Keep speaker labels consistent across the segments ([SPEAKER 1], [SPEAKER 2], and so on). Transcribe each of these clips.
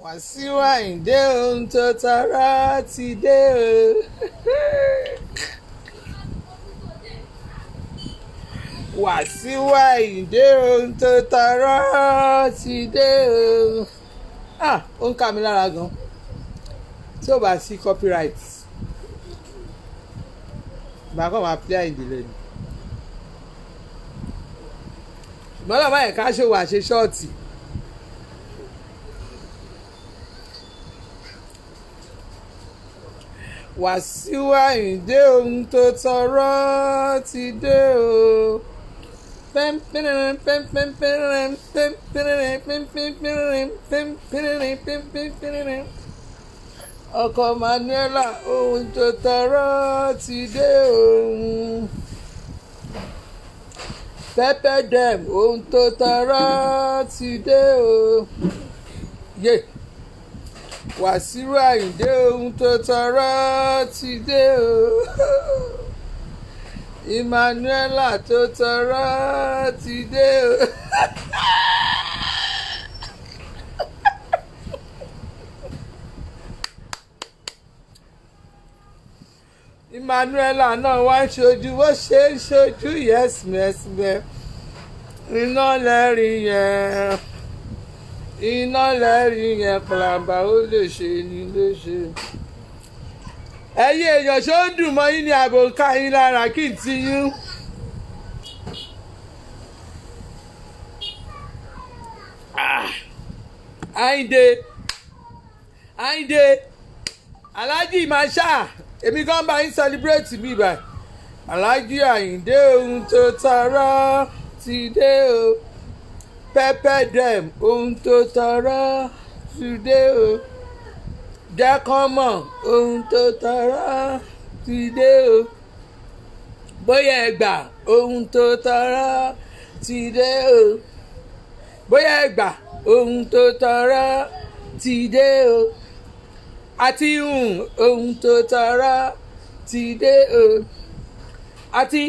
[SPEAKER 1] Wàsíù Àyìndé ohun tó tọrọ ti dé o. Wàsíù Àyìndé ohun tó tọrọ ti dé o. Ó ń ká mi lára gan tí ó bá sí copyright ìgbà kan máa play Àyìndé lẹ́nu ṣùgbọ́n lọ́mọ yẹn ká ṣòwò àṣe ṣọ́ọ̀tì. Wàsíù Àyìndé ohun tó tọrọ ti dé o. Ọkọ Manuela ohun tó tọrọ ti dé o. Pepper dem ohun tó tọrọ ti dé o. Wàsíù Àyìndé ohun tó tọrọ ti dé o. Emmanuela tó tọrọ ti dé o. Emmanuela náà wá ń ṣojú bó ṣe ń ṣojú yẹ́sìmẹ́sìmẹ́ iná lẹ́rìí yẹn iná lẹ́rìí yẹn pàlàbà ó lè ṣe ni ló ṣe. Ẹ̀yin èèyàn ṣó ń dùn mọ́ yín ní ààbò ká yín lára kí n ti yín. Àyìndé Alhaji Masha èmi kan bá yín celebrate mi báyìí. Alhaji Àyìndé ohun tó tọrọ ti dé o. Pepper dem ohun tó tọrọ ti dé o. Jẹ́ kán mọ̀ ohun tó tọrọ ti dé o. Bóyá ẹ gbà ohun tó tọrọ ti dé o. Bóyá ẹ gbà ohun tó tọrọ ti dé o. Àti ohun tó tọrọ ti dé o. Àti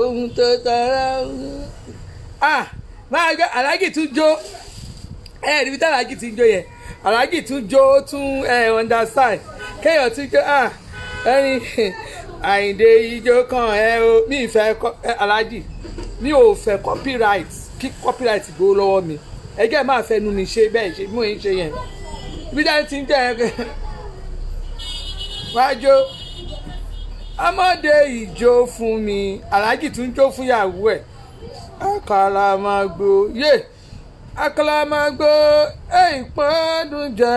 [SPEAKER 1] ohun tó tọrọ. Máa gbé Alhaji tún jó níbi tí Alhaji ti ń jó yẹn Alhaji tún jó tún understand kéèyàn tún jó ẹni Àyìndé ijó kan o mi fẹ́ Alhaji mi ò fẹ́ copyright kí copyright gbó lọ́wọ́ mi ẹgẹ́ máa fẹnu mi ṣe bẹ́ẹ̀ ṣe mú yín ṣe yẹn ibi tí wọ́n ti ń jẹ́ ẹgbẹ́ wájú ọmọdé ìjó fún mi Alhaji tún jó fún ìyàwó ẹ̀ Àkàlàmàgbò Àkàlàmàgbò ìpọ́ndún jẹ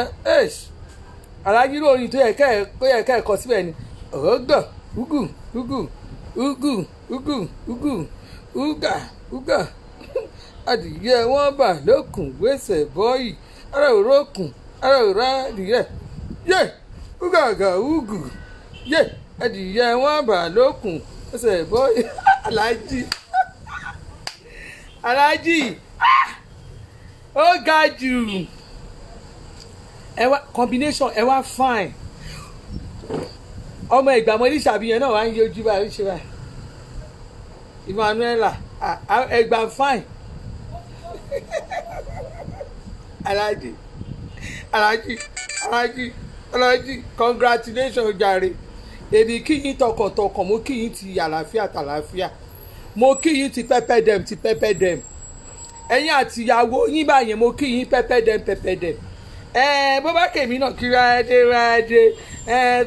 [SPEAKER 1] Alhaji lórí tó yẹ kẹ́ ẹ̀kọ́ síbẹ̀ ni ọ̀gọ̀ ugù ugù ugù ugù ugù ugà ugà adìyẹ wọn bà lókun wẹsẹ̀ bọ́yì ara òrókùn ara òrá adìyẹ ugàgà ugù adìyẹ wọn bà lókun wẹsẹ̀ bọ́yì Alhaji ó ga jù ẹ wá combination ẹ wá fine ọmọ ìgbàmọ́ ní ìṣàbíyàn náà wá ń yọjú báyìí ó ṣe báyìí Emmanuela ẹgbà fine Alhaji congratulations jàre èmi kí yín tọkàntọkàn mo kí yín ti àlàáfíà tàlàáfíà mo kí yín ti pẹ́pẹ́ dem ẹ̀yin àtìyàwó yín báyẹn mo kí yín pẹ́pẹ́ dem bó bá kèmí náà kí ráadé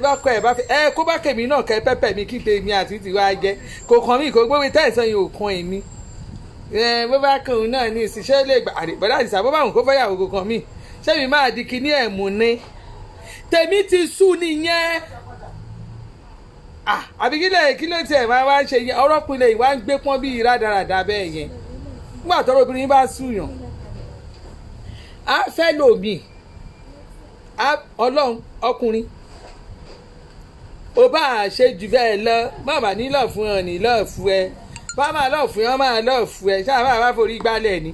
[SPEAKER 1] bákọ ẹ̀ bá fẹ́ kó bá kèmí náà kẹ́ pẹ́pẹ́ mi kí tèmi àti tiwa jẹ kò kàn mí kò gbówó tẹ̀sán yìí ò kan èmi bó bá kàn òun náà ní ìsìnṣẹ́ lè gbà àdìbọ́dá àdìsá bó bá òun kó fẹ́yàwó kò kàn mí ṣé mi máa di kíní ẹ̀ mú ní tèmi ti sú nìyẹn àbí kí ló tiẹ̀ máa wá ń ṣe yẹn ọ̀rọ̀ pinlẹ̀ ìwà ń gbé pọ́n bí rádaràda bẹ́ẹ̀ yẹn nígbà tọ́rọ obìnrin bá súyàn á fẹ́ lòmíì ọlọ́run ọkùnrin ó bá ṣe jù bẹ́ẹ̀ lọ bàbá nílọ̀ fún ọ nílọ̀ fún ẹ bàbá lọ̀ fún ọ máa lọ̀ fún ẹ ṣáà bàbá forí gbálẹ̀ ni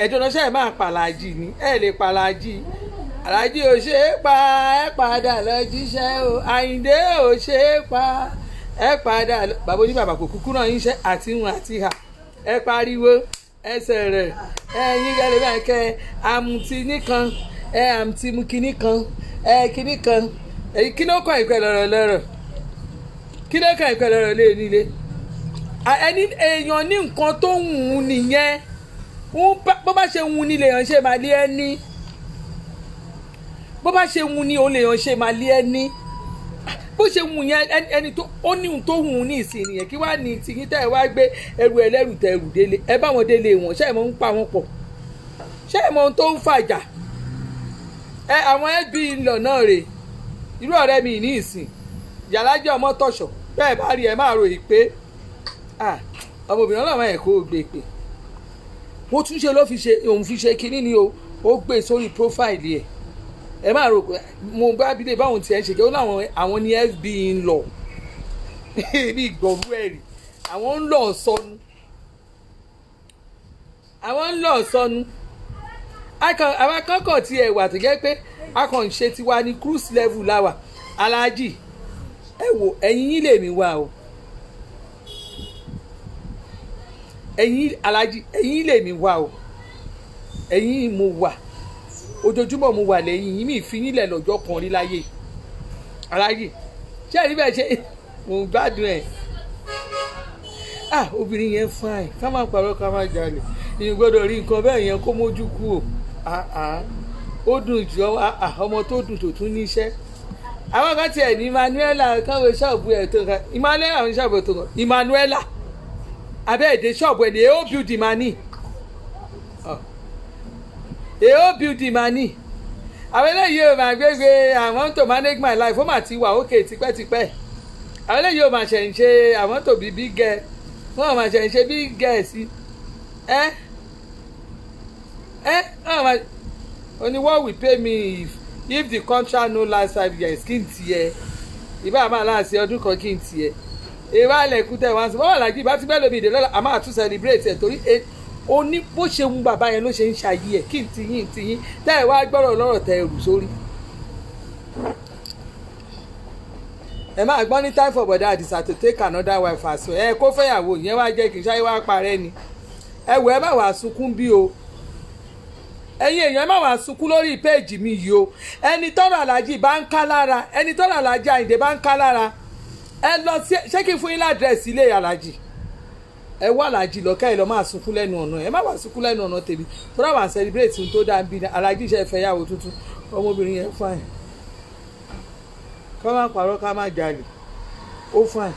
[SPEAKER 1] ẹ̀dùn náà ṣe máa pàlàjì ni ẹ lè pàlàjì Alhaji ò ṣe é pa ẹ padà lọ jíṣẹ́ o Àyìndé ò ṣe é pa ẹ padà lọ bàbá oníbàbà kò kúkú náà yín ṣe àti hun àti hà ẹ pariwo ẹsẹ̀ rẹ̀ ẹ̀yin gẹ́lẹ́ bẹ́ẹ̀ kẹ́ àmùtí nìkan àǹtí mu kinní kan kinní kan kí ló kọ́ ìpẹ́ lọ́rọ̀ kí ló kọ́ ìpẹ́ lọ́rọ̀ lé nílé ẹni èèyàn ní nǹkan tó ń wù ú nìyẹn bó bá ṣe wù ní lèèyàn ṣe máa lé ẹni bó bá ṣe wù ní òun lèèyàn ṣe máa lé ẹni bó ṣe wù yẹn ẹni tó ó ní ohun tó wù ní ìsìn nìyẹn kí wàá ní tìyín tẹ́ ẹ wá gbé ẹrù ẹlẹ́rù tẹ ẹrù délé ẹ bá wọn délé wọn ṣé ẹ mọ̀ ń pa wọn pọ̀ ṣé ẹ mọ̀ ohun tó ń fàjà àwọn ẹbí ńlọ náà rè irú ọ̀rẹ́ mi ní ìsìn yàlájẹ́ ọmọ tọ̀ṣọ̀ bẹ́ẹ̀ bá rí ẹ máa ròyìn pé ọmọbìnrin ọlọ́mọ ẹ̀ kó o gbé pé wọ́n tún ṣe ló fi ṣe òun fi ṣe kínní ni o ó gbé sórí prófáìlì ẹ̀ ẹ máa rò pé mo bá abilé báwọn tiẹ̀ ń ṣe kí ó láwọn àwọn ní fbi ń lọ bí ìgbọ̀nrú ẹ̀rì àwọn ń lọ sọnù àwọn akẹ́kọ̀ọ́ tí ẹ wà tó jẹ́ pé a kàn ń ṣe tiwa ní cruise level láwà aláàjì ẹ wò ẹ̀yin yín lèmi wà o ẹ̀yin aláàjì ẹ̀yin lèmi wà o ẹ̀yin mo wà ojoojúmọ́ mo wà lẹ́yìn yín mi ìfiyín lẹ̀ lọ́jọ́ kan rí láyé aláàjì ṣé ẹ̀rí bẹ́ẹ̀ ṣe mò ń gbádùn ẹ̀ obìnrin yẹn fine ká má parọ́ ká má jalè ìyẹn gbọ́dọ̀ rí nǹkan bẹ́ẹ̀ yẹn kó mójú kú o ó dùn jù ọmọ tó dùn tó tún níṣẹ́ àwọn kan tiẹ̀ ní Emmanuela káwé ṣọ́ọ̀bù ẹ̀ tó kan Emmanuela ń ṣọ́ọ̀bù tó kan Emmanuela abẹ́ẹ̀dẹ̀ ṣọ́ọ̀bù ẹ̀ ní èó build money èó build money àwọn eléyìí ò máa gbégbé I want to manage my life ó mà ti wà ókè tipẹ́tipẹ́ àwọn eléyìí ò máa ṣẹ̀ ń ṣe I want to be big girl wọ́n ò máa ṣẹ̀ ń ṣe big girl sí only what will pay me if the contract no last 5 years kí n tiẹ̀ ìbá máa láàṣẹ ọdún kan kí n tiẹ̀ ìbá lẹ̀kú tẹ̀ wá sí wọ́n làjí ìbá tí bẹ́ẹ̀ lómi ìdè lọ́la a máa tún celebrate ẹ̀ torí ó ní bó ṣe ń bàbá yẹn ló ṣe ń ṣàyí ẹ̀ kí n tiyín tẹ́ ẹ̀ wá gbọ́rọ̀ lọ́rọ̀ tẹ ẹrù sórí. ẹ máa gbọ́ ní time for bọ̀dá àdìsá to take another wife àṣọ kó fẹ́yàwó yẹn wá jẹ́ kí n ṣáyé wá parẹ́ ni wò ẹ má wàá sunkún bí o ẹ̀yin èèyàn má wàá sunkún lórí péèjì mi yìí o ẹni tọ́rọ̀ aláàjì bá ń ká lára ẹni tọ́rọ̀ aláàjì àyìndé bá ń ká lára ẹ lọ sí ṣé kí n fún yín ládírẹ́sì ilé aláàjì ẹ wá aláàjì lọ kẹ́ ẹ lọ máa sunkún lẹ́nu ọ̀nà ẹ má wàá sunkún lẹ́nu ọ̀nà tèmi tó dábàá celebrate ohun tó dáa ń bí aláàjì iṣẹ́ fẹ́ yàwó tuntun ọmọbìnrin yẹn fine ká má parọ́ ká má jalè ó fine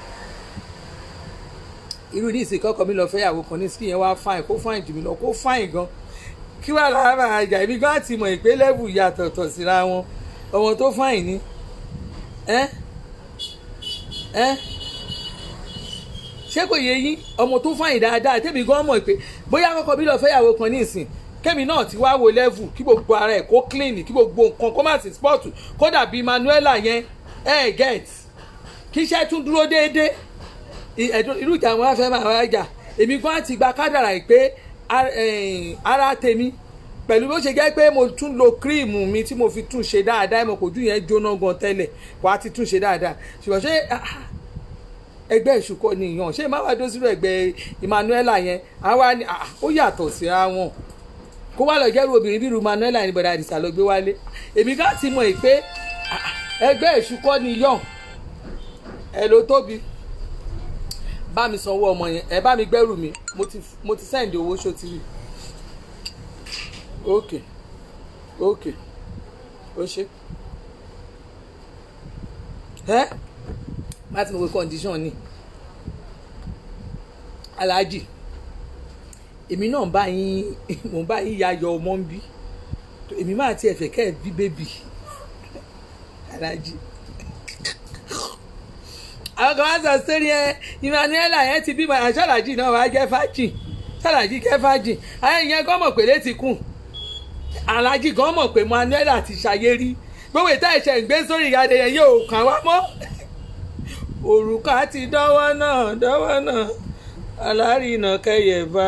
[SPEAKER 1] irú ní ìsìnkú ọkọ mi lọ fẹ́ yàwó kan ní skin yẹn wá fine kó fine jù mí lọ kó fine gan kí wàá lára àjà ibi gan àti mọ̀ ìpè level yàtọ̀tọ̀ síra wọn ọmọ tó fine ni ṣé kò yẹ yín ọmọ tó fine dáadáa tẹ́mi gan mọ̀ pé bóyá kọ́kọ́ bí lọ fẹ́ yàwó kan ní ìsìn kẹ́mi náà ti wá wo level kí gbogbo ara ẹ̀ kó clean kí gbogbo nǹkan kó má sí sport kó dàbí Emmanuela yẹn get kí iṣẹ́ tún dúró déédéé irú ìjà wọn fẹ́ máa wá jà èmi gan ti gba kádàrà pé ara tèmi pẹ̀lú bó ṣe jẹ́ pé mo tún lo kírìmù mi tí mo fi tún ṣe dáadáa mo kò jù yẹn jóná gan tẹ́lẹ̀ wàá ti tún ṣe dáadáa ṣùgbọ́n ṣé ẹgbẹ́ ìṣùkọ́ ni ìyàn ṣé má wàá dó sínú ẹgbẹ́ Emmanuela yẹn àwa ni ó yàtọ̀ síra wọn kó wá lọ jẹ́rú obìnrin bíi Emmanuela ní bọ̀dà àdìsá lọ gbé wálé èmi ká ti mọ̀ pé ẹgbẹ́ ìṣùkọ́ ni ìyàn ẹ ló tóbi bá mi sanwó ọmọ yẹn ẹ bá mi gbẹ́rù mi mo ti sẹ́ǹdì owó ṣòtìrì ok ó ṣe láti mọ̀ pé condition ni aláàjì èmi náà mo bá yín yayọ ọmọ ń bí èmi máa tiẹ̀ fẹ́ kẹ́ ẹ̀ bí bébì aláàjì àwọn kan wá sọ sórí Emmanuela yẹn ti bímọ àṣàlàjì náà wàá jẹ́ fájì ṣàlàjì kẹ́ fájì ayé yẹn gan mọ̀ pé létí kùn alájì gan mọ̀ pé Emmanuela ti ṣayé rí gbogbo ìta ẹ̀ṣẹ̀ ń gbé sórí ìyáde yẹn yóò kàn wá mọ́ òrùka ti dọ́wọ́ náà alárìnà kẹyẹ bá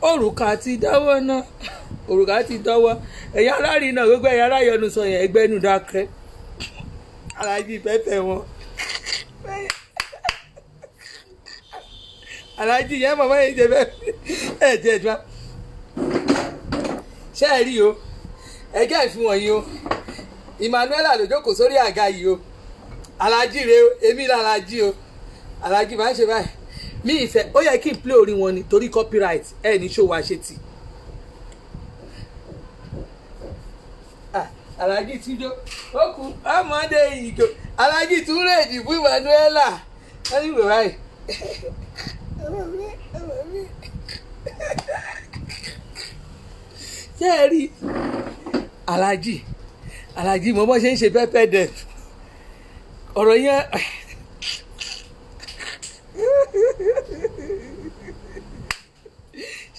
[SPEAKER 1] òrùka ti dọ́wọ́ ẹ̀yà alárìnà gbogbo ẹ̀yà aráyọnu sọ yẹn ẹgbẹ́nu dákẹ́ alájì pẹ́pẹ́ wọn. aláàjì yẹn mọ̀ mọ́ jẹ bẹ́ẹ̀ jẹ́ ẹ̀dùn ṣé ẹ rí o ẹgẹ́ ìfihàn yìí o Emmanuela ló jókòó sórí àga yìí o alájí rèé o èmi làlájí o alájí máa ń ṣe báyìí mi ìfẹ́ ó yẹ kí n play orin wọn ni torí copyright ẹ ní ṣó wa ṣe tì alájí tí jó ó kú ọmọdé ìgò alájí tún rè dì fún Emmanuela wọ́n ní ìwé báyìí ṣé ẹ rí alájí mo bọ́ ṣe ń ṣe pẹ́pẹ́ dẹ̀ ọ̀rọ̀ yẹn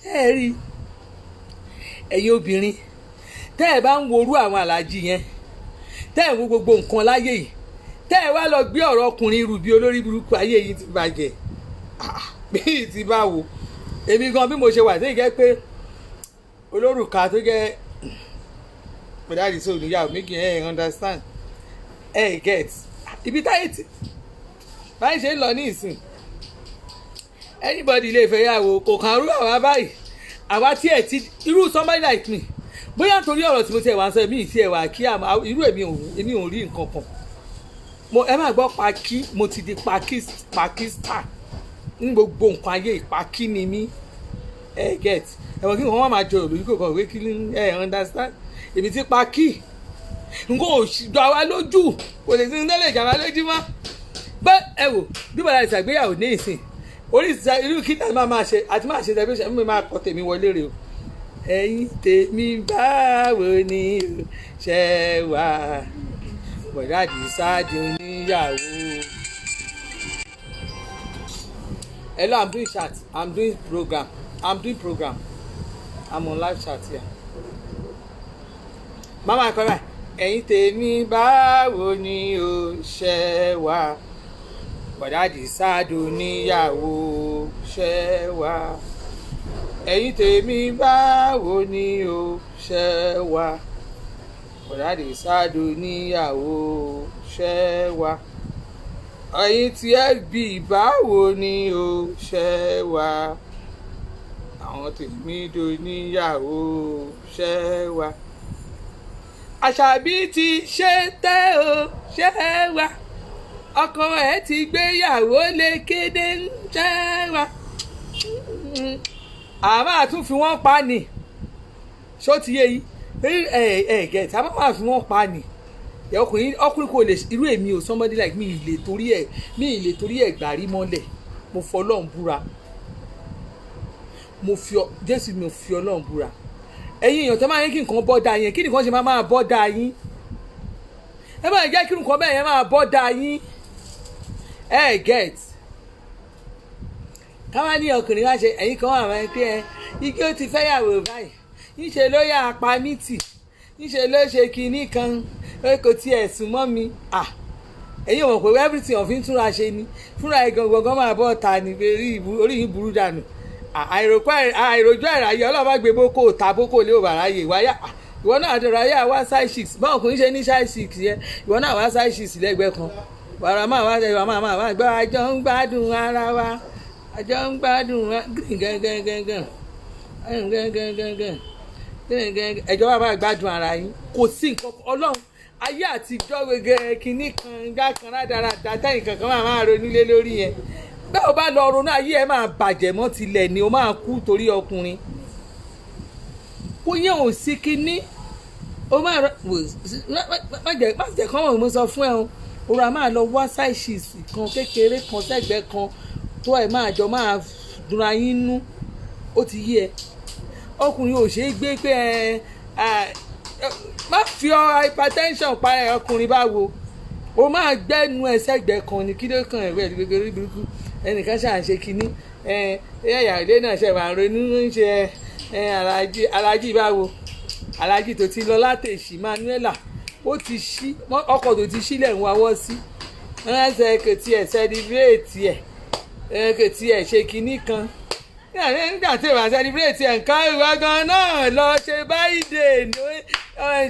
[SPEAKER 1] ṣé ẹ rí ẹ̀yin obìnrin tẹ́ ẹ bá ń worú àwọn alájí yẹn tẹ́ ẹ wo gbogbo nǹkan láyé yìí tẹ́ ẹ wá lọ gbé ọ̀rọ̀ ọkùnrin rù bí olórí burúkú ayé yìí ti bàjẹ́ bí ti bá wo èmi gan bí mo ṣe wà sí ìgẹ́ pé olórùka tó jẹ́ pẹ̀láàdì sí olùyàwó méjì ẹ̀ understand ẹ̀ get ibi táyé tí báyìí ṣe ń lọ ní ìsìn anybody lè fẹ́ yàwó kò kàn rú àwa báyìí àwa tí ẹ̀ ti irú somebody like me bóyá nítorí ọ̀rọ̀ tí mo ti ẹ̀ wá sọ èmi ìtì ẹ̀ wà kí irú èmi ò rí nǹkan kan ẹ máa gbọ́ paki mo ti di Pakistan ní gbogbo nǹkan ayé ìpakí ni mí ẹ get ẹ̀wọ̀n kí wọ́n máa jọ òlòyìn kò kàn wé kí ẹ understand èmi ti Pakí nǹkan ò jọ àwa lójú kò lè sí ní tẹ́lẹ̀ ìjà wa lójú mọ́ bẹ́ẹ̀ ẹ wò bí bàbá ìṣàgbéyàwó ní ìsìn oríṣi irú kíta máa ṣe àti máa ṣe tẹ̀lé mi máa kọ tèmi wọlé rè o ẹ̀yin tèmi báwo ni o ṣe wà bọ̀dáàdì sáàdì oníyàwó. Hello, I'm doing chat. I'm doing program. I'm on live chat here. Mama ẹ̀kọ́ báyìí. Ẹ̀yin tèmi báwo ni o ṣe wà? Bọ̀dáàdì sáàdù níyàwó ṣe wà. Ẹ̀yin tèmi báwo ni o ṣe wà? Bọ̀dáàdì sáàdù níyàwó ṣe wà. Ẹ̀yin tí FB báwo ni o ṣe wà? Àwọn tèmi do níyàwó ṣe wà. Àṣàbí ti ṣe tẹ́ o ṣe wà. Ọkọ ẹ̀ ti gbéyàwó lé kéde ń ṣe wà. Àmọ́ àtún fi wọ́n pa ni ṣó ti yé yìí gẹ̀ẹ́tì àmọ́ máa fi wọ́n pa ni ọkùnrin kò lè irú èmi ò somebody like mi ìlè torí ẹ̀ gbàrí mọ́lẹ̀ mo fọ Ọlọ́run búra Jésù mi ò fi Ọlọ́run búra ẹ̀yin èèyàn tó máa ń kí nǹkan bọ́dà yín kí nìkan ṣe máa bọ́dà yín ẹ máa jẹ́ kí nǹkan bẹ́ẹ̀ yẹn máa bọ́dà yín get káwá ní ọkùnrin wá ṣe ẹ̀yin kan wà máa ń pé igi ó ti fẹ́yàwó báyìí níṣẹ́ ló yà apá mítì níṣẹ́ ló ṣe kinní kan kò tiẹ̀ sùn mọ́ mi ẹ̀yin ò mọ̀ pé everything ọ̀fin túnra ṣe ni fúnra ẹ̀ gangan máa bọ́ ta ni orí yìí burú dànù àìròjọ́ ìráyè ọlọ́mọ gbé boko ta boko lé òbáráyè wáyà ìwọ náà àdọ̀ráyà wá size six báwọn ọkùnrin ṣe ní size six yẹn ìwọ náà wá size six lẹ́gbẹ̀ẹ́ kan wàrà máa wá gbọ́ àjọ ń gbádùn ara wa àjọ ń gbádùn gángan ẹjọ́ wa máa gbádùn ara yín kò sí nǹkan Ọlọ́run ayé àtijọ́ gẹ́gẹ́ kínní kan gbá kan rádaràdà tẹ́yìn kankan máa ronú lé lórí yẹn bẹ́ẹ̀ o bá lọ ronú ayé ẹ máa bàjẹ́ mọ́ tilẹ̀ ni o máa kú torí ọkùnrin kó yẹn ò sí kínní o máa má jẹ́ kán mọ̀ mo sọ fún ẹ o ra máa lọ wá ṣáìṣìṣì kan kékeré kan sẹ́gbẹ̀ẹ́ kan tó ẹ̀ máa jọ máa dunra yín nú ó ti yé ẹ ọkùnrin ò ṣeé gbé pé má fi hypertension pa ẹ ọkùnrin báwo o máa gbẹ́nu ẹ sẹ́gbẹ̀ẹ́ kan ní kíló kan ẹ̀rọ ìgbẹ́gbẹ́ burúkú ẹnìkan ṣáà ń ṣe kínní ẹ̀yà ilé náà ṣe wà ronú ń ṣe alájí báwo alájí tó ti lọ látẹ̀sí Manuela ó ti ṣí ọkọ̀ tó ti ṣílẹ̀ ń wáwọ́ sí ẹ̀rẹ́sẹ̀ kò tiẹ̀ sẹ́líbréètì ẹ̀ kò tiẹ̀ ṣe kínní kan nígbà tí ìwà sẹ́líbréètì ẹ̀ ń ká ìwà gan náà lọ ṣe báyìí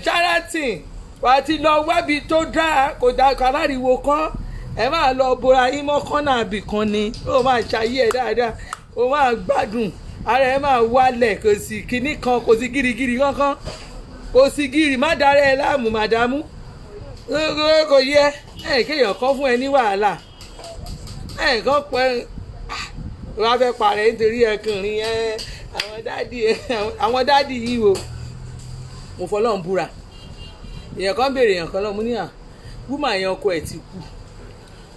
[SPEAKER 1] Sheraton wà á ti lọ wábi tó dáa kò dáa kaláriwo kan ẹ máa lọ bora yín mọ́ kọ́nà àbìkan ni ó máa ṣayé ẹ̀ dáadáa ó máa gbádùn ara ẹ máa wálẹ̀ kò sí kinní kan kò sí gírígírí kankan kò sí gírì má darẹ̀ ẹ láàmú màdámù kò yẹ kéèyàn kan fún ẹ ní wàhálà kan pẹ́ wàá fẹ́ parẹ́ nítorí ẹkùnrin àwọn dádì yìí o mo fọlọ́run búra èèyàn kan béèrè èèyàn kan lọ mo ní wúmà yẹn ọkọ ẹ̀ ti kú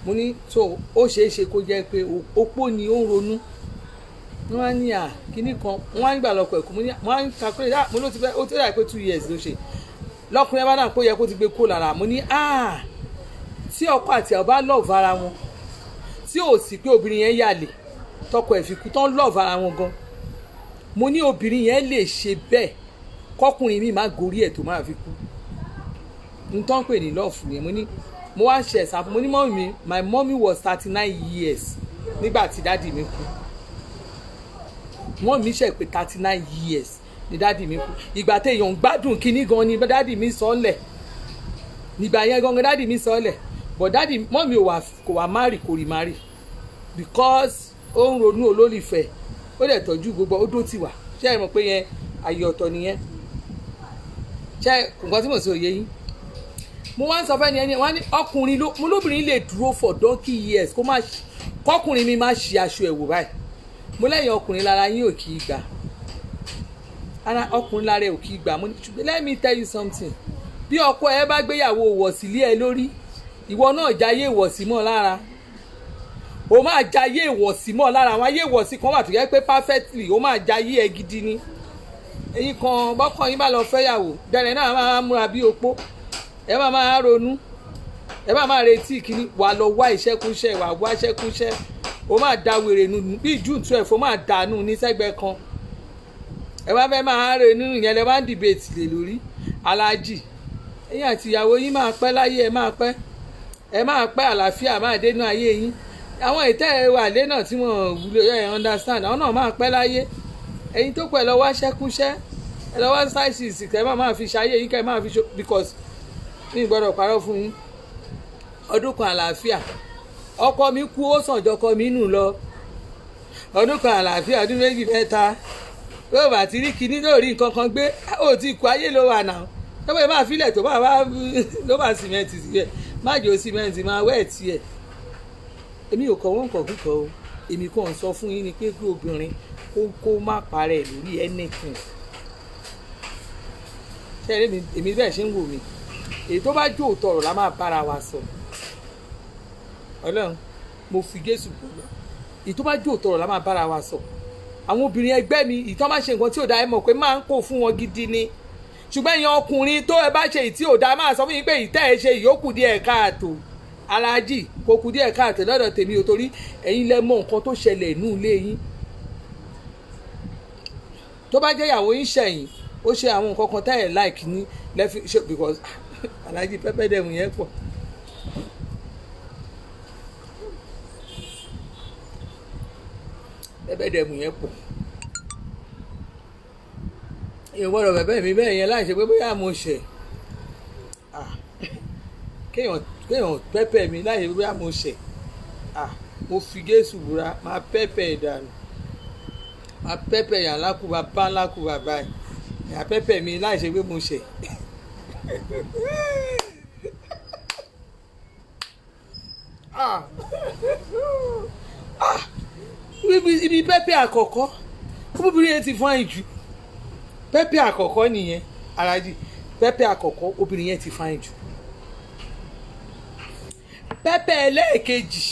[SPEAKER 1] mo ní tó ó ṣeé ṣe kó jẹ́ pé opó ni ó ń ronú wọ́n á ní kíní kan wọ́n á ń gbà lọ́kọ̀ ẹ̀kú wọ́n á ń kakúrẹ́ mo ló ti fẹ́ ó ti rà pé 2 years ló ṣe lọ́kùnrin ẹ bá dà pé ó yẹ kó ti gbé kó lára mo ní tí ọkọ àti ẹ̀ bá lọ́ọ̀fù ara wọn tí ò sí pé obìnrin yẹn yàlè tọkọ ẹ̀ fi kú tán lọ́ọ̀fù ara wọn gan mo ní obìnrin yẹn lè ṣe bẹ́ẹ̀ kọkùnrin mi máa gorí ẹ̀ tó máa fi kú n tán pè ní lọ́ọ̀fù yẹn mo wá ṣe ẹ̀sán mo ní mọ́mí mi my mommy was 39 years nígbà tí dáàdì mi kú wọ́n mi ṣe pé 39 years ni dáàdì mi kú ìgbà téèyàn ń gbádùn kínní gan ni dáàdì mi sọ ọ́lẹ̀ nígbà yẹn gangan dáàdì mi sọ ọ́lẹ̀ but dáàdì mọ́mí kò wá márì kò rí márì because ó ń ronú olólùfẹ́ ó dẹ̀ tọ́jú gbogbo ó dó tì wá ṣé ẹ mọ̀ pé yẹn ayé ọ̀tọ̀ nìyẹn ṣé nǹkan tí mo sọ yé yín mo wá ń sọ fẹ́ni ẹni wọ́n ní ọkùnrin mo lóbìnrin lè dúró for donkey years kọkùnrin mi má ṣe aṣọ ẹ̀wò báyìí mo lẹ́yìn ọkùnrin lára yín ò kì í gbà ara ọkùnrin lára ẹ̀ ò kì í gbà mo ní ṣùgbọ́n let me tell you something bí ọkọ ẹ bá gbéyàwó wọ̀sí lé ẹ lórí ìwọ náà jayé ìwọ̀sí mọ́ lára o máa jayé ìwọ̀sí mọ́ lára àwọn ayé ìwọ̀sí kan wà tó yẹ pé perfectly o máa jayé ẹ gidi ni èyí kan bọ́kàn yín bá lọ fẹ́yàwó dẹ̀rẹ̀ náà máa múra bí opó ẹ máa ronú ẹ máa retí kíní wà lọ wá ìṣẹ́kúṣẹ́ wà wá ìṣẹ́kúṣẹ́ o máa da wèrè nù bí June 12 o máa dànù ní sẹ́gbẹ́ kan ẹ bá fẹ́ máa ronú ìyẹn lẹ bá ń dìbètì lè lórí aláàjì ẹ̀yin àti ìyàwó yín máa pẹ́ láyé ẹ máa pẹ́ àlàáfíà máa dénú ayé yín àwọn ìtẹ́ ẹ wà lé náà tí wọ́n wúlò ẹ understand àwọn náà máa pẹ́ láyé ẹ̀yin tó pẹ́ lọ wá ṣẹ́kúṣẹ́ ẹ lọ wá sáìsì kẹ́ máa fi ṣayé yín kẹ́ máa fi ṣe because ní gbọ́dọ̀ parọ́ fún yín ọdún kan àlàáfíà ọkọ mi kú ó sàn jọkọ mi nù lọ ọdún kan àlàáfíà ọdún méjì mẹ́ta tó bá ti rí kinní lórí nǹkan kan gbé ó ti kú ayé ló wà náà tó bá máa filẹ̀ tó bá wá ló bá sìmẹ́ǹtì síbẹ̀ má jò sìmẹ́ǹtì máa wẹ̀ tiẹ̀ èmi ò kọ̀ wọ́n kọ̀ kíkọ́ o èmi kàn sọ fún yín ni pé kí obìnrin kó má parẹ́ lórí anything ṣe èmi bẹ́ẹ̀ ṣe ń wò mí èyí tó bá jó òótọ́ ọ̀rọ̀ la máa bára wa sọ ọlọ́run mo fi Jésù gbọ́dọ̀ èyí tó bá jó òótọ́ ọ̀rọ̀ la máa bára wa sọ àwọn obìnrin ẹgbẹ́ mi ìtàn bá ṣe nǹkan tí ò dáa ẹ mọ̀ pé máa ń kó fún wọn gidi ni ṣùgbọ́n èèyàn ọkùnrin tó ẹ bá ṣe ìtí ò dáa máa sọ fún yín pé ìtẹ́ ẹ ṣe ìyókù díẹ̀ káàtó aláàjì kò kù díẹ̀ káàtó lọ́dọ̀ tèmi ò torí ẹ̀yin lẹ mọ̀ nǹkan tó ṣẹlẹ̀ inú ilé yín tó bá jẹ́ ìyàwó yín ṣẹ̀yìn ó ṣe àwọn nǹkan kan táyẹ̀ like ní lẹ́fí ṣe because aláàjì pẹ́pẹ́ dẹ̀mù yẹn pọ̀ pẹ́pẹ́ dẹ̀mù yẹn pọ̀ èèyàn gbọ́dọ̀ bẹ̀bẹ̀ mi bẹ́ẹ̀ yẹn láì ṣe pé bóyá mo ṣẹ̀ kéèyàn pẹ́pẹ́ mi láì ṣe pé bóyá mo ṣẹ̀ mo fi Jésù búra máa pẹ́pẹ́ ìdànù máa pẹ́pẹ́ yàn lákùbà bá lákùbà báyìí yà pẹ́pẹ́ mi láì ṣe pé mo ṣẹ̀ ibi pẹ́pẹ́ àkọ́kọ́ obìnrin yẹn ti fún àìjù pẹ́pẹ́ àkọ́kọ́ nìyẹn aláàjì pẹ́pẹ́ àkọ́kọ́ obìnrin yẹn ti fún àìjù pẹ́pẹ́ ẹlẹ́ẹ̀kejì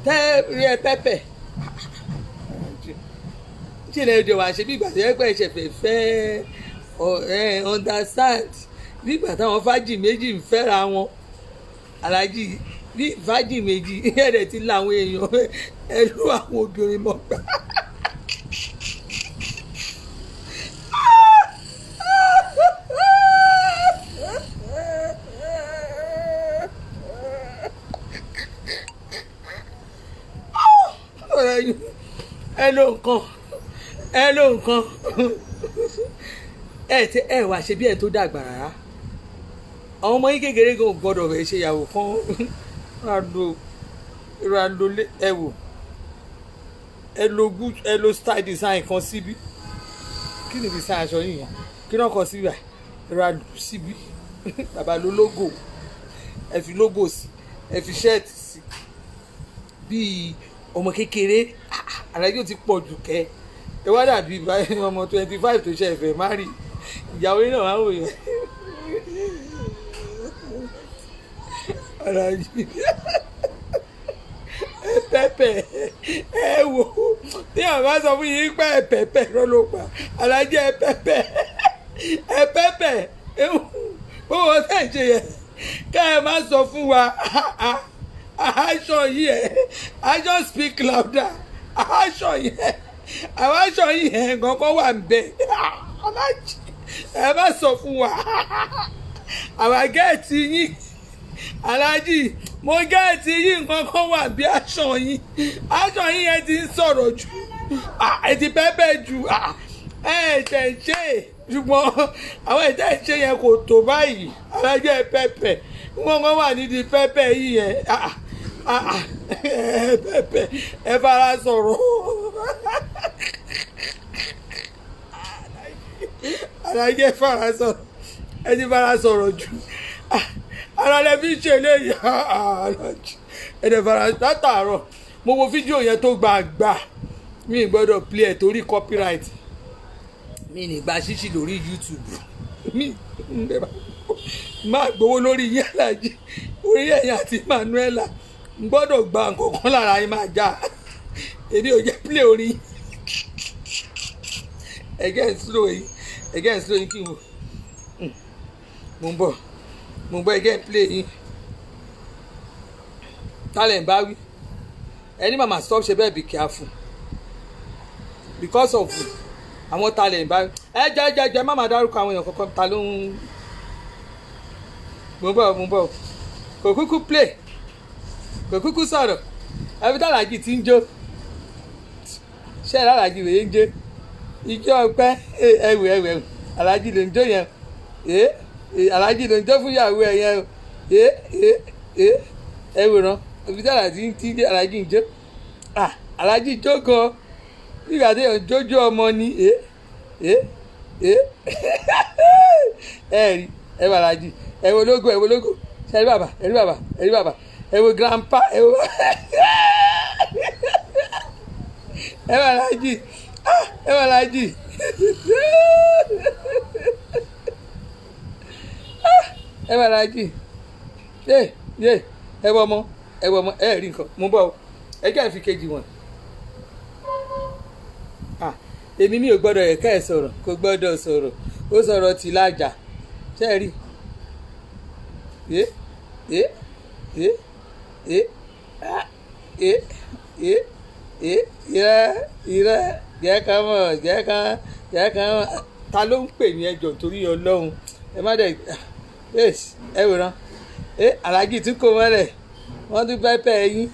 [SPEAKER 1] tẹ́ẹ̀rẹ́ pẹ́pẹ́ ṣẹlẹ̀ èdè wà ṣe bí ìgbà tó yẹ pé ẹ̀ṣẹ̀ fẹ́ understand bí ìgbà táwọn fájì méjì ń fẹ́ra wọn aláàjì bí fájì méjì ẹ̀rẹ̀ ti láwọn èèyàn ẹlú àwọn obìnrin mọ̀ gbà. ẹ ló nǹkan ẹ wà ṣe bí ẹ tó dàgbà rárá àwọn ọmọ yín kékeré gan gbọ́dọ̀ fẹ́ ṣe ìyàwó kan ẹ wò ẹ lo style design kan síbí kí ni design aṣọ yìí yẹn kí náà kọ síbi ra síbi bàbá ló lógò ẹ fi lógò sí ẹ fi ṣẹ́ẹ̀tì sí bíi ọmọ kékeré alájọ ti pọ̀ jù kẹ́ ẹ wá dàbí ọmọ 25 tó ṣe ẹ̀fẹ̀ má rí ìyàwó náà wá wò yẹn alájí pẹpẹ ẹ wò tí àwọn bá sọ fún yín pé pẹpẹ lọ́lọ́pàá alájí ẹ pẹpẹ owó tẹ̀ ń ṣe yẹn ká ẹ má sọ fún wa aṣọ yìí ẹ aṣọ speak louder aṣọ yẹn àwọn aṣọ yìí ẹ kankan wà ń bẹ alájí ẹ má sọ fún wa àwọn gẹ́ẹ̀tì yín alájí mo gẹ́ẹ̀tì yín nǹkan kan wà bí aṣọ yín yẹn ti ń sọ̀rọ̀ jù ẹ ti pẹ́pẹ́ jù ẹ tẹ̀ ń ṣe ṣùgbọ́n àwọn ẹ̀tẹ̀ ń ṣe yẹn kò tó báyìí alájí ẹ pẹ́pẹ́ nǹkan kan wà nídìí pẹ́pẹ́ yìí yẹn pẹ́pẹ́ ẹ fara sọ̀rọ̀ alájí ẹ fara sọ̀rọ̀ ẹ ti fara sọ̀rọ̀ jù ara lẹ fi ṣe eléyìí ẹ̀dẹ̀ fara látàárọ̀ mo wo fídíò yẹn tó gbàgbà mi gbọ́dọ̀ play ẹ̀ torí copyright mi ní gba ṣíṣì lórí YouTube mi máa gbowó lórí yín alájí orí ẹ̀yìn àti Manuela n gbọ́dọ̀ gba nǹkan kan lára yín máa já èdè ò jẹ́ play orí again slow yín kí n wò mo ń bọ̀ again play yín talent bá wí ẹni màmá stop ṣe bẹ́ẹ̀ be careful because of àwọn talent bá wí ẹ má máa dárúkọ àwọn èèyàn kankan ta ló ń mo ń bọ̀ kò kúkú play kò kúkú sọ̀rọ̀ ẹbí tàlàjì tí ń jó ṣé alájì rèé ń jó ijó ọpẹ́ ẹwù alájì ló ń jó yẹn alájì ló ń jó fún ìyàwó ẹ yẹn ẹwù rán ẹbí tàlàjì tí alájì ń jó alájì jó gan nígbà tí èèyàn jójó ọmọ ni ẹ rí ẹ bá alájì ẹ wo lógo ṣe ẹ rí bàbá ẹ wo grandpa ẹ wo ẹ wà lájì ẹ wà lájì ẹ wọ ọmọ ẹ rí nǹkan mo bọ̀ ẹ jẹ́ àfi kejì wọn èmi mi ò gbọ́dọ̀ ẹ̀ka ẹ̀ sọ̀rọ̀ kò gbọ́dọ̀ sọ̀rọ̀ ó sọ̀rọ̀ tì lájà ṣe é rí ìrẹ́ jẹ́ kan mọ̀ ta ló ń pè ní ẹjọ́ torí Ọlọ́run ẹ má dẹ̀ ẹ wòran alájì tún kò mọ́lẹ̀ wọ́n tún pẹ́pẹ́ yín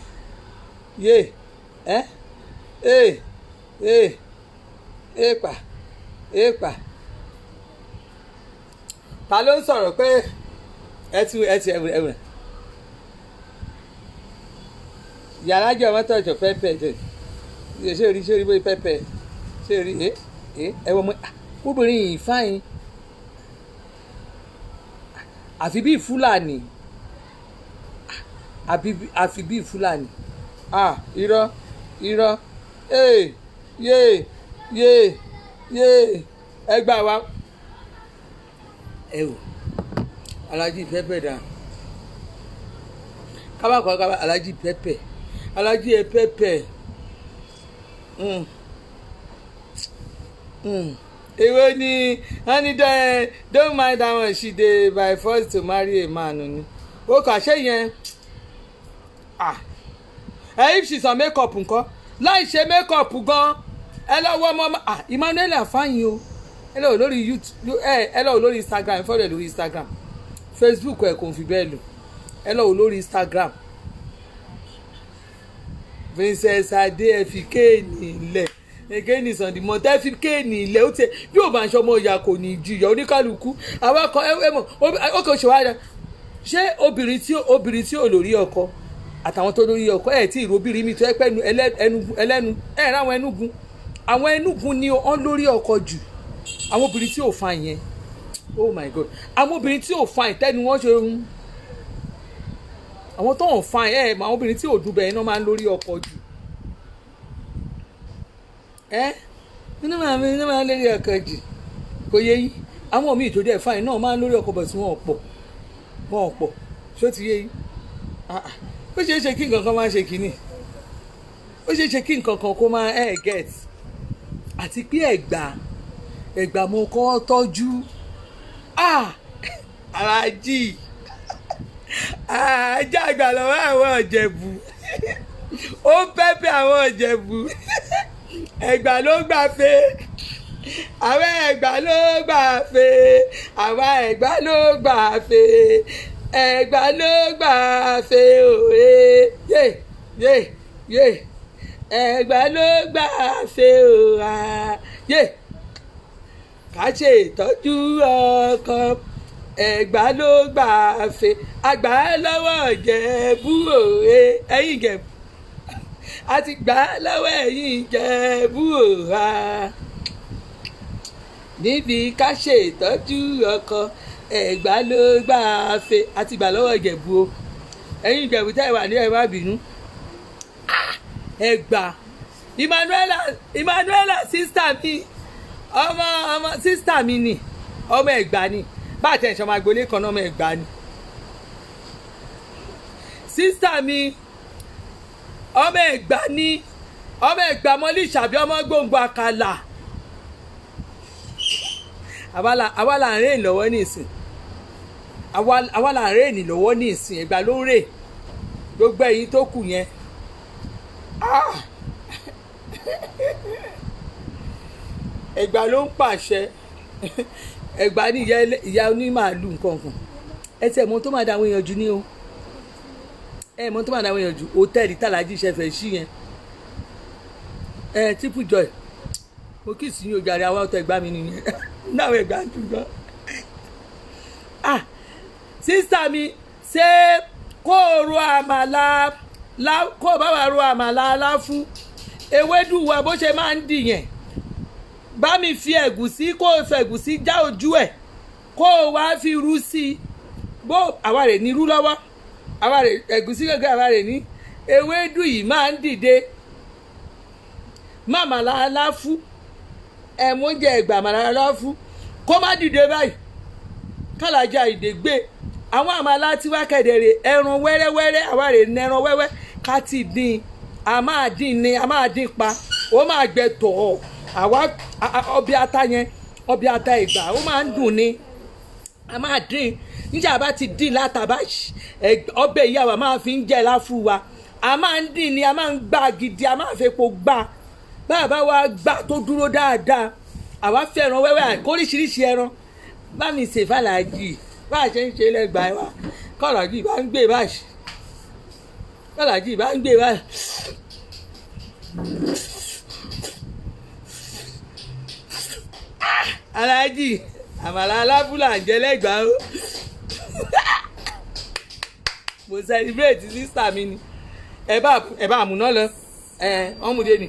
[SPEAKER 1] èèpà ta ló ń sọ̀rọ̀ pé ẹ ti ẹwùrẹ̀ yàrá jẹ́ ọmọ tọ̀jọ̀ pẹ́pẹ́ ṣé rí bóyá pẹ́pẹ́ ṣé rí ẹwọ́n mọ́ obìnrin yìí fáyín àfi bíi Fúlàní àfi bíi Fúlàní irọ́ ẹ gbà wá ẹ wò alájí pẹ́pẹ́ dà kábàkọ́ alájí pẹ́pẹ́ alájí ẹ pẹ́pẹ́ èwo ni wọ́n ní don't mind that one she dey by force to marry a man ni ó kà ṣe yẹn if she's on make up nǹkan láì ṣe make up gan ẹ lọ wọ ọmọ Emmanuel afáyín o ẹ lọ lórí YouTube ẹ lọ lórí Instagram ẹ fọlọ lórí Instagram Facebook ẹ kò fi bẹ́ẹ̀ lò ẹ lọ lórí Instagram Princess Ade ẹ fi kéènì ilẹ̀ kéènì sàndìmọ̀ tẹ́ fi kéènì ilẹ̀ ó tẹ bí ò bá ń ṣọmọ ìyá kò ní jìyà oníkálukú àwọn akọ ẹ mọ̀ ó kò ṣe wáyà ṣé obìnrin tí ò lórí ọkọ àtàwọn tó lórí ọkọ ẹ tí ìrobìnrin mi tó ẹ pẹ́ ẹlẹ́nu ẹ ráwọn ẹnugun àwọn ẹnugun ni wọ́n lórí ọkọ jù àwọn obìnrin tí ò fa yẹn oh my god àwọn obìnrin tí ò fa ìtẹ́nu wọn ṣe ń àwọn tó ń fa ẹ̀ àwọn obìnrin tí ò dùbẹ̀ iná máa ń lórí ọkọ jù nínú máa ń lórí ọkọ jù kò yẹ yín àwọn míì tó dẹ̀ fa iná máa ń lórí ọkọ bọ̀ tí wọ́n pọ̀ ṣó ti yẹ yín ó ṣeé ṣe kí nǹkan kan máa ṣe kínní ó ṣeé ṣe kí nǹkan kan kó máa get àti pé ẹ̀gbà mo kọ́ tọ́jú aláàjì ajá àgbà lọ́wọ́ àwọn Ìjẹ̀bú ó pẹ́pẹ́ àwọn Ìjẹ̀bú ẹ̀gbà ló gbàfẹ́ àwọn ẹ̀gbà ló gbàfẹ́ àwọn ẹ̀gbà ló gbàfẹ́ ẹ̀gbà ló gbàfẹ́ òye yé ẹ̀gbà ló gbàfẹ́ òye ká ṣe ìtọ́jú ọkọ ẹ̀gbà ló gbàfẹ́ àgbà lọ́wọ́ Ìjẹ̀bú òye ẹ̀yìn Ìjẹ̀bú àti gbà lọ́wọ́ ẹ̀yìn Ìjẹ̀bú òha níbi ká ṣe ìtọ́jú ọkọ ẹ̀gbà ló gbàfẹ́ àti gbà lọ́wọ́ Ìjẹ̀bú o ẹ̀yìn Ìjẹ̀bú tẹ́ ẹ wà ní ẹ má bínú ẹ̀gbà Emmanuela sísítà mi ọmọ sísítà mi ni ọmọ ẹ̀gbà ni bá àtẹ̀sán máa gbolé kan náà ọmọ ẹ̀gbà ni sísítà mi ọmọ ẹ̀gbà ni ọmọ ẹ̀gbà mọ́lí ìṣàbí ọmọ gbòǹgbò àkàlà àwa là ń rè lọ́wọ́ ní ìsìn àwa là ń rè ní lọ́wọ́ ní ìsìn ẹ̀gbà ló ń rè gbogbo ẹ̀yin tó kù yẹn ẹ̀gbà ló ń pàṣẹ ẹ̀gbà ní ìyá onímàálù nǹkan ẹ tẹ̀ mọ́ tó máa da àwọn èèyàn jù ní o mọ́ tó máa da àwọn èèyàn jù hòtẹ́ẹ̀lì tàlàjì ìṣẹ̀fẹ̀ sí yẹn Triple Joy mo kì í sí ní ojàre àwọn ọ̀tọ̀ ẹ̀gbá mi nìyẹn náà ẹ̀gbá ń dùn gan. sísá mi ṣé kó o ro àmàlà kó o bá wa ro àmàlà aláfún ewédú wa bó ṣe máa ń dì yẹn bá mi fi ẹ̀gúsí kó o fẹ́ ẹ̀gúsí já ojú ẹ̀ kó o wá fi rú sí i bó àwa rè ní rú lọ́wọ́ àwa rè ẹ̀gúsí gẹ́gẹ́ àwa rè ní ewédú yìí máa ń dìde màmàlà aláfún ẹ̀múnjẹ ẹ̀gbà àmàlà aláfún kó má dìde báyìí kálàjà ìdègbè àwọn àmàlà tiwa kẹ̀dẹ̀rẹ̀ ẹran wẹ́rẹ́wẹ́rẹ́ àwa rè ní ẹran wẹ́wẹ́ ká ti dín a máa dín ní a máa dín pa ó máa gbẹ tọ̀ àwa ọbẹ̀ ata yẹn ọbẹ̀ ata ìgbà ó máa ń dùn ní a máa dín níjà bá ti dín látàbá ọbẹ̀ ìyá wa máa fi ń jẹ láfún wa a máa ń dín ní a máa ń gbá gidi a máa fi epo gbá bàbá wa gbá tó dúró dáadáa àwa fẹ́ràn wẹ́wẹ́ kóríṣiríṣi ẹran bá mi ṣe fàlàjì bá a ṣe ń ṣe lẹ́gbàá wa kọ́làjì bá ń gbé báyìí kọ́làjì bá ń gbé báyìí. aláàjì àmàlà aláfúlà ń jẹ lẹ́gbàá o mo celebrate sísá mi ni ẹ bá àmúná lọ ọmọdé ni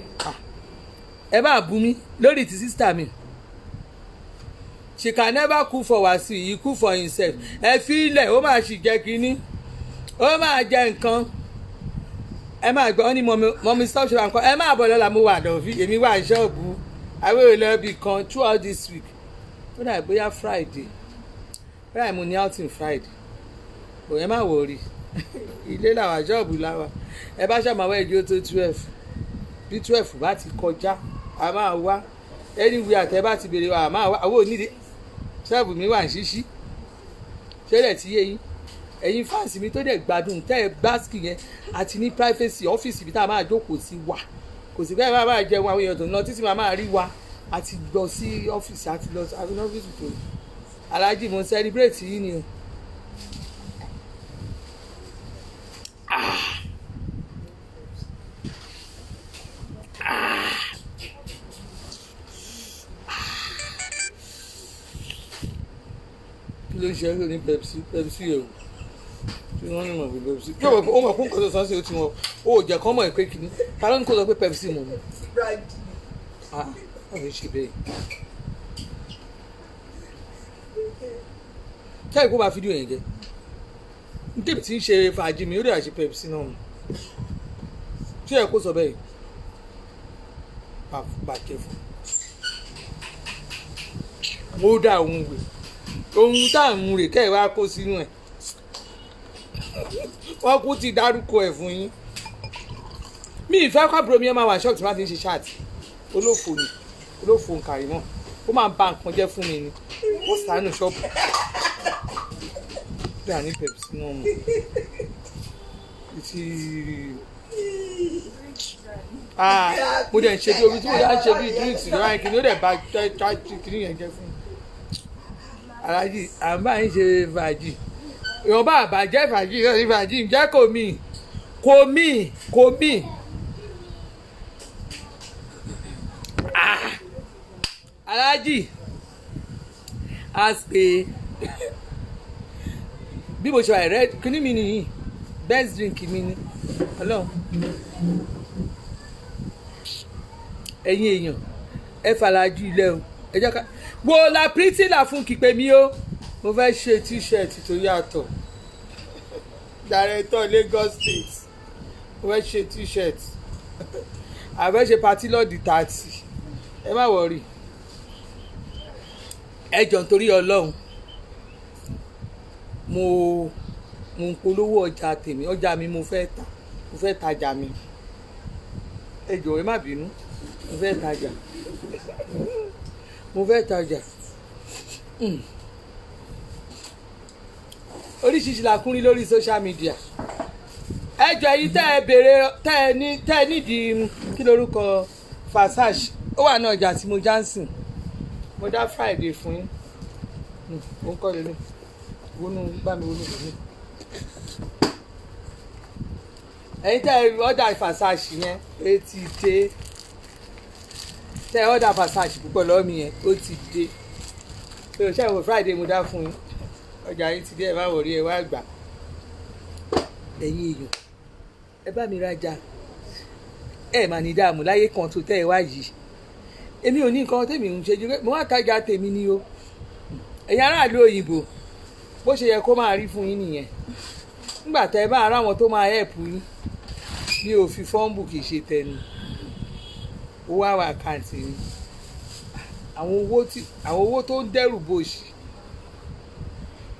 [SPEAKER 1] ẹ bá bú mi lórí ti sísá mi she can never cook for Wasiu he cook for himself ẹ fi ilẹ̀ ó máa ṣì jẹ́ kínní ó máa jẹ nǹkan ẹ máa gbọ́ ọ́ ní mọ̀mí stop ṣe wà nǹkan ẹ máa bọ̀ lọ́la mo wà dọ̀fí èmi wà ṣọ́ọ̀bù àwẹ̀rẹ̀ lọ́bì kan throughout this week ó dà bóyá Friday bóyá mo ní outing Friday kò yẹ má wọrí ilé làwà ṣọ́ọ̀bù làwà ẹ bá ṣàmàwọ̀ ẹ̀jọ́ tó 12 bí 12 bá ti kọjá a máa wá anywhere àtẹ bá ti bèrè wa a máa wá àwọn onídìí ṣọ́ọ̀bù mi wà ń ṣíṣí ṣẹlẹ̀ tí yé yín ẹ̀yin fáǹsì mi tó dẹ̀ gbádùn tẹ́ ẹ gbásìkì yẹn àti ní privacy ọ́fíìsì bí tá a máa jókòó sí wà kò sí bẹ́ẹ̀ máa jẹun àwọn èèyàn tó ń lọ títí máa rí wa àti lọ sí ọ́fíìsì àti lọ sí ọ́fíìsì tó aláàjì mo ń celebrate yìí ni o. kí ló ń ṣe é ní Pepsi yẹn o tí wọ́n ní mọ̀ pé Pepsi yóò wọ́n mọ̀ fún nǹkan tó sọ́n sí o tí wọ́n ó jẹ́ kọ́ mọ̀ pé kìíní ta ló ń kó sọ pé Pepsi mọ̀ mọ́ wọ́n fi ṣe bẹ́ẹ̀ tẹ́lẹ̀ kó bá fídíò yẹn jẹ́ ní tèmi tí ń ṣe fàájì mi ó dẹ̀ àṣẹ Pepsi náà mu ṣé ẹ kó sọ bẹ́ẹ̀ bàjẹ́ fún mo dá òun wè ohun tá à ń mu rè kẹ́ ẹ̀ wá kó sínú ẹ̀ wọ́n kú ti dárúkọ ẹ̀ fún yín mi ìfẹ́ kábúrò mi ẹ̀ máa wà ṣọ́ọ̀tì tí wọ́n ti ń ṣe ṣáàtì olófò ni olófò nkàrí náà ó máa ń ba nǹkan jẹ́ fún mi ni wọ́n sàánù ṣọ́ọ̀bù bí a ní Pepsi náà mu ti mo dẹ̀ ń ṣe bí omi tí mo dá ń ṣe bí drinks lọ́wọ́ kí ni ó dẹ̀ bá kí yẹn jẹ́ fún mi aláàjì à ń bá yín ṣe fàájì èèyàn bá àbàjẹ́ fàájì náà ní fàájì ǹjẹ́ kò mí aláàjì ask pé bí mo ṣe wà rẹ kíní mi nìyí best drink mi ni ọlọ́run ẹ̀yin èèyàn ẹ fàlàjù ilé o ẹ jẹ́ ká wo la pretty la fún kí pé mi o mo fẹ́ ṣe t-shirt tó yàtọ̀ director Lagos State mo fẹ́ ṣe t-shirt àfẹ́ ṣe party lọ́ọ̀dì 30 ẹ má wọrí ẹ jọ nítorí ọlọ́run mo ń polówó ọjà tèmi ọjà mi mo fẹ́ tajà mi ẹ jọ̀ọ́ ẹ má bínú mo fẹ́ tajà oríṣiríṣi la kún rí lórí social media ẹ jọ̀ọ́ èyí tẹ́ ẹ béèrè tẹ́ ẹ nídìí kí lórúkọ Versace ó wà ní ọjà tí mo Johnson mo dá Friday fún yín ó ń kọ́ lélẹ̀ wọnú bá mi wọnú lélẹ̀ ẹ̀yin tẹ́ ẹ ọ̀dà Versace yẹn ó ti dé tẹ́ ẹ ọ̀dà Versace púpọ̀ lọ́wọ́ mi yẹn ó ti dé pé òṣèlú ìwé Friday mo dá fún yín ọjà yín ti dé ẹ má wọrí ẹ wá gbà ẹ̀yin èèyàn ẹ bá mi rajà ẹ mà ní dààmú láyé kan tó tẹ́ ẹ wá yìí èmi ò ní nǹkan tèmi ń ṣe jù pé mo wá tajà tèmi ni o ẹ̀yin aráàlú òyìnbó bó ṣe yẹ kó máa rí fún yín nìyẹn nígbà tẹ́ ẹ bá ara wọn tó máa ẹ̀pù yín mi ò fi fọ́ǹbù kì í ṣe tẹnu owó àwọn àkáǹtì ni àwọn owó tó ń dẹ́rù bòṣì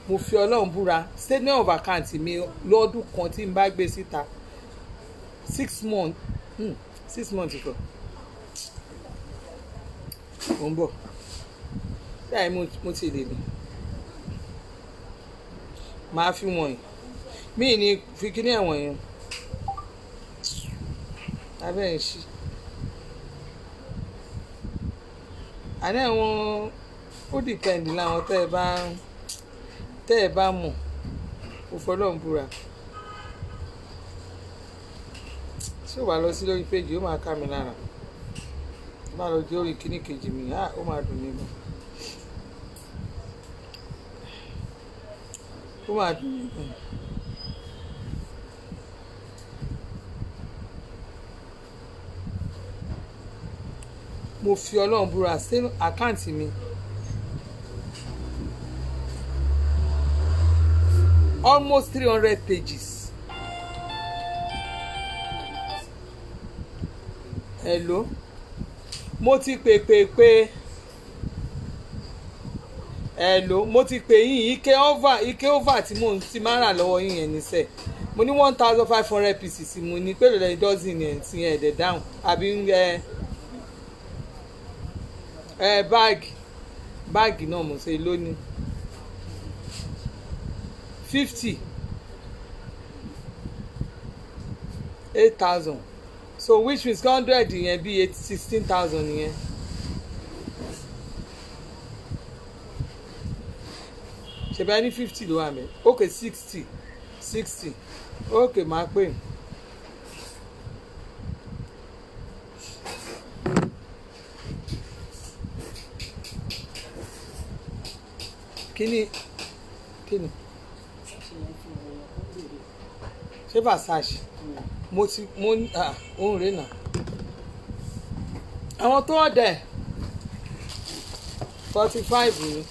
[SPEAKER 1] mo fi ọlọ́run búra statement of account mi lọ́dún kan tí n bá gbé síta 6 months kọ mo ń bọ̀ báyìí mo ti lè lè máa fi wọ̀nyí mí ní fi kíní ẹ̀wọ̀n yẹn abẹ́ ń ṣí àná ẹ̀wọ̀n ó dìpẹ́ǹdì láwọn tẹ́ ẹ bá mọ̀ ó fọlọ́run búra tí ó bá lọ sí lórí péjì ó máa ká mi lára ó máa lọ jẹ́ orí kíní kejì mi ó máa dùn mí mọ́ ó máa dùn mí mọ́. mo fi ọlọ́run búra sí àkáǹtì mi almost 300 pages. Hello mo ti pè hello mo ti pè yín ike over tí mo ti máa rà lọ́wọ́ yín yẹn níṣẹ́ mo ní 1500 pieces mo ní pé lọ́dọ̀ dozen yẹn ti yẹn ẹ̀dẹ̀ down àbí báàgì náà mo ṣe lónìí 50 8,000 so which means 100 yẹn bí 16,000 yẹn ṣe bá ní 50 ló wà mẹ́ ok 60 ok máa pè kíni ṣé Versace mo òun rè nà àwọn tó ọ̀dẹ̀ 45 ni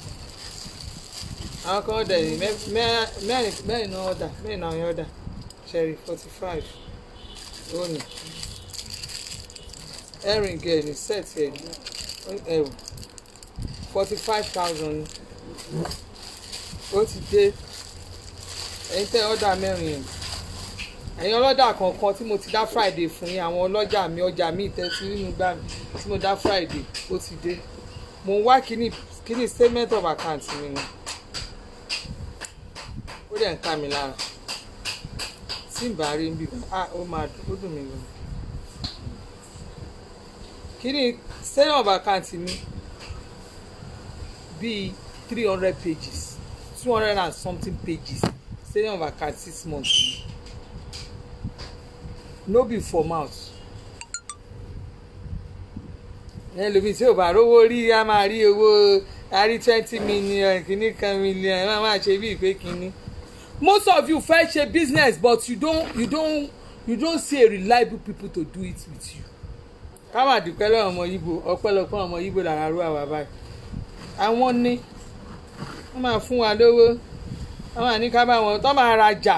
[SPEAKER 1] àwọn kan ọ̀dà yìí mẹ́rin náà ọ̀dà mẹ́rin náà yẹn ọ̀dà cherry 45 lónìí ẹ̀rìn gẹ̀ẹ́nì set ẹ̀ 45,000 ó ti dé ẹ̀yin tẹ́ ọ̀dà mẹ́rin yẹn ẹ̀yin ọlọ́dà kọ̀ọ̀kan tí mo ti dá Friday fún yín àwọn ọlọ́jà mi ọjà mi ìtẹ́sí nínú gbà mí tí mo dá Friday ó ti dé mo ń wá kíní statement of account mi ni ó dẹ̀ ń ká mi lára tí n bá rí n bí ó máa dùn mí lọ kíní statement of account mi bíi 300 pages 200 and something pages statement of account 6 months no be for mouth ẹlòmíì tí ò bá rówó rí a máa rí owó a rí 20 million kìíní kan million ẹ máa ṣe bí ìpè kìíní. Most of you fẹ́ ṣe business but you don't see a reliable people to do it with you. ká máa dúpẹ́ lọ́wọ́ ọmọ Yíbò ọpẹ́lọpẹ́ ọmọ Yíbò lára rú àwa báyìí àwọn ní wọ́n máa fún wa lówó wọ́n máa ní ká bá wọn tó máa rajà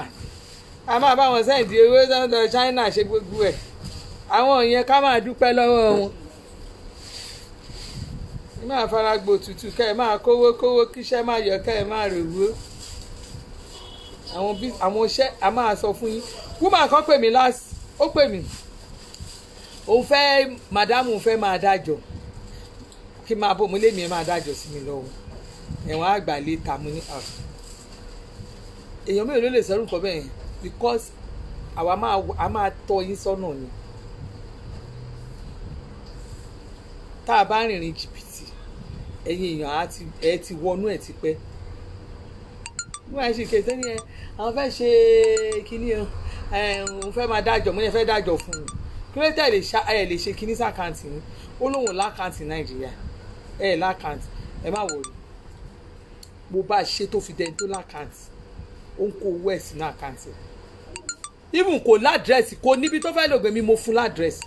[SPEAKER 1] a máa bá wọn sẹ́ǹdì owó lọ́dọ̀ China ṣe gbogbo ẹ̀ àwọn yẹn ká máa dúpẹ́ lọ́wọ́ wọn ẹ máa fara gbò tutù kẹ́ ẹ máa kówó kíṣẹ́ máa yọ kẹ́ ẹ máa rèwó àwọn iṣẹ́ a máa sọ fún yín woman kan pè mí ó pè mí òun fẹ́ madam òun fẹ́ máa dájọ́ kí n máa bọ̀ mo lé mi ẹ máa dájọ́ sí mi lọ́wọ́ ẹ̀wọ̀n àgbà lè ta mo ní èèyàn mélòó ló lè sọ orúkọ bẹ́ẹ̀ yẹn because àwa máa tọ́ yín sọ́nà ni tá a bá rìnrìn jìbìtì ẹ̀yin èèyàn ẹ ti wọnú ẹ̀ ti pẹ́ wọ́n á ṣe kẹtẹ́ ni àwọn fẹ́ ṣe kínní òun fẹ́ máa dájọ́ mo ní ẹ fẹ́ dájọ́ fún un kí ló tẹ̀ lè ṣe kínní sàkáǹtì ni ó lóun lákàǹtì Nàìjíríà lákàǹtì ẹ má wọlé mo bá ṣe tó fi dẹni tó lákàǹtì ó ń kó owó ẹ̀ sínú àkáǹtì even kò ládírẹ́sì kò níbi tó fẹ́ lògbé mi mo fún ládírẹ́sì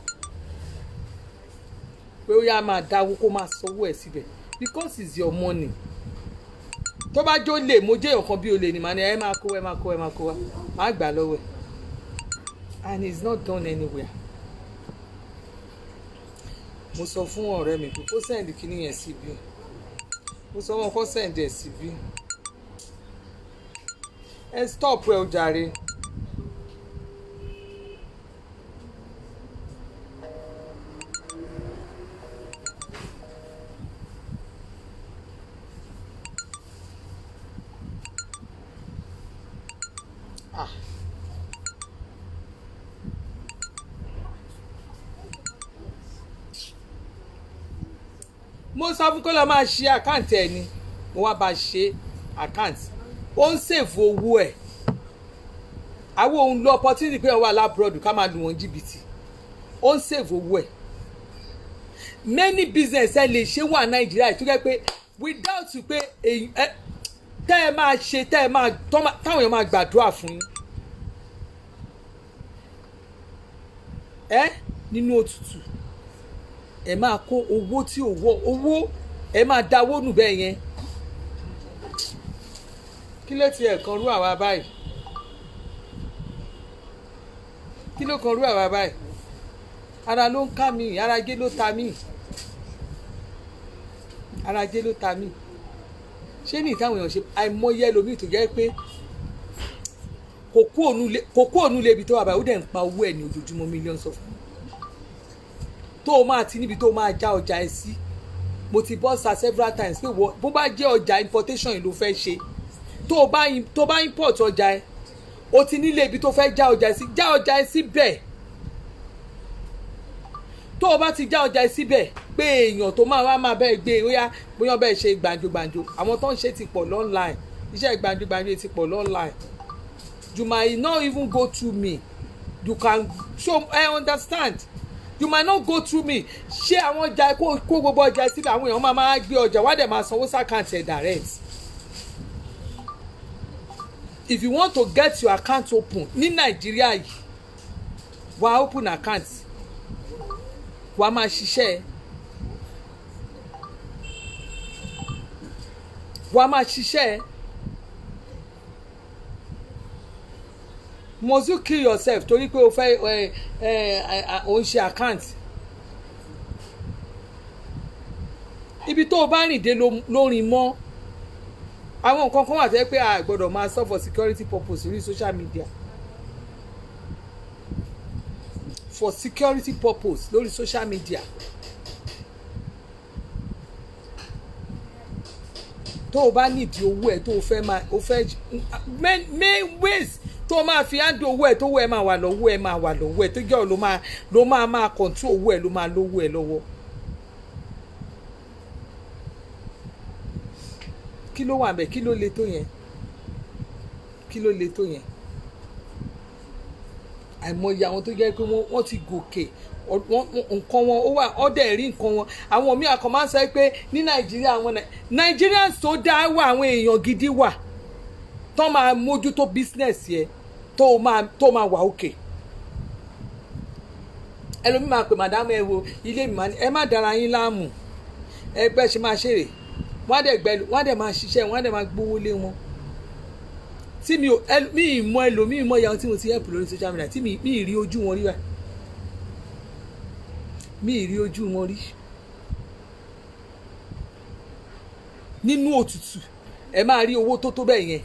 [SPEAKER 1] pé ó yá máa dáwó kó máa sanwó ẹ̀ síbẹ̀ because it's your money tó bá jó lè mo jẹ́ ọ̀kan bí olè ní màá ní ẹ máa kó wá máa gbà lọ́wọ́ ẹ̀ and it's not done anywhere. mo sọ fún ọ̀rẹ́ mi pé kó sẹ́ǹdì kíní yẹn síbí mo sọ wọn kó sẹ́ǹdì ẹ̀ síbí ẹ stop ẹ o jàre. mo sọ fún kó lọ máa ṣe àkáǹtì ẹ ni mo wá bá ṣe àkáǹtì ó ń sèfù owó ẹ àwọn òun lo opportunity pé wà lábúròdù ká máa lù wọ́n jìbìtì ó ń sèfù owó ẹ many business ẹ lè ṣe wà Nàìjíríà tó jẹ́ pé without pé tẹ́ ẹ máa ṣe táwọn èèyàn máa gbàdúrà fún yín nínú òtútù ẹ máa kó owó tí owó ẹ máa dáwó nù bẹ́ẹ̀ yẹn kí ló ti ẹ̀ kan rú àwa báyìí kí ló kan rú àwa báyìí ara ló ń ká mi arajé ló ta mí ṣé ní ìtàwọn èèyàn ṣe àìmọye ẹlòmíì tó jẹ́ pé kò kú ònú lébi tó wà báyìí ó dẹ̀ ń pa owó ẹ̀ ní ojoojúmọ́ millions of tó o máa ti níbi tó o máa já ọjà ẹ sí mo ti bọ́ sa several times pé bó bá jẹ́ ọjà importation yìí ló fẹ́ ṣe tó o bá import ọjà ẹ o ti nílé ibi tó fẹ́ já ọjà ẹ síbẹ̀ tó o bá ti já ọjà ẹ síbẹ̀ pé èèyàn tó máa bẹ́ẹ̀ gbé bóyá bẹ́ẹ̀ ṣe gbàǹjo àwọn tó ń ṣe ti pọ̀ online iṣẹ́ gbàǹjo ti pọ̀ online you might not even go through me you can show I understand you might not go through me ṣé àwọn ọjà kó gbogbo ọjà síbẹ̀ àwọn èèyàn máa gbé ọjà wá dẹ̀ máa sanwó sàkáǹtì ẹ̀ direct if you want to get your account open ní Nàìjíríà yìí wàá open account wàá máa ṣiṣẹ́ must you kill yourself torí pé o fẹ́ o ń ṣe account ibi tó o bá rìn dé lórin mọ́ àwọn nǹkan kan wà tẹ́ pé a gbọ́dọ̀ máa sọ for security purpose lórí social media for security purpose lórí social media tó o bá nídìí owó ẹ̀ tó o fẹ́ máa o fẹ́ main ways tó o máa fi handle owó ẹ̀ tó owó ẹ̀ máa wà lọ́wọ́ ẹ̀ tó jẹ́ ló máa control owó ẹ̀ ló máa lówó ẹ̀ lọ́wọ́. kí ló wà bẹ́ẹ̀ kí ló le tó yẹn àìmọye àwọn tó jẹ́ pé wọ́n ti gòkè nǹkan wọn ó wà ọ̀dẹ̀ rí nǹkan wọn àwọn míì àkàn máa ń sọ pé ní nàìjíríà àwọn Nigerians tó dá wà àwọn èèyàn gidi wà tó máa mójútó business yẹ tó máa wà òkè ẹlòmíì máa pè màdámù ẹ wo ilé mi máa ní ẹ má dára yín láàmú ẹ bẹ́ẹ̀ ṣe máa ṣèrè wọ́n á dẹ̀ máa ṣiṣẹ́ wọ́n á dẹ̀ máa gbówó lé wọn tí mi ìmọ̀ ẹlòmíì mọ̀ ìyàwó tí mo ti help lórí social media tí mi ì rí ojú wọn rí báyìí mi ì rí ojú wọn rí nínú òtútù ẹ máa rí owó tó bẹ́ẹ̀ yẹn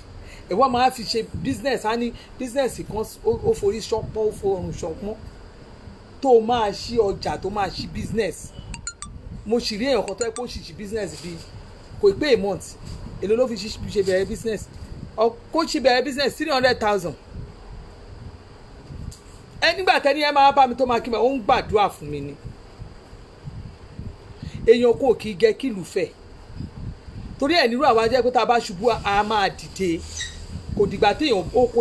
[SPEAKER 1] ẹ wá máa fi ṣe business á ní business kan ó forí ṣọpọ́n ó forùn ṣọpọ́n tó máa ṣí ọjà tó máa ṣí business mo sì rí èèyàn kan tó yẹ kó sì ṣí business bíi kò pé a month èló ló fi ṣe bẹ̀rẹ̀ business kó ṣe bẹ̀rẹ̀ business 300,000 nígbà tẹ́ni ẹ máa bá mi tó máa kí mi ó ń gbàdúrà fún mi ni èèyàn kò kí gẹ kí lù fẹ́ torí ẹ̀ nírú àwa jẹ́ pé tá a bá ṣubú a máa dìde kò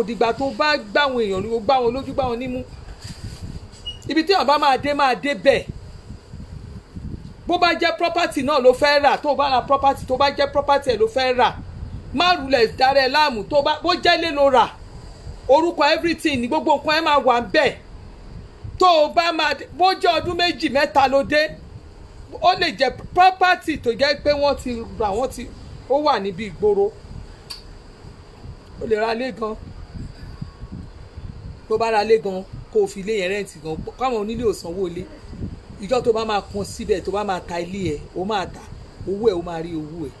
[SPEAKER 1] dìgbà tó bá gbáwọn èèyàn ló gbá wọn lójú gbá wọn nímú ibi tí èèyàn bá máa dé bẹ́ẹ̀ bó bá jẹ́ property náà ló fẹ́ rà tó bá ra property tó bá jẹ́ property ẹ̀ ló fẹ́ rà má rulẹ̀ darẹ̀ láàmú bó jẹ́ lé ló rà orúkọ everything ní gbogbo nǹkan ẹ̀ máa wà bẹ́ẹ̀ tó o bá máa bó jẹ́ ọdún 2 3 ló dé ó lè jẹ́ property tó jẹ́ pé wọ́n ti rà ó wà níbi ìgboro ó lè ra lé gan tó bá ra lé gan kó o fi ilé yẹn rẹ́ǹtì gan káwọn onílé ò sanwó ilé ìjọ tó bá máa kún síbẹ̀ tó bá máa ta ilé ẹ̀ ó máa ta owó ẹ̀ ó máa rí owó ẹ̀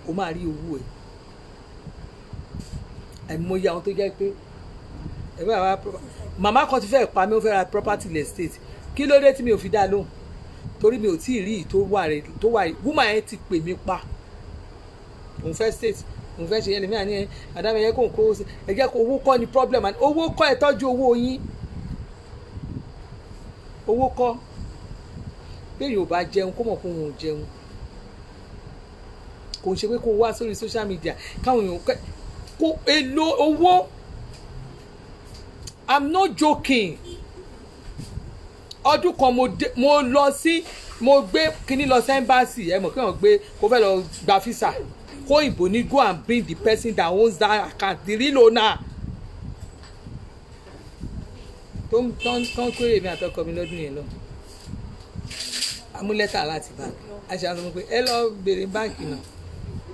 [SPEAKER 1] ó máa rí owó ẹ̀ àìmọye àwọn tó jẹ́ pé ẹ bá wá màmá kan ti fẹ́ pa mí ó fẹ́ ra property estate kí ló dé tí mi ò fi dá lóhùn torí mi ò tí ì rí tó wà woman yẹn ti pè mí pa òun fẹ́ state òun fẹ́ ṣe yẹn lèmi àní àdámẹ́ yẹn kò ń kó ẹ jẹ́ kó owó kọ́ ni problem owó kọ́ ẹ tọ́jú owó yín owó kọ́ bẹ́ẹ̀ yóò bá jẹun kó mọ̀ kó wọn ò jẹun kò ń ṣe pé kó wá sórí social media káwọn èèyàn kó èlò owó I'm not joking ọdún kan mo gbé kíní lọ sí embassy ẹ mọ̀ kí wọ́n gbé kó fẹ́ lọ gba visa kó ìbò ní go and bring the person that owns that account the real owner tó ń kórè mi àtọkọ mi lọ́dún yẹn lọ amúlẹ́tà láti báńkì a ṣe àwọn ọmọ pé ẹ lọ béèrè báńkì náà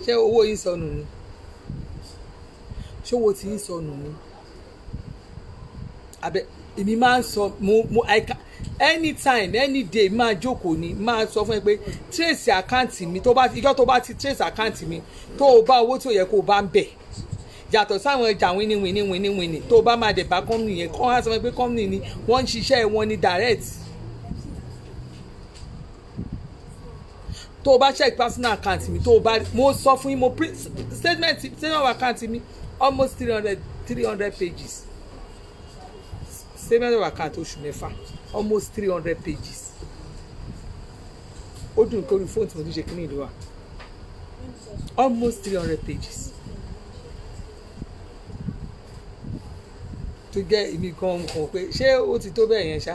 [SPEAKER 1] ṣé owó yín sọnù ni ṣé owó tí yín sọnù ni abẹ èmi máa ń sọ mo anytime any day máa jókòó ni máa sọ fún ẹ pé trace àkáǹtì mi ìjọ tó bá ti trace àkáǹtì mi tó o bá owó tí ò yẹ kó o bá ń bẹ̀ yàtọ̀ sáwọn ẹja wíní tó o bá máa dẹ̀ bá company yẹn kọ́ wá sọ pé company ni wọ́n ń ṣiṣẹ́ wọn ní direct tó o bá check personal account mi tó o bá mo sọ fún yín mo print statement of account mi almost 300 pages statement of account oṣù mẹ́fà almost 300 pages ó dùn kórí fóònù tí mo ti ṣe kíní ìlú wa almost 300 pages tó jẹ́ èmi gan kan pé ṣé ó ti tó bẹ́ẹ̀ yẹn ṣá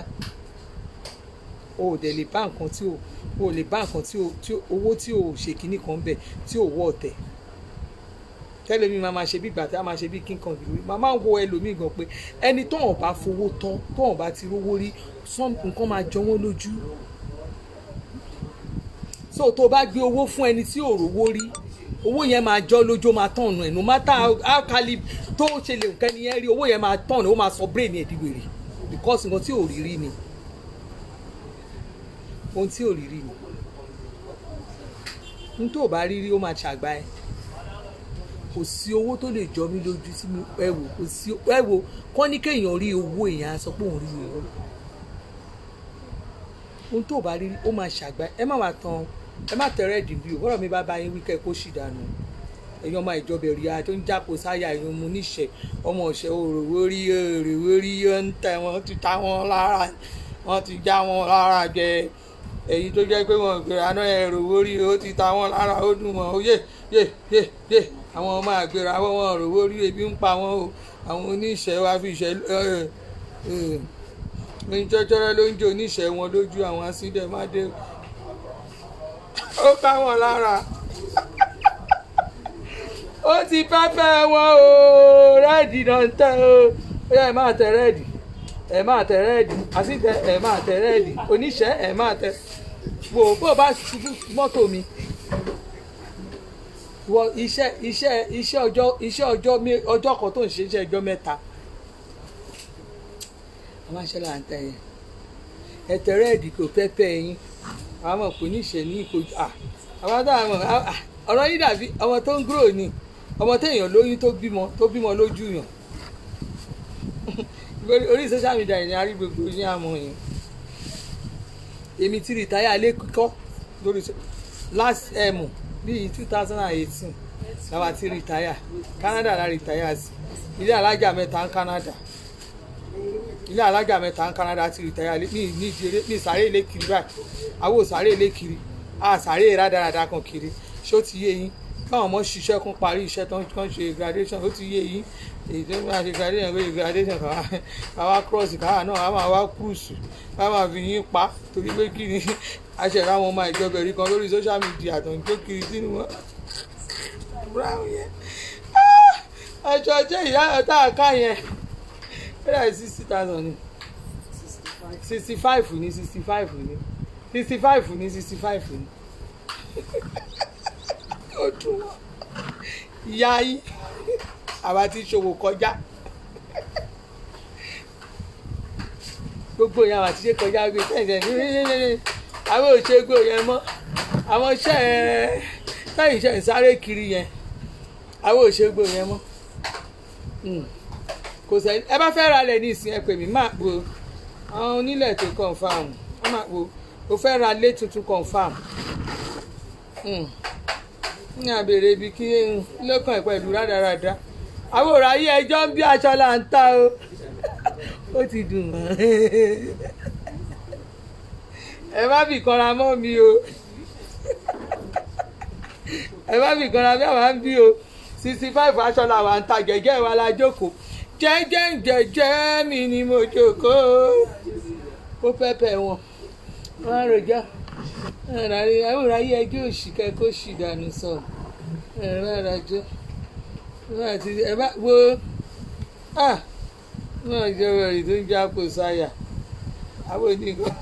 [SPEAKER 1] o ò dẹ̀ lè bá nǹkan tí o lè bá nǹkan tí owó tí o ṣe kíní kan bẹ̀ tí o wọ́ ọ̀tẹ̀ tẹ́lẹ̀ mi máa ṣe bí ìgbà tí a máa ṣe bí king kong ìlú máa máa wo ẹlòmíì gan pé ẹni tó hàn bá fowó tán tó hàn bá ti rówó rí nǹkan máa jọ wọ́n lójú so tó bá gbé owó fún ẹni tí ò rówó rí owó yẹn máa jọ́ lójó máa tọ̀nù ẹ̀ no matter how cali tó ṣe lè nǹkan ẹni yẹn rí owó yẹn máa tọ̀nù ó máa sọ brain ẹ̀ di wèrè because nǹkan tí ò rí rí ni ohun tí ò rí rí ni n tó bá rí rí ó máa ṣàgbá ẹ kò sí owó tó lè jọ mí lójú tí ẹ wò kò sí ẹ wò kọ́ ní kéèyàn rí owó èèyàn á sọ pé òun rí owó ohun tó bá rí rí ó máa ṣàgbá ẹ má máa tan ẹ má tẹ̀rẹ̀ dìbì o bọ́dọ̀ mi bá bá yín wíkẹ́ kó sì dànù ẹ̀yin ọmọ ìjọba ẹ̀rí a tó ń jápò sáyà ẹ̀yin ọmọ oníṣẹ́ ọmọ ọ̀ṣẹ́ òròwó rí ń tẹ̀ wọ́n ti ta wọ́n lára wọ́n ti já wọ́n lára jẹ èyí tó jẹ́ pé wọ́n gbéra náà ẹ̀rọ orí ó ti ta wọ́n lára ó dùn wọ́n ó yé àwọn ọmọ àgbèrà wọn rò wó rí ebi ń pa wọn o àwọn oníṣẹ́ wa fi ṣẹ́ ní jọjọrọ ló ń jẹ oníṣẹ́ wọn lójú àwọn asíndẹ̀ má dé ó ká wọn lára ó ti pẹ́pẹ́ wọn o rẹ́ẹ̀dì náà ń tẹ́ o ó yẹ ẹ máa tẹ rẹ́ẹ̀dì asíndẹ̀ ẹ máa tẹ rẹ́ẹ̀dì oníṣẹ́ ẹ máa tẹ wò bó o bá ṣubú mọ́tò mi wọ iṣẹ́ ọjọ́ kan tó ń ṣe iṣẹ́ ọjọ́ mẹ́ta àwọn aṣẹ́lá à ń tẹ̀ yẹn ẹ̀tẹ̀ rẹ́ẹ̀dì kò pẹ́pẹ́ yín àwọn ọmọ kò ní ṣe ní ìkojú àwọn àtàwọn ọ̀rọ̀ yìí dàbí ọmọ tó ń gúrò ni ọmọ téèyàn lóyún tó bímọ lójú yàn orí social media yìí ni a rí gbogbo yín àmọ́ yẹn èmi ti rìtáyà lé kíkọ́ lórí last bíi 2018 làwa ti rìtáyà Canada la rìtáyà sí ilé alájà mẹ́ta ń Canada ti rìtáyà ní ìjẹrẹ ní ìsàrè ilé kiri báyìí àwọn òsàrè ilé kiri àsàrè rádaràdà kan kiri ṣó ti yé yín káwọn ọmọ ṣiṣẹ́ kún parí iṣẹ́ tó ń ṣe graduation ó ti yé yín èyí tó máa ṣe graduation káwá cross káwá náà wá máa wá cruise ká máa fi yín pa torí pé kí ni aṣẹ̀rọ àwọn ọmọ ìjọba ẹ̀rí kan lórí social media tó ń tó kiri sínú wọn brown yẹn aṣọ ọjọ́ ìyá ọ̀tá àká yẹn bẹ́ẹ̀ 60,000 ni 65 ni 65 ni 65 ni 65 ni ó dùn wọ́n ìyá yín àwa ti ṣòwò kọjá gbogbo ìyá wa ti ṣe kọjá gbé tẹ̀sẹ̀ àwọn òṣègbè yẹn mọ́ àwọn iṣẹ́ tẹ̀yìn iṣẹ́ ìsáré kiri yẹn àwọn òṣègbè yẹn mọ́ kò sẹ́ni ẹ bá fẹ́ ra lẹ̀ ní ìsìn ẹ pè mí máa po àwọn onílẹ̀ tó confam wọ́n máa po o fẹ́ ra lé tuntun confam ní àbèrè ibi kí lókàn ẹ̀ pẹ̀lú rádaràda àwọn òrò ayé ẹjọ́ ń bí aṣọ là ń ta o ó ti dùn mọ́ ẹ má fi kanra mọ́ mi o ẹ má fi kanra bí àwọn ń bí o 65 aṣọ làwọn ń ta gẹ́gẹ́ wa la jókòó jẹ́jẹ́ mi ni mo jókòó ó pẹ́pẹ́ wọn wọ́n á rojọ́ àwọn òrò ayé ẹjọ́ òṣì kẹ́kọ̀ọ́ ṣì dànù sọ ẹ̀rọ ẹ bá wo náà jẹ́ wẹ̀rì tó ń jápò sáyà àwọn oníkan.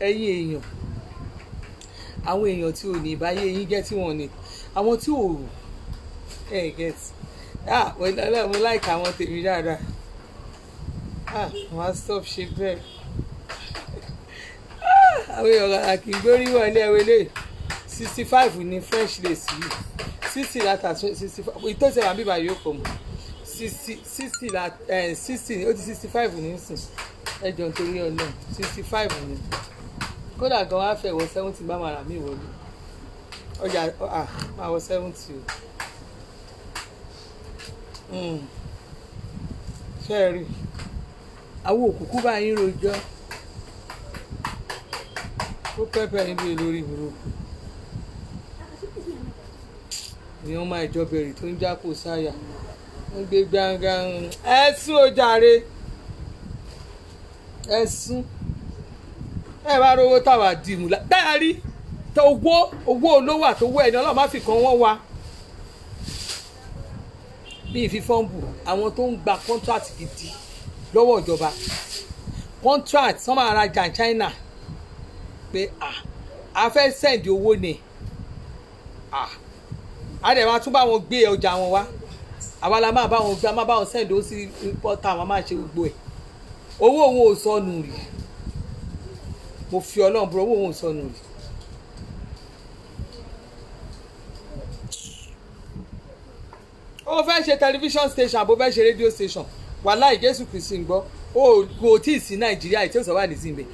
[SPEAKER 1] ẹ̀yin èèyàn àwọn èèyàn tí ò ní ìbáyé yín jẹ́ tí wọ́n ní àwọn tí ò get mo like àwọn tèmi dáadáa wọ́n á stop ṣe bẹ́ẹ̀ àwọn èèyàn kà kì í gbórí wọlé ẹwẹlé 65 ní French lace yìí 60 láta 65 ìtòsí àwọn bíbá yóò pọ̀ mọ́ 60 ó ti 65 ní sìn ẹjọ́ nítorí Ọlọ́run 65 ní kódà gan wá fẹ́ wọ 70 bá màrà mí wọlé ọjà máa wọ 70 o ṣe é rí àwọn òkùnkùn bá yín rojọ́ ó pẹ́pẹ́ níbi lórí burúkú ni wọ́n máa ìjọba èrè tó ń jápò sáyà wọ́n gbé gbàngàn ẹ̀sùn ojàre ẹ̀sùn ẹ bá rówó táwa dìmú dárí owó olówó àtowó ẹni Ọlọ́run má fi kan wọ́n wá bí ìfífọ́nbù àwọn tó ń gba contract gidi lọ́wọ́ ìjọba contract wọ́n máa rajà China pé a fẹ́ send owó ni a dẹ̀ máa tún bá wọn gbé ọjà wọn wá àwa la máa bá wọn gbé a máa bá wọn send owó sí pọ́tà àwọn máa ṣe gbogbo ẹ̀ owó òun ò sọnù rí mo fi Ọlọ́run búra owó òun ò sọnù rí. ó fẹ́ ṣe television station àbó fẹ́ ṣe radio station wàláì Jésù Kristi ń gbọ́ ó kò tí ì sí Nàìjíríà tí ó sọ wà ní zimbe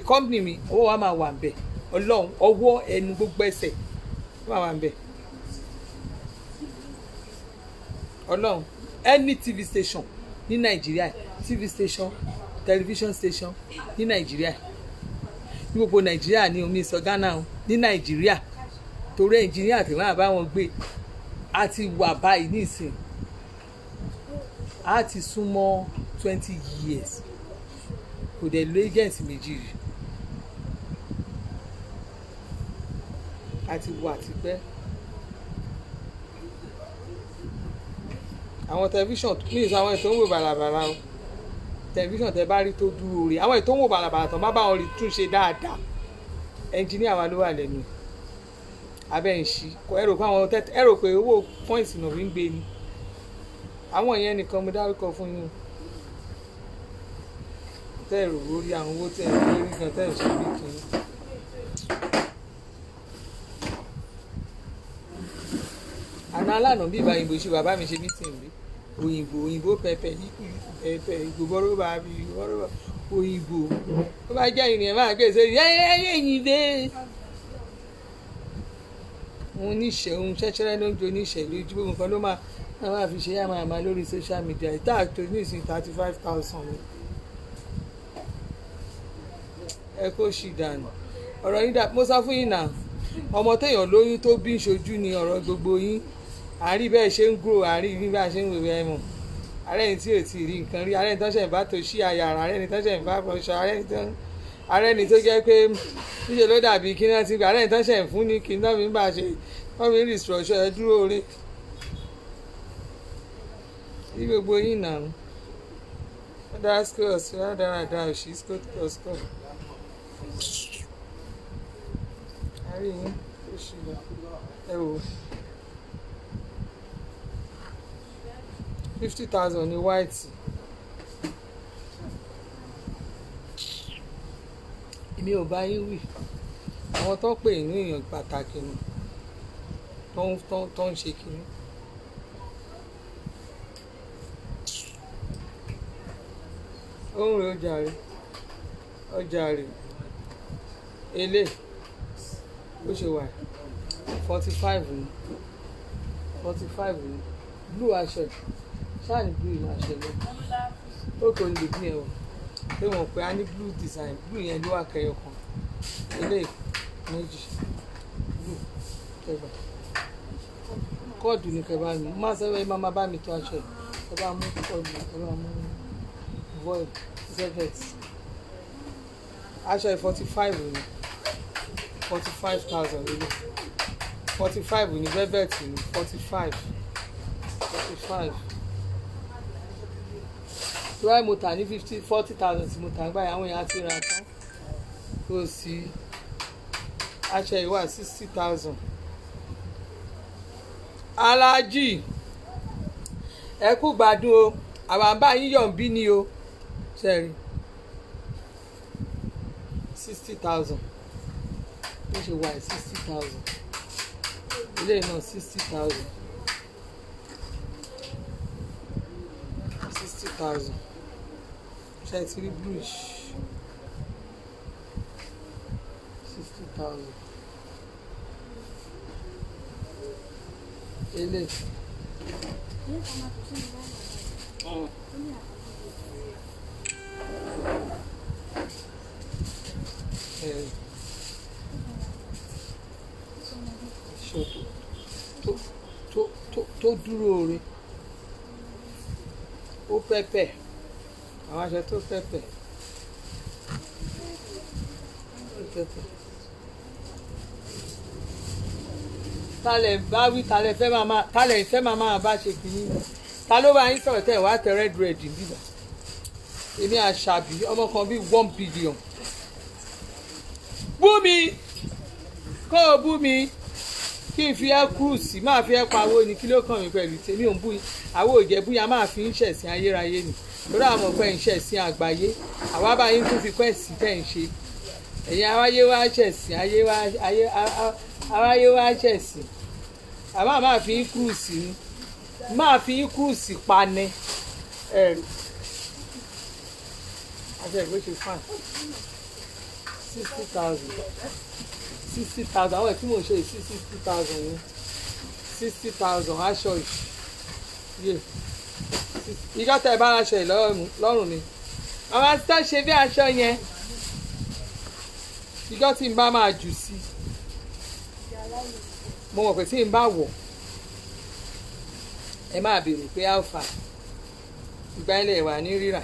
[SPEAKER 1] company mi owó wa máa wà ń bẹ̀ Ọlọ́run ọwọ́ ẹnu gbogbo ẹsẹ̀ ó máa wà ń bẹ̀ Ọlọ́run any TV station ní Nàìjíríà TV station television station ní Nàìjíríà ní gbogbo Nàìjíríà ní omi sọ Ghana ní Nàìjíríà torí ẹnjìníà tí wọ́n bá wọn gbé a ti wà báyìí nísìn a ti súnmọ́ 20 years kò dẹ̀ lo agent méjì rí a ti wà tipẹ́ àwọn tẹlifíṣàn ní ìsọ àwọn ètò ń wò bàlàbàlà o tẹlifíṣàn tẹ bá rí tó dúró rí àwọn ètò ń wò bàlàbàlà tó má bá wọn rí tún ṣe dáadáa ẹnjìníà wa ló wà lẹ́nu abẹ́ ń ṣí ẹrò pé àwọn ẹrò pé owó pọ́ìntì náà fi ń gbé ni àwọn yẹn nìkan mo dárúkọ fún yín tẹ́ẹ̀rù lórí àwọn owó tẹ́ẹ̀rù lórí kan tẹ́ẹ̀rù ṣe bí kìíní. àná alánà bí ìbá òyìnbó ṣe bàbá mi ṣe bí tì ń rí òyìnbó pẹpẹ pẹpẹ ìgbò bọ́rọ́bà bí bọ́rọ́bà òyìnbó tó bá jẹ́ ìrìn ẹ̀ máa gbé ṣe yẹ́yẹ́yẹ́yìnbé òun níṣẹ́ òun ṣẹ́ṣẹ́rẹ́ ló ń jo níṣẹ́ lójú gbogbo nǹkan ló máa fi ṣe yàmàyàmà lórí social media ìta àtò ní ìsìn 35,000 ni ẹ kó ṣì dànù ọ̀rọ̀ yín dà mo sọ fún yín náà ọmọ téèyàn lóyún tó bí ìṣojú ni ọ̀rọ̀ gbogbo yín àárí bẹ́ẹ̀ ṣe ń grow àárí bí bá ṣe ń wèwè ẹ̀ mọ̀ ààrẹ ní tí ò tí ì rí nǹkan rí ààrẹ ní tó ṣẹ̀ ń bá tó ṣí àyàrá ààrẹ ní tó ṣẹ̀ ń bá bọ́ṣọ ààrẹ ní tó jẹ́ pé níṣẹ́ ló dàbí kí náà ti gbà ààrẹ ní tó ṣẹ̀ ń fún ní kí náà fi ń bá ṣe wọ́n fi ń rí ìṣòro ẹ dúró orí ní gbogbo yín náà ó dára school ọ̀sìn ó dára òṣì school àárí yín ó ṣì lọ ẹ wò 50,000 ní white èmi ò bá yín wí àwọn tó ń pè ní èèyàn pàtàkì nù tó ń ṣe kínní. òun rè ọjà rè elé bó ṣe wà 45 ní 45 ní blue aṣọ ṣáà ní blue aṣọ lọ ó kò ní lè bí ẹ wọ pé wọn pé a ní blue design blue yẹn ló wà kẹyọ kan elé méjì blue kẹgbà kóòdù ní kẹbà mi má sẹ́wẹ́ má má bá mi tó aṣọ ẹ bá mú kóòdù ẹ bá mú void zevet aṣọ 45 ní 45,000 lórí 45 ní velvet ní 45 tí wáyé mo tà ní 40,000 tí mo tà gbáyé àwọn èèyàn ti ra tán kò sí aṣọ ìwà 60,000. Aláàjì ẹ kú gbádùn o àwọn àbá yín yọ̀ ń bí ni o ṣẹ́rí 60,000 ó ṣe wà 60,000 ilé náà 60,000 60,000 ṣe ti rí bluish 60,000 ilé. tó dúró re ó pẹ́pẹ́ àwọn aṣọ tó pẹ́pẹ́ talẹ̀ bá wí talẹ̀ fẹ́ máa bá ṣe kìíní ta ló bá yín sọ̀rọ̀ tẹ̀ wá tẹ red bíbá èmi àṣàbí ọmọ kan bíi 1 billion bú mi kó o bú mi kí n fi ẹ́ kúrùsì máa fi ẹ́ pawó ni kí ló kàn mí pẹ̀lú tèmi ò ń bú yín àwọn òjẹ̀bú yẹn máa fi ń ṣẹ̀sìn ayérayé ni lórí àwọn ọ̀pẹ ń ṣẹ̀sìn àgbáyé àwa bá yín tún fi pẹ́ sí tẹ̀ ń ṣe ẹ̀yin aráyé wá ṣẹ̀sìn aráyé wá ṣẹ̀sìn àbá máa fi ń kúrùsì ni máa fi ń kúrùsì panẹ́ ẹ̀rù àti ẹ̀gbẹ́ ṣe fún 60,000 àwọn tí mò ń ṣe 60,000 yẹn 60,000 aṣọ yìí ìjọ tẹ bá aṣọ yìí lọ́rùn mi àwọn àti tó ṣe bí aṣọ yẹn ìjọ tí n bá máa jù sí mo mọ̀ pé tí n bá wọ̀ ẹ máa béèrè pé alpha ìgbà ilẹ̀ wà ní rírà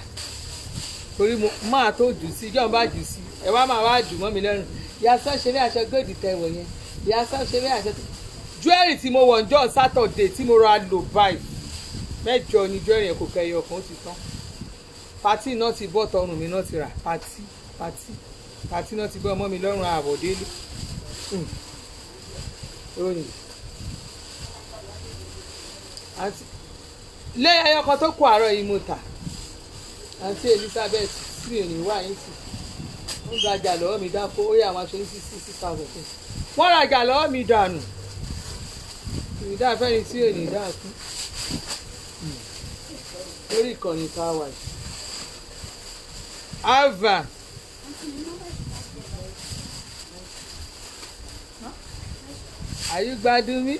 [SPEAKER 1] torí mo máa tó jù sí ìjọ bá jù sí ẹ wá máa wá jù mọ́ mi lẹ́rùn ìyàsán ṣe bí aṣọ góòdì tẹ̀wọ̀ yẹn ìyàsán ṣe bí aṣọ jewelry tí mo wọ̀ ǹjọ́ sátọ̀dé tí mo ra lò báyìí mẹ́jọ ni jewelry yẹn kò kẹyọ kan ó ti tán pati náà ti bọ́ tọrùn mi náà ti rà pati náà ti bọ́ ọmọ mi lọ́rùn àbọ̀délé oyin àti lé ẹyọkan tó kù àárọ̀ yìí mo tà àǹtí Elizabeth sí èyí wà yín sí wọ́n rajà lọ́wọ́ mi dáko ó yẹ àwọn aṣọ ní 66,000 fún wọ́n rajà lọ́wọ́ mi dànù ìdá fẹ́ni tí èyí dá fún lórí ìkànnì káwà yìí alva are you gbádùn mi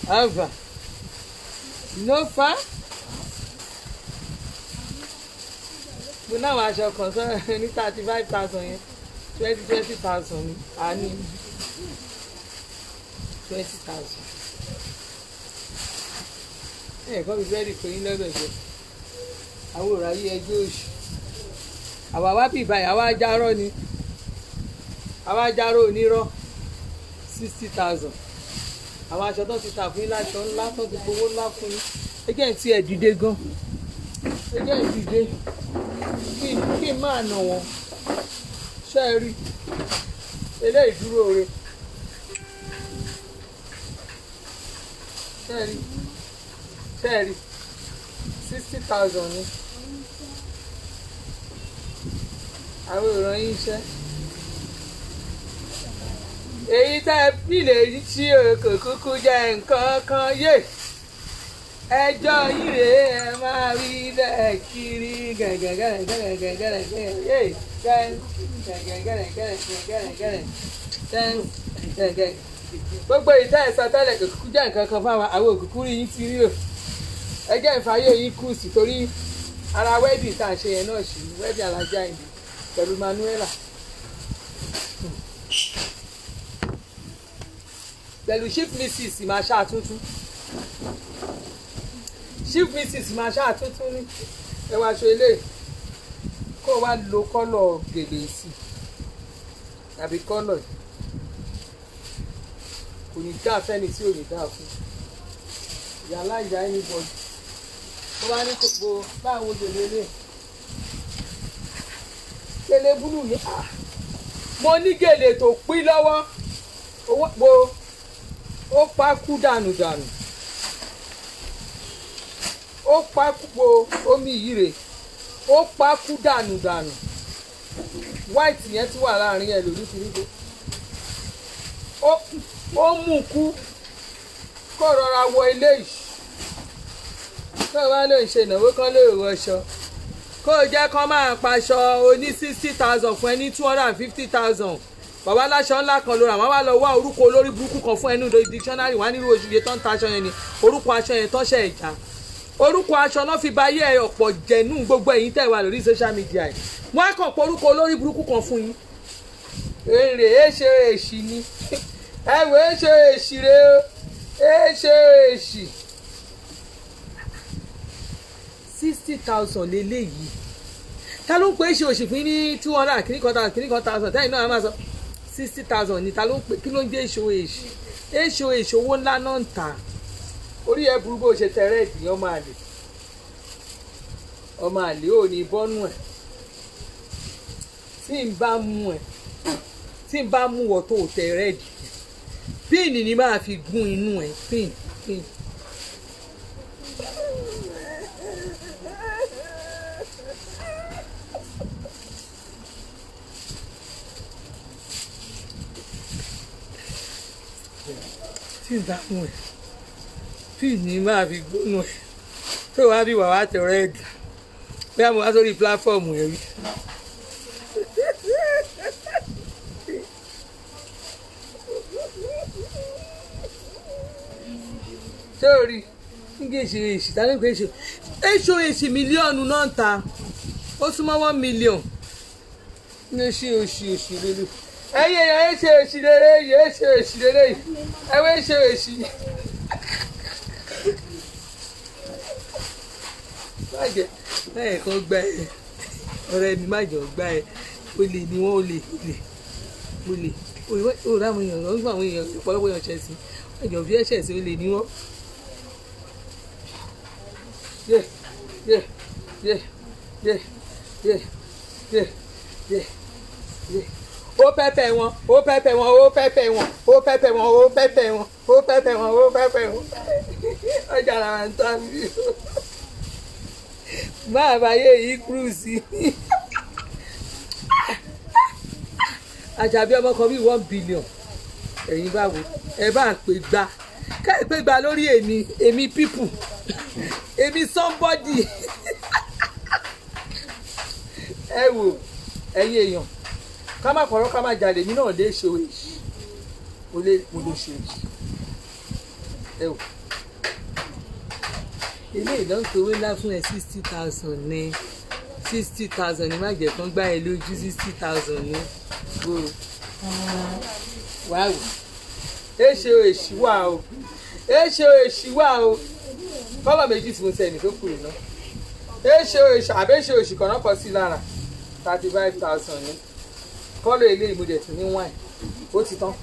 [SPEAKER 1] alva no fa. mo náwọn aṣọ kan sọ ní 35,000 yẹn 20,000 ni a ní 20,000 ẹ̀ẹ̀kan fi bẹ́ẹ̀rì pé yín lọ́bẹ̀ jẹ́ àwọn òráyé ẹgbẹ́ òṣù àwa wá bì báyìí àwa ajárọ́ ni àwa ajárọ́ onírọ́ 60,000 àwọn aṣọ tó ti tà fún yín láṣọ ńlá tó ti gbowó ńlá fún yín ẹgbẹ́ tí ẹ̀ dìde gan ẹgbẹ́ ìdìde kí n máa nà wọ́n ṣe é rí eléyìí dúró re ṣe é rí 60,000 ni àwọn ìran yín iṣẹ́ èyí tá ẹ bí lè rí tí kò kúkú jẹ nǹkan kan yé ẹjọ́ yìí rèé ẹ máa rí bẹ́ẹ̀ kiri gbogbo ìta ẹ̀sán tẹ́lẹ̀ kò kúkú jẹ́ nǹkan kan fáwọn àwọn òkùnkú rí yín ti rí o ẹjẹ́ ìfàyè yín kù sí torí ara wẹ́ẹ̀dì tá a ṣe yẹn náà ṣì ní wẹ́ẹ̀dì alájà ìdí pẹ̀lú Manuela pẹ̀lú chief mrs máa ṣàtúntún chief mrs máa ṣàtúntún ní ẹwà aṣọ ilé kó o wá lo kọ́lọ̀ gèlè sí tàbí kọ́lọ̀ kò ní dá fẹ́ni tí ò ní dá fún ìyàlá ìyá anybody tó bá ní gbogbo báwo gèlè lè gèlè búlù ní mo ní gèlè tó pín lọ́wọ́ owó ó pákú dànù ó pákú po omi yìí rè ó pákú dànù white yẹn tún wà láàrin ẹ lórí kìrìkò ó mú kú kó rọra wọ ilé yìí kó o bá lè ṣe ìnáwó kan lè rọṣọ kó o jẹ́ kó máa paṣọ oní 60,000 fún ẹ ní 250,000 bàbá aláṣọ ńlá kan ló rà wọ́n wá lọ wá orúkọ olórí burúkú kan fún ẹnu dictionary wọ́n á nílò oṣù yẹn tó ń ta aṣọ yẹn ni orúkọ aṣọ yẹn tọ́ṣẹ̀ ìjà orúkọ aṣọ náà fi ba ayé ọ̀pọ̀ jẹ̀nú gbogbo ẹ̀yin tẹ̀ wà lórí social media yìí wọ́n á kàn pọ̀ orúkọ olórí burúkú kan fún yín èrè ṣe èṣì ni ẹ̀wẹ̀ ṣe èṣì rẹ ṣe èṣì 60,000 lélẹ́yìí ta ló ń pè é ṣe òṣì fún ní 200 kìnnìkan thousand tẹ́yìn náà máa sọ 60,000 ní ta ló ń pè kí ló ń jẹ́ èṣò èṣò owó ńlá náà ń tà orí ẹ burú bó ṣe tẹ̀rẹ̀ ẹ̀dì ọmọ àlè ò ní bọ́nú ẹ̀ tí n bá mú ọ tó tẹ rẹ́ẹ̀dì píìnì ni máa fi gún inú ẹ píìnì. tí n bá mú ẹ píìnì ni máa fi gún inú ẹ tó wá bí wàá tẹ rẹ́ẹ̀dì bí a mọ̀ wá sórí pílátọ́ọ̀mù yẹn rí. sórí nígbà èsì tàbí pé èsì mílíọ̀nù náà ta ó súnmọ́ 1 million ní òṣì lélẹ̀ ẹ̀yìn èèyàn èsì òṣì lélẹ̀ yìí èsì òṣì lélẹ̀ yìí ẹ̀wọ́ èsì òṣì bàjẹ́ lẹ́yìn kan gbá ẹ ọ̀rẹ́ mi má jọ gbá ẹ olè ni wọ́n olè ó ráwọn èèyàn lọ́gbọ́n àwọn èèyàn ọ̀pọ̀lọpọ̀ èèyàn ṣẹ̀ sí ẹ̀jọ̀ fi ẹ̀ṣẹ̀ sí olè ni wọ́n. Ó pẹ́pẹ́ wọn ọjà làwọn ń tán bí máa báyé yìí kúrú sí àjàbí ọmọ kan bí 1 billion ẹ̀yin báwo ẹ bá ń pè gbá ká ẹ pè gbá lórí èmi people èmi somebody ẹ wò ẹ̀yin èèyàn ká má pọ̀rọ̀ ká má jalè mí náà lè ṣe òyì mo lè ṣe òyì ẹ wò ilé ìdánwò ńlá fún ẹ 60,000 ní 60,000 ní má jẹ́ kán gbá ẹ lójú 60,000 ní gbòòrò wáá wò èṣe òṣì wà o kọ́lọ̀ méjì tí mo sẹ́ni tó kù iná èṣe òṣì àbẹ́ṣe òṣì kan náà kọ sí lára 35,000 ní kọ́lọ̀ ilé ìmúdẹ̀ tún ní wáìn ó ti tán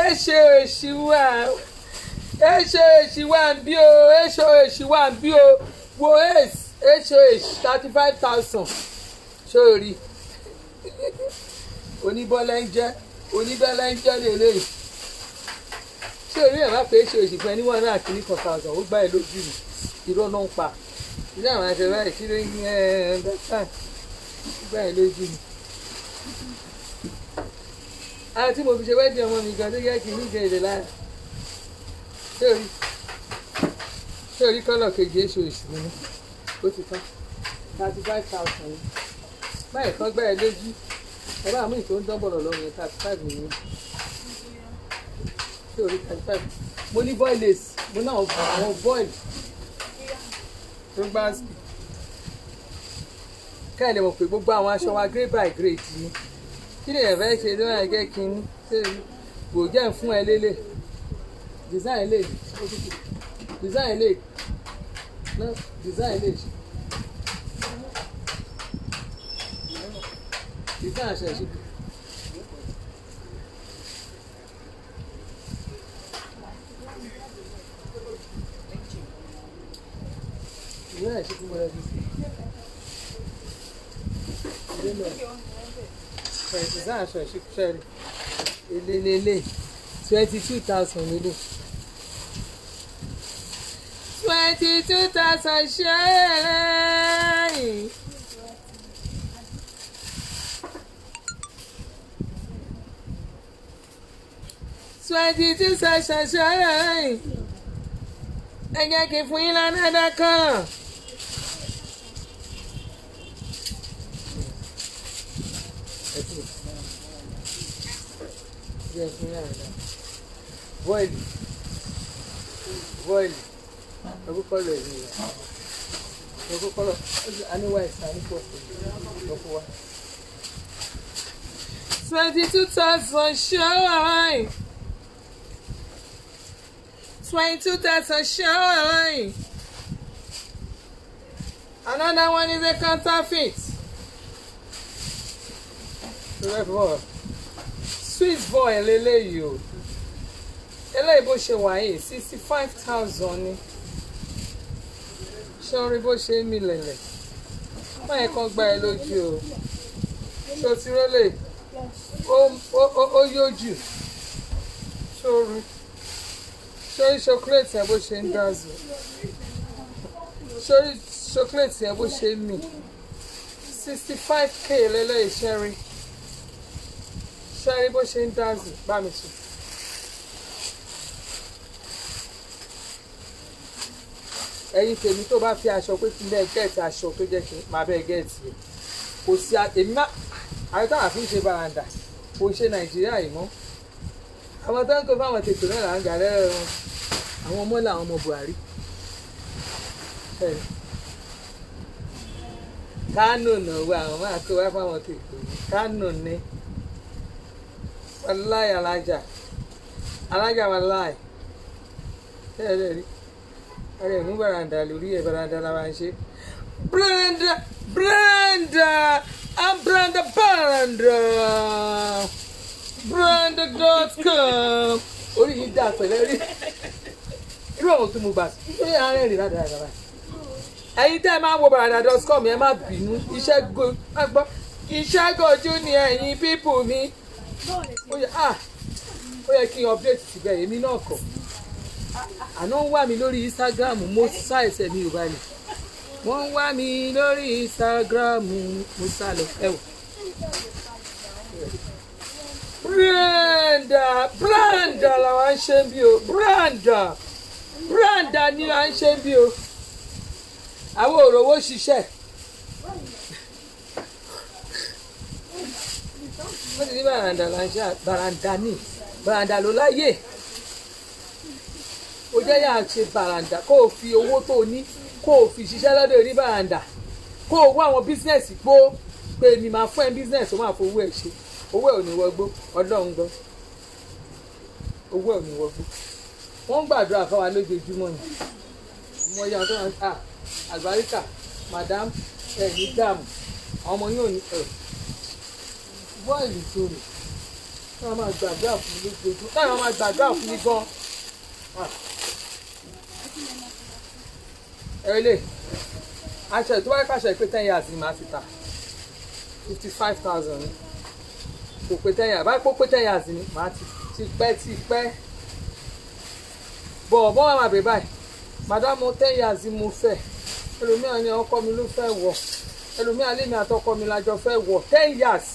[SPEAKER 1] èṣe òṣì wà o èṣe òṣì wà ń bí o èṣe òṣì wà ń bí o wo èṣe òṣì 35,000 sórí oníbẹ́lẹ́ ń jẹ́ lélẹ́yìí ṣé orí ẹ̀ bá pé ṣe òṣì fún ẹni wọn náà kí ní 1,000 ó gbá ẹ lójú mi irọ́ náà ń pa ilé àwọn àṣẹ báyìí kí ló ń bẹ́tà gbá ẹ lójú mi. ara tí mo fi ṣe wẹ́ẹ̀dì ọmọ mi gan tó yẹ kí ní ìjẹ èdè lára ṣé orí kọ́lọ̀ kejì èṣù òṣì mi ní ó ti tán 35,000 báyìí kan gbá ẹ lójú ẹ bá mú ìtò ń dán bọ̀rọ̀ lọ́rùn yẹn 35 nìyẹn ṣé orí 35 mo ní boilers mo náà àwọn boil tó gbá sí káyọ̀ lè mọ̀ pé gbogbo àwọn aṣọ wa grade by grade ni kí lè fẹ́ ṣe ló máa jẹ́ kí n ṣe kò jẹ́ fún ẹ lélẹ̀ design lè design aṣọ ìṣèkù. ìwé àìsíkú wọlé fi design aṣọ ìṣèkù ṣẹ́rí elélélé 22,000 nílé 22,000 ṣẹ́rí. Twenty-two sessions ṣẹ́yìn ẹ jẹ́ kí n fún yín lánàá kan. bọ́ọ̀lì ọkọ̀ lọ ìlú rẹ̀ ọkọ̀ lọ aníwá ìsìn àníkọ̀ ọkọ̀ wa. 22,000 ṣẹ́yìn. 22,000 shine. Another one is a counterfeit. Sweet boy lélẹ́yìí o. Eléyìí bó ṣe wà yìí 65,000 ni. Ṣé orí bó ṣe mí lẹ̀lẹ̀? Má yẹ kán gbá ẹ lójú o. ṣó ti rólè ó yóò jù sórí sórí chocolate yẹn bó ṣe ń dázù sórí chocolate yẹn bó ṣe ń mì 65k lélẹ́yìí ṣẹ́rí bó ṣe ń dázù bá mi tù. ẹ̀yin tèmi tó bá fi aṣọ pé kí n bẹ́ẹ̀ gẹ̀ẹ́tì aṣọ tó jẹ́ kí n máa bẹ́ẹ̀ gẹ̀ẹ́tì rẹ̀ kò sí èmi má àwọn táwọn fi ń ṣe baranda kò ṣe nàìjíríà yìí mọ́ àwọn tó ń kó fáwọn tètè náà là ń gà lẹ́rẹ̀ wọn àwọn ọmọ làwọn ọmọ Buhari Kánò náà wọ àwọn máa kó wá fáwọn tètè Kánò ní wàláì alájà wàláì tẹ́lẹ̀ rí ọ̀rẹ́ mú baranda lórí ẹ̀ baranda la máa ń ṣe Brenda I'm Brenda.com orí yìí dà pẹ̀lẹ́ rí irú àwọn tó mú bá sí ṣé àárẹ̀ rí ládàá báyìí ẹ̀yin tẹ́ ẹ máa ń wo baranda.com ẹ má bínú iṣẹ́ gojú ni ẹ̀yin pípù mi ó yẹ kí n update síbẹ̀ èmi náà kọ̀ àná ń wá mi lórí Instagram mo sá ẹsẹ̀ mi ò balẹ̀ wọ́n ń wá mi lórí Instagram mo sá lọ ẹ̀wọ̀. Brenda làwọn ń ṣe ń bí o Brenda ni à ń ṣe ń bí o àwọn òrówó ṣiṣẹ́ wọ́n ti ní baranda là ń ṣe baranda ló láyè ó jẹ́ yà á ṣe baranda kó o fi owó tó o ní kó o fi ṣiṣẹ́ lọ́dọ̀ ní baranda kó o wá àwọn bísínẹ́sì pé mi máa fún ẹ bísínẹ́sì ó máa fowó ẹ ṣe owó ẹ ò ní wọgbó ọlọ́run gan owó ẹ ò ní wọgbó wọ́n ń gbàdúrà fáwa lójoojúmọ́ ni ọmọ ìyá tó ń ta àgbáríkà madam ẹ̀ ní dààmú àwọn ọmọ yóò ní bọ́ọ̀lù tó rè káwọn máa gbàdúrà fún mi lójoojúmọ́ káwọn máa gbàdúrà fún mi gan. Early. Actually, tó wáyé pàṣẹ pé 10 years ni màá fi ta 55,000 kò pé 10 years báyìí kó pé 10 years ni màá ti pẹ́ bọ̀ bọ́ máa bẹ̀ báyìí madam 10 years ni mo fẹ́ ẹlòmíràn ni ọkọ mi ló fẹ́ wọ̀ ẹlòmíràn lèmi àtọkọ mi lájọ fẹ́ wọ̀ 10 years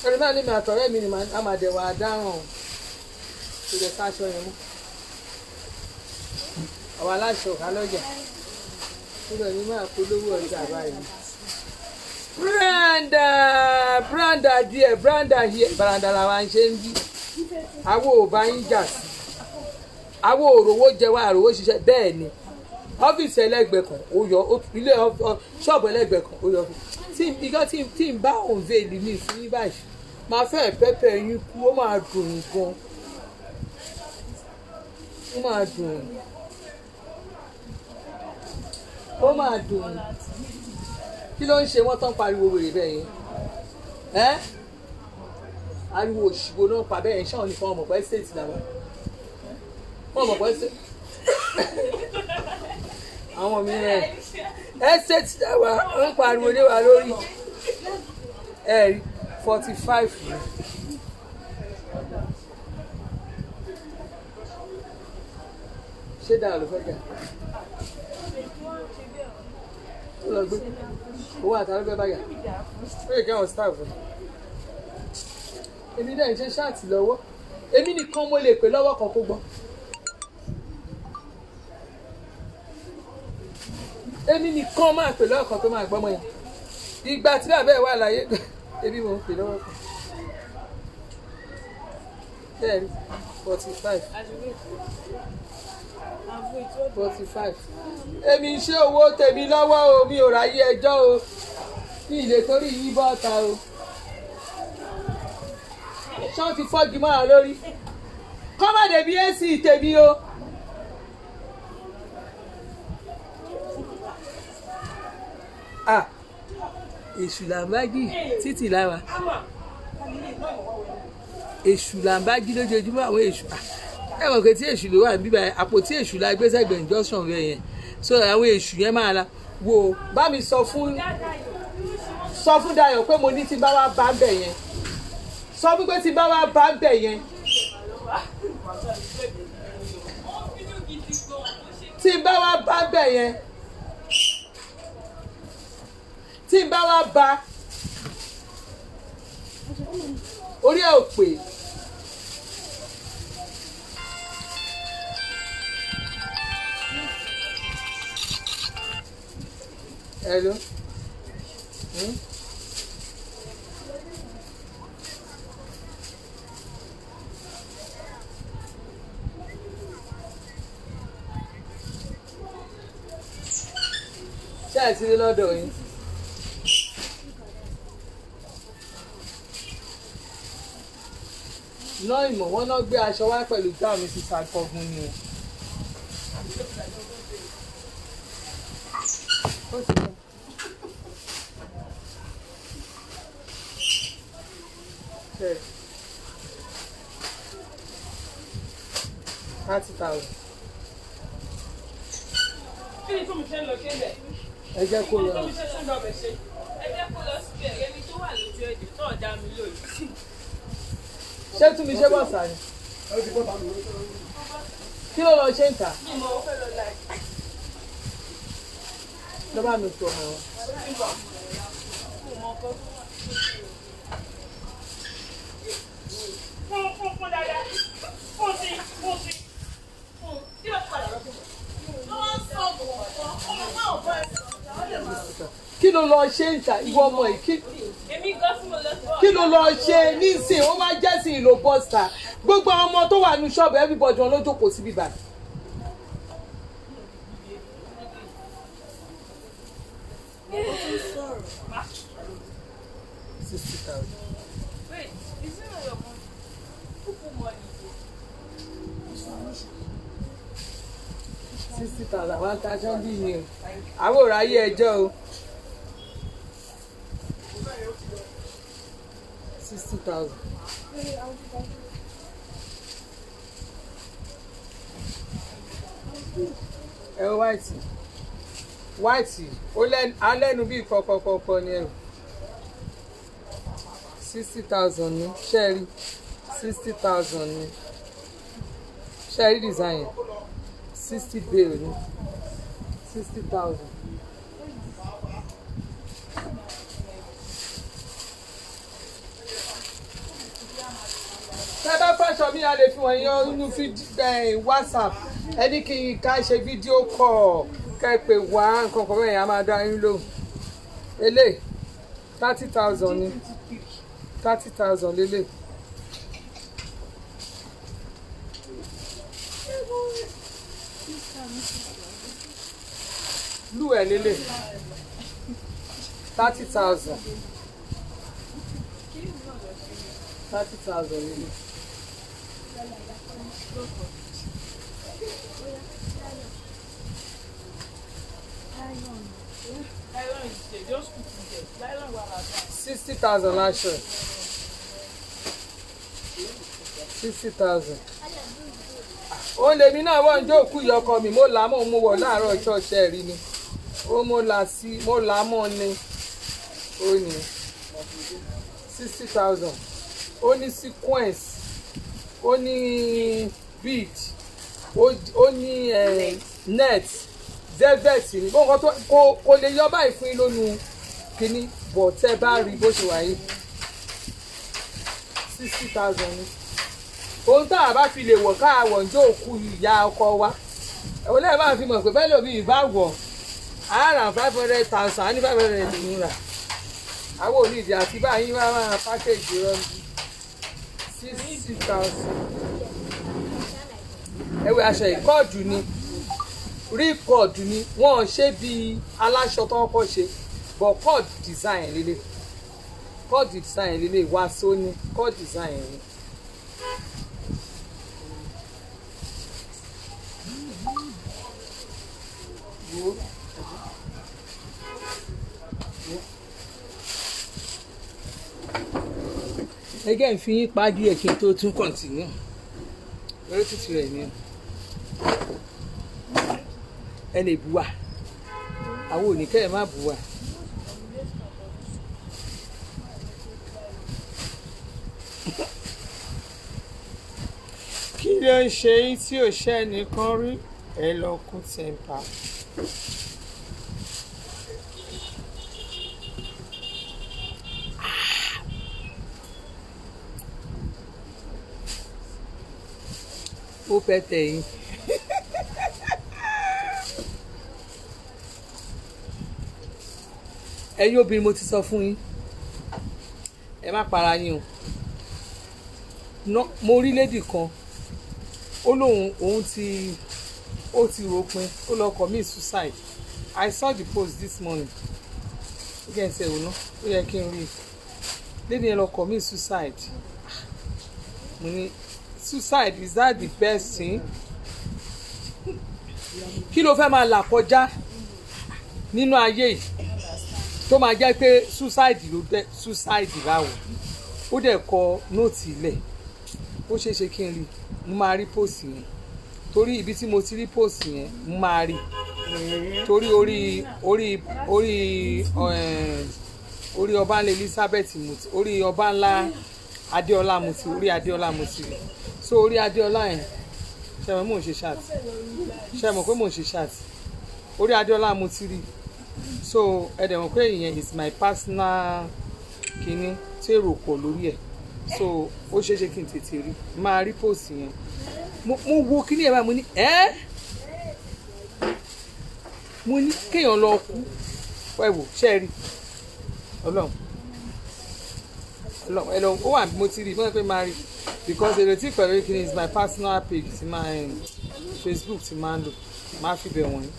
[SPEAKER 1] ẹlòmíràn lèmi àtọ̀rẹ́ mi ni àmàdẹ̀wà dáràn kò lè ká aṣọ yẹn mú àwọn aláṣọ ọ̀kálọ́jà nígbà ní máa polówó ọjà báyìí. Brenda díẹ̀ here baranda làwa ń ṣe ń bí àwọn ò bá yín jà sí àwọn òrówó jẹ wá àròwó ṣiṣẹ́ bẹ́ẹ̀ ni ọ́fíìsì ẹlẹ́gbẹ̀ẹ́ kan ó yọ ilé ṣọ́ọ̀bù ẹlẹ́gbẹ̀ẹ́ kan ó yọ tí n bá òun veil mi fún yín báyìí máa fẹ́ pẹ́pẹ́ yín kú ó máa dùn gan ó máa dùn kí ló ń ṣe wọ́n tán pariwo wèrè bẹ́ẹ̀ yẹn ariwo òṣìwò náà pa bẹ́ẹ̀ yẹn ṣáà ní fún ọmọ pẹ́ state làwọn ọmọ pẹ́ state àwọn mi rẹ̀ state làwọn ń pariwo lé wa lórí 45 ṣé dáa ló fẹ́ jà lọ gbé owó àtàwọn fẹ́ báyà ó yẹ kí àwọn staff èmi náà ń ṣe ṣáàtì lọ́wọ́ èmi nìkan mo lè pè lọ́wọ́ kan kó gbọ́ èmi nìkan máa pè lọ́wọ́ kan tó máa gbọ́mọ yẹn ìgbà tí bàbá ẹ̀ wà láyé èmi mò ń pè lọ́wọ́ kan bẹ́ẹ̀ 45 èmi ń ṣe owó tèmi lọ́wọ́ o mi ò ráyé ẹjọ́ o ní ilé torí yí bọ́ta o ṣán ti fọ́gi mọ́ra lórí kọ́mọ̀dé bí èsì tèmi o èṣù làǹbájì títì láwa èṣù làǹbájì lójoojúmọ́ àwọn èṣù ẹ mọ̀ pé tí èṣù ló wà níbí báyìí àpótí èṣù la gbé sẹ́gbẹ̀ẹ́ junction rẹ̀ yẹn so àwọn èṣù yẹn máa la wo bá mi sọ fún sọ fún Dayọ̀ pé mo ní tí bá wá bá ń bẹ̀ yẹn sọ fún pé tí bá wá bá ń bẹ̀ yẹn tí bá wá bá ń bẹ̀ yẹn tí bá wá bá orí ẹ̀ ò pè. Hello. Ṣé ẹ ti rí lọ́dọ̀ yín? Náà ìmọ̀ wọn náà gbé aṣọ wá pẹ̀lú gáà mi ti ṣàkọ̀gùn ni o. Okay. 30,000.
[SPEAKER 2] Kí ni tó mi ṣe ń lọ ṣe bẹ̀?
[SPEAKER 1] Ẹ jẹ́ kó lọ.
[SPEAKER 2] Tó mi ṣe ń lọ bẹ̀ ṣe. Ẹ jẹ́ kó lọ síbẹ̀ ẹni tó wà lójú ẹ̀jẹ̀ tó ọ̀dà mi lóyún.
[SPEAKER 1] Ṣé tún mi ṣe bọ̀ sáré? Kí ló lọ ṣe ń tà?
[SPEAKER 2] Mi mọ̀ ó fẹ́ lọ láì.
[SPEAKER 1] Lọ́ba mi sọ ọmọ wọn.
[SPEAKER 2] Fún dáadáa. Fún sí. Kí ló padà lọ fún mi? Lọ́wọ́ sọ̀bù ọ̀pọ̀ ọmọ náà bọ́ ẹ̀sán.
[SPEAKER 1] Kí ló lọ ṣe ń tà ìwọ ọmọ yìí?
[SPEAKER 2] Èmi gan fún mi lọ sí
[SPEAKER 1] Kí ló lọ ṣe nísìnyí? Ó máa jẹ́ sí ìlò bọ́sà. Gbogbo àwọn ọmọ tó wà ní ṣọ́ọ̀bù everybody wọn ló jókòó síbí báyìí.
[SPEAKER 2] Wait, is it not your money? Who put money?
[SPEAKER 1] 60,000 wá ń ta ṣọ́ọ̀bù ni o. Àwọn ò ráyè ẹjọ́ o. 60,000. Ẹ wo white ó lẹ́nu bíi pọpọpọpọ ni ẹ̀rù 60,000 ní ṣẹ́ẹ̀rí 60,000 ní ṣẹ́ẹ̀rí design 60 bill ní 60,000. Tẹ́ bá fẹ́ṣọ mi a lè fi wọ̀nyí nínú WhatsApp ẹni kí n ká ṣe fídíò kọ̀ kẹ́ pé wá nǹkan kan bẹ́ẹ̀ yẹn a máa dá yín lóhùn. Eléyìí 30,000 ní 30,000 lélẹ̀. Blue ẹ̀ lélẹ̀ 30,000. 30,000 lélẹ̀.
[SPEAKER 2] Nylon is there, just put it there. Nylon wà lábẹ́.
[SPEAKER 1] 60,000 láṣọ. 60,000. Ó lèmi náà wọ́n ń jókòó ìyọkọ mi mo là á mọ̀ mo wọ̀ láàárọ̀ ṣọ́ọ̀ṣì ẹ̀rí ni ó mo là á mọ̀ ni ó ní 60,000 ó ní sequence ó ní bead ó ní net velvet ni bó nǹkan tó kò lè yọ báyìí fún yín lónú kínní bọ̀ tẹ́ bá rí bó ṣe wà yìí 60,000 ni ohun tá a bá fi lè wọ̀ káàwọ̀ ǹjẹ́ òkú ìyá ọkọ wa òun lẹ́ẹ̀ máa fi mọ̀ pé bẹ́ẹ̀ lómi ìbá wọ̀ àárà 500,000 á ní 500 naira àwọn onídìí àti báyìí máa pákéjì rọ́ọ̀mù 60,000 ẹ̀wẹ̀ aṣọ ìkọ́ọ̀dù ni ríkọ̀ọ̀dù ni wọ́n ṣe bí aláṣọ tó kọ́ ṣe but cord design lélẹ̀ cord design lélẹ̀ wá sóní cord design ni. Again, fi yín pa díẹ̀ kí n tó tún continue lórí tútù rẹ̀ ni ẹ lè bu wa àwọn ò ní kẹ́ ẹ má bu wa ló ń ṣe yín tí ò ṣe nìkan rí ẹ lọ kú tẹ̀m̀pà. ó fẹ́ tẹ̀ yín. ẹ̀yin obìnrin mo ti sọ fún yín ẹ má para yín o mo rí lady kan ó lóun òun ti ó ti ròpin ó lọ commit suicide. I saw the post this morning ó kẹ́ ẹ̀ ṣe òun náà ó yẹ kí n rí lady yẹn lọ commit suicide. mo ní suicide, is that the best thing? kí ló fẹ́ máa là kọjá nínú ayé yìí tó máa jẹ́ pé suicide ló dé suicide báwo ó dẹ̀ kọ nóòtì ilẹ̀ ó ṣeé ṣe kí n rí mo máa rí post yẹn torí ibi tí mo ti rí post yẹn mo máa rí torí orí ọba ńlá Elizabeth muti orí ọba ńlá Adéọlá muti orí Adéọlá muti so orí Adéọlá yẹn ṣe mọ̀ mò ń ṣe chat ṣe mọ̀ pé mò ń ṣe chat orí Adéọlá muti rí so ẹ dẹ̀ mọ̀ pé ìyẹn is my personal kinní tí èrò pọ̀ lórí ẹ̀ so ó ṣeé ṣe kí n tètè rí máa rí post yẹn mo wo kinní ẹ̀ báyìí mo ní mo ní kéèyàn lọ kú wẹ̀wò ṣe rí ọlọ́run ẹ lọ ó wà mo ti rí mo ní pé máa rí because èrè tí pẹ̀lú kinní is my personal page ti máa Facebook ti máa ń lò máa fi bẹ̀ wọ̀nyí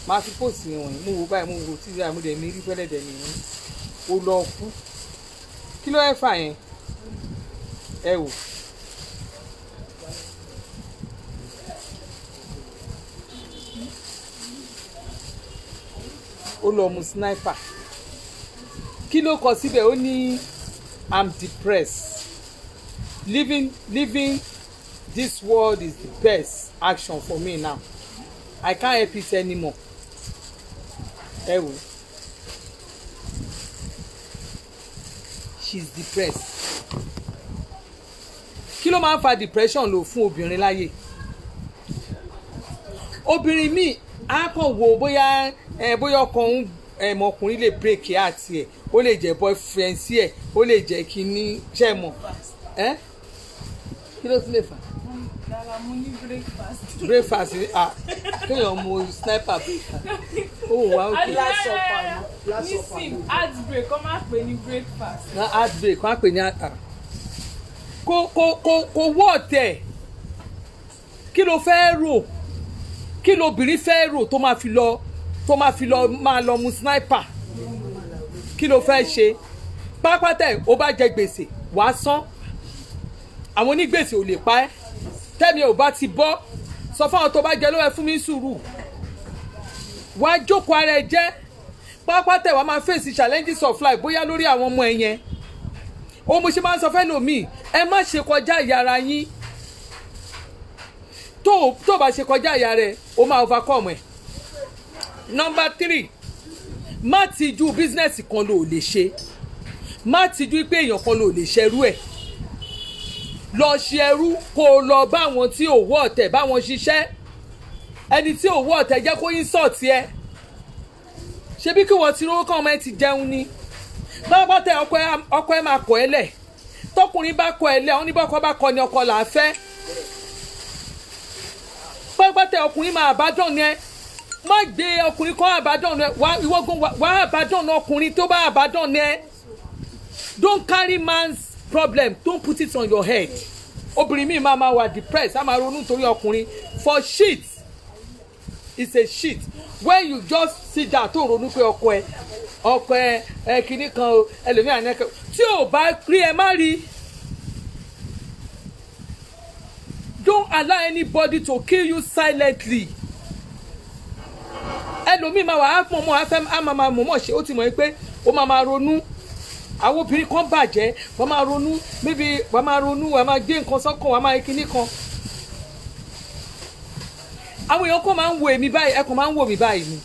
[SPEAKER 1] máa fi post yẹn wọ̀nyí mo wo báyìí mo wo tí ìyá mi dẹ̀ mi rí pẹ́lẹ́dẹ̀ nìyẹn ó lọ kú kí ló ẹ fà yẹn ẹ wò ó lọ mu sniper kí ló kọ síbẹ̀ ó ní I'm depressed living this world is the best action for me now I can't help it anymore ẹ wò she's depressed kí ló máa ń fa depression lò fún obìnrin láyé obìnrin míì á kàn wò bóyá ọkàn ọkùnrin lè break àti ẹ̀ ó lè jẹ́ boyfriend sí ẹ̀ ó lè jẹ́ kíní ṣe mọ̀ kí ló tún lè fà.
[SPEAKER 2] Dara mo ní
[SPEAKER 1] breakfast kéèyàn mu sniper breakfast ó wà ókè.
[SPEAKER 2] nísìn heartbreak kọ́ máa pè ní breakfast.
[SPEAKER 1] heartbreak kọ́ máa pè ní kò wọ́ ọ̀tẹ̀ kí ló fẹ́ rò kí lóbìnrin fẹ́ rò tó máa fi lọ máa lọ mu sniper kí ló fẹ́ ṣe pápátẹ̀ ó bá jẹ gbèsè wàá san àwọn onígbèsè ò lè pa ẹ́ tẹ́mi ò bá ti bọ́ sọ fáwọn tó bá jẹ lọ́wọ́ ẹ fún mi sùúrù wàá jókòó ara ẹ jẹ́ pápátẹ̀ wàá máa face challenges of life bóyá lórí àwọn ọmọ ẹ yẹn ó mo ṣe máa ń sọ fẹ́ lòmíì ẹ má ṣe kọjá ìyá ara yín tó bá ṣe kọjá ìyá rẹ ó máa overcome ẹ. Number 3 má tijú bísínẹ́sì kan ló lè ṣe má tijú pé èèyàn kan ló lè ṣerú ẹ̀ lọ ṣe ẹrú kó o lọ bá àwọn tí ò wọ́ ọ̀tẹ̀ bá wọn ṣiṣẹ́ ẹni tí ò wọ́ ọ̀tẹ̀ jẹ́ kó insult ẹ ṣebí kí wọ́n ti rówó kàn ọmọ ẹ ti jẹun ni báwo bá tẹ ọkọ ẹ máa kọ ẹ lẹ̀ tọkùnrin bá kọ ẹ lẹ̀ wọn ní bọ́kọ bá kọ ni ọkọ là á fẹ́ báwo bá tẹ ọkùnrin máa àbádọ́n ni ẹ má gbé ọkùnrin kan àbádọ́n ẹ ìwọ́gun wà àbádọ́n ọkùnrin tó bá àbádọ́n ẹ don't carry man's problem don't put it on your head obìnrin mi máa wà depressed á máa ronú torí ọkùnrin for shit it's a shit when you just sit down tó ronú pé ọkọ ẹ kìíní kan o ẹlòmíràn ní ẹkẹ tí ò bá rí ẹ má rí don't allow anybody to kill you silently ẹlòmíì máa wà á máa mọ̀mọ́ ṣe ó ti mọ̀ pé ó máa ronú àwọn obìnrin kan bàjẹ́ wọ́n máa ronú maybe wọ́n máa ronú wọ́n máa gbé nǹkan sọ́kàn wọ́n máa kíní kan àwọn èèyàn kan máa ń wo èmi báyìí ẹ̀kan máa ń wò mí báyìí ni